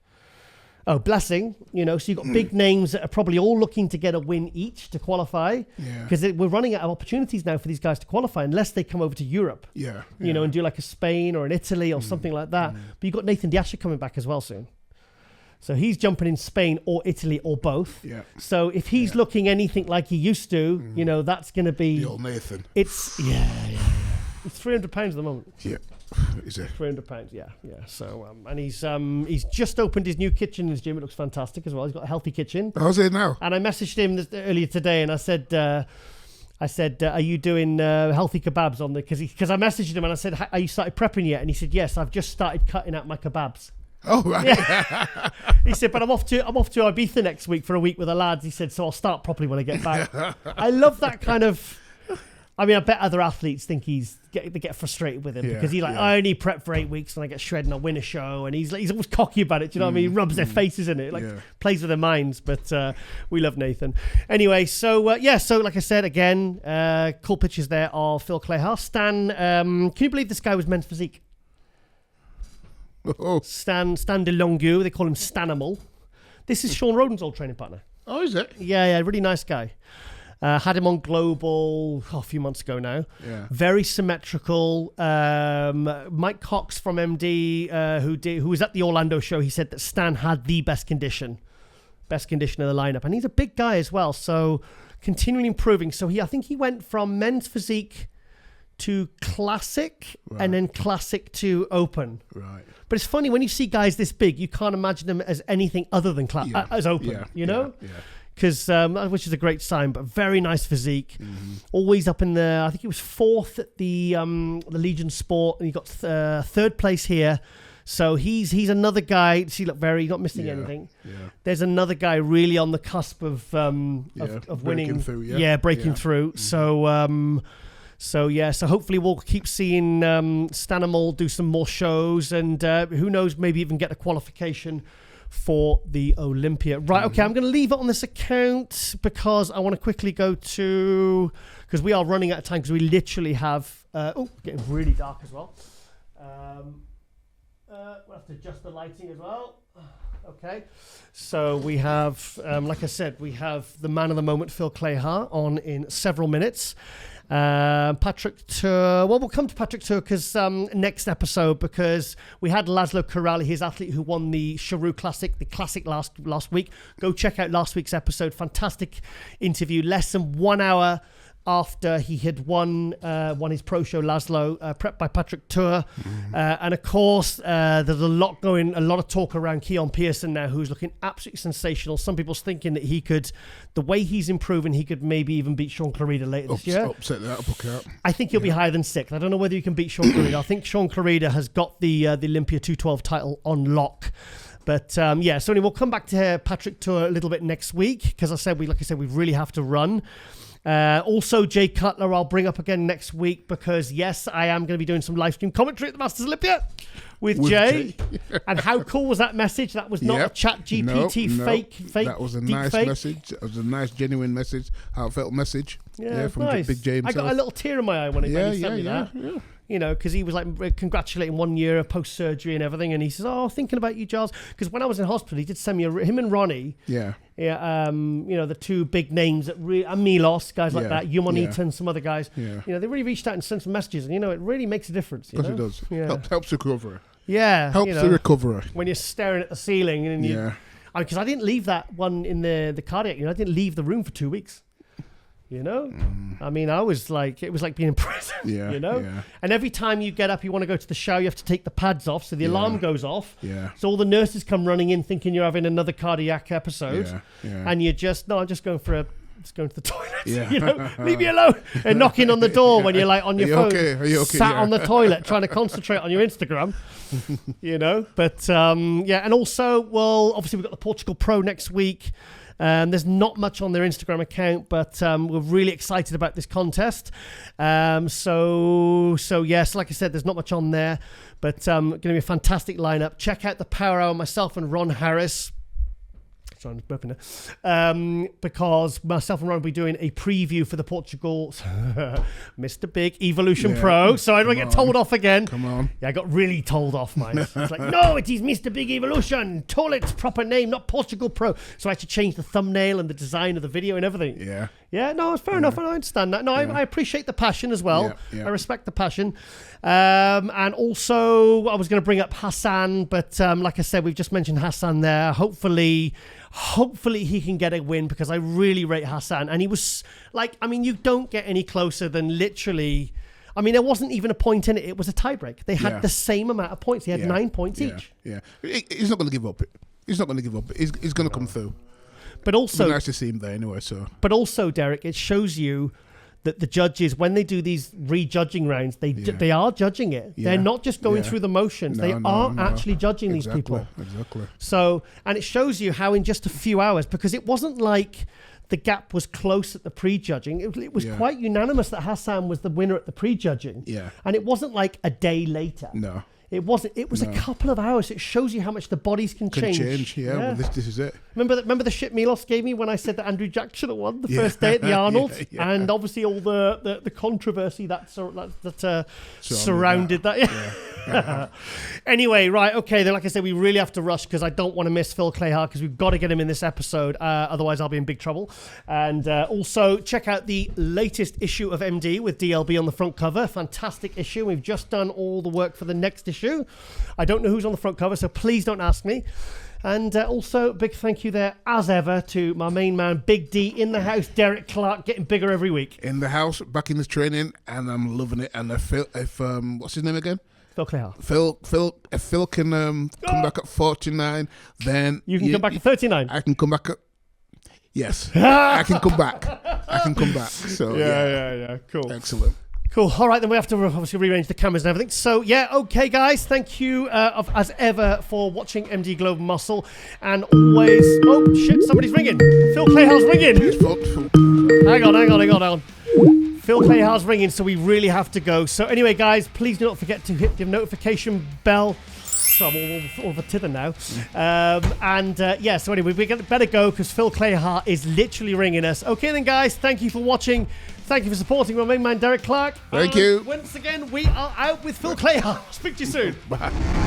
Speaker 1: Oh, Blessing. So you've got big names that are probably all looking to get a win each to qualify. Because we're running out of opportunities now for these guys to qualify unless they come over to Europe. And do like a Spain or an Italy or something like that. But you've got Nathan Diasher coming back as well soon. So he's jumping in Spain or Italy or both. So if he's looking anything like he used to, that's going to be...
Speaker 3: The old Nathan.
Speaker 1: It's... It's £300 at the moment.
Speaker 3: Yeah. Is it?
Speaker 1: £300, yeah. So, and he's just opened his new kitchen in his gym. It looks fantastic as well. He's got a healthy kitchen.
Speaker 3: How's it now?
Speaker 1: And I messaged him earlier today, and I said, are you doing healthy kebabs on the? Because I messaged him and I said, are you started prepping yet? And he said, yes, I've just started cutting out my kebabs.
Speaker 3: Oh right.
Speaker 1: Yeah. He said, but I'm off to Ibiza next week for a week with the lads. He said, so I'll start properly when I get back. I love that kind of. I mean, I bet other athletes think they get frustrated with him because he's like, I only prep for 8 weeks and I get shredded and I win a show, and he's always cocky about it. Do you know what I mean? He rubs their faces in it, plays with their minds. But we love Nathan. Anyway, so like I said again, cool pictures there of Phil Clahar. Stan, can you believe this guy was men's physique? Stan de Longue, they call him Stanimal. This is Sean Roden's old training partner.
Speaker 3: Oh, is it?
Speaker 1: Yeah, really nice guy. Had him on Global a few months ago now.
Speaker 3: Yeah.
Speaker 1: Very symmetrical. Mike Cox from MD, who was at the Orlando show, he said that Stan had the best condition of the lineup, and he's a big guy as well. So continuing improving. So I think he went from men's physique to classic, and then classic to open.
Speaker 3: Right.
Speaker 1: But it's funny when you see guys this big, you can't imagine them as anything other than as open.
Speaker 3: Yeah.
Speaker 1: Because which is a great sign, but very nice physique. Always up in the, I think he was 4th at the Legion Sport, and he got 3rd place here. So he's another guy. See, look, not missing anything. Yeah. There's another guy really on the cusp of winning.
Speaker 3: Breaking through.
Speaker 1: So hopefully we'll keep seeing Stanimal do some more shows, and who knows, maybe even get a qualification for the Olympia. Right, okay, I'm going to leave it on this account because I want to quickly go to, because we are running out of time because we literally have, getting really dark as well. We'll have to adjust the lighting as well. Okay, so we have, like I said, we have the man of the moment, Phil Clahar, on in several minutes. Patrick Tur. Well, we'll come to Patrick Tur next episode, because we had Laszlo Corrali, his athlete who won the Suhoruchko Classic, the Classic last week. Go check out last week's episode. Fantastic interview. Less than 1 hour after he had won his pro show, Laszlo, prepped by Patrick Tur. And of course, there's a lot of talk around Keon Pearson now, who's looking absolutely sensational. Some people's thinking that he could, the way he's improving, he could maybe even beat Sean Clarida later this year.
Speaker 3: Upset that apple cart.
Speaker 1: I think he'll be higher than 6th. I don't know whether you can beat Sean Clarida. I think Sean Clarida has got the Olympia 212 title on lock. But so anyway, we'll come back to Patrick Tur a little bit next week, because we really have to run. Also, Jay Cutler, I'll bring up again next week, because yes, I am going to be doing some live stream commentary at the Masters Olympia with Jay. And how cool was that message? That was not a chat GPT fake.
Speaker 3: That was a nice message. It was a nice, genuine message, heartfelt message.
Speaker 1: Yeah,
Speaker 3: from
Speaker 1: nice.
Speaker 3: Big Jay himself.
Speaker 1: I got a little tear in my eye when he sent me that. Yeah. You know, because he was like congratulating 1 year post-surgery and everything. And he says, thinking about you, Giles. Because when I was in hospital, he did send me him and Ronnie. Yeah. The two big names, and Milos, guys like that, Yumonita and some other guys. Yeah. They really reached out and sent some messages. And, it really makes a difference.
Speaker 3: Because it does. Yeah. Helps the recovery.
Speaker 1: Yeah.
Speaker 3: Helps the recovery.
Speaker 1: When you're staring at the ceiling. And because I didn't leave that one in the cardiac. I didn't leave the room for 2 weeks. I mean, I was like, it was like being in prison, And every time you get up, you want to go to the shower, you have to take the pads off. So the alarm goes off. Yeah. So all the nurses come running in thinking you're having another cardiac episode. Yeah. And you're just, I'm just going for just going to the toilet.
Speaker 3: Yeah.
Speaker 1: You know, leave me alone. And knocking on the door when you're like on your phone,
Speaker 3: Are you okay?
Speaker 1: sat on the toilet trying to concentrate on your Instagram. You know, but yeah, and also, well, obviously we've got the Portugal Pro next week. There's not much on their Instagram account, but we're really excited about this contest. So yes, like I said, there's not much on there, but going to be a fantastic lineup. Check out the Power Hour, myself and Ron Harris. Sorry, I'm burping there. Because myself and Ron will be doing a preview for the Portugal Mr. Big Evolution Pro. So I don't get told off again.
Speaker 3: Come on.
Speaker 1: Yeah, I got really told off, mine. It's like, no, it is Mr. Big Evolution. Told its proper name, not Portugal Pro. So I had to change the thumbnail and the design of the video and everything.
Speaker 3: Yeah.
Speaker 1: Yeah, no, it's fair enough. I understand that. No, I appreciate the passion as well.
Speaker 3: Yeah.
Speaker 1: I respect the passion. And also, I was going to bring up Hassan, but like I said, we've just mentioned Hassan there. Hopefully he can get a win, because I really rate Hassan. And he was like, I mean, you don't get any closer than literally, I mean, there wasn't even a point in it. It was a tiebreak. They had the same amount of points. They had 9 points each.
Speaker 3: Yeah. He's not going to give up. He's not going to give up. He's going to come through.
Speaker 1: But also,
Speaker 3: nice to see him there anyway. So,
Speaker 1: but also, Derrick, it shows you that the judges, when they do these rejudging rounds, they are judging it. They're not just going through the motions. They are actually judging these people.
Speaker 3: Exactly.
Speaker 1: So, and it shows you how in just a few hours, because it wasn't like the gap was close at the prejudging. It was quite unanimous that Hassan was the winner at the prejudging.
Speaker 3: Yeah.
Speaker 1: And it wasn't like a day later.
Speaker 3: No.
Speaker 1: It wasn't. It was a couple of hours. It shows you how much the bodies can change.
Speaker 3: Yeah. Well, this is it.
Speaker 1: Remember the shit Milos gave me when I said that Andrew Jack should have won the first day at the Arnold, and obviously all the controversy that surrounded that. Yeah. Anyway, right, okay. Then, like I said, we really have to rush, because I don't want to miss Phil Clahar, because we've got to get him in this episode. Otherwise, I'll be in big trouble. And also check out the latest issue of MD with DLB on the front cover. Fantastic issue. We've just done all the work for the next issue. I don't know who's on the front cover, so please don't ask me. And also, big thank you there, as ever, to my main man, Big D, in the house, Derrick Clarke, getting bigger every week.
Speaker 3: In the house, back in the training, and I'm loving it. And if what's his name again?
Speaker 1: Phil Clahar.
Speaker 3: If Phil can come back at 49, then
Speaker 1: you can come back at 39.
Speaker 3: I can come back at. Yes, I can come back. So
Speaker 1: yeah, cool.
Speaker 3: Excellent.
Speaker 1: Cool. All right, then we have to obviously rearrange the cameras and everything. So, yeah, okay, guys. Thank you, as ever, for watching MD Global Muscle. And always... Oh, shit, somebody's ringing. Phil Clahar's ringing. Hang on. Phil Clahar's ringing, so we really have to go. So, anyway, guys, please do not forget to hit the notification bell. So I'm all of a tither now. So anyway, we better go, because Phil Clahar is literally ringing us. Okay, then, guys, thank you for watching. Thank you for supporting my main man, Derrick Clarke.
Speaker 3: Thank you.
Speaker 1: Once again, we are out with Phil Clahar. Speak to you soon.
Speaker 3: Bye.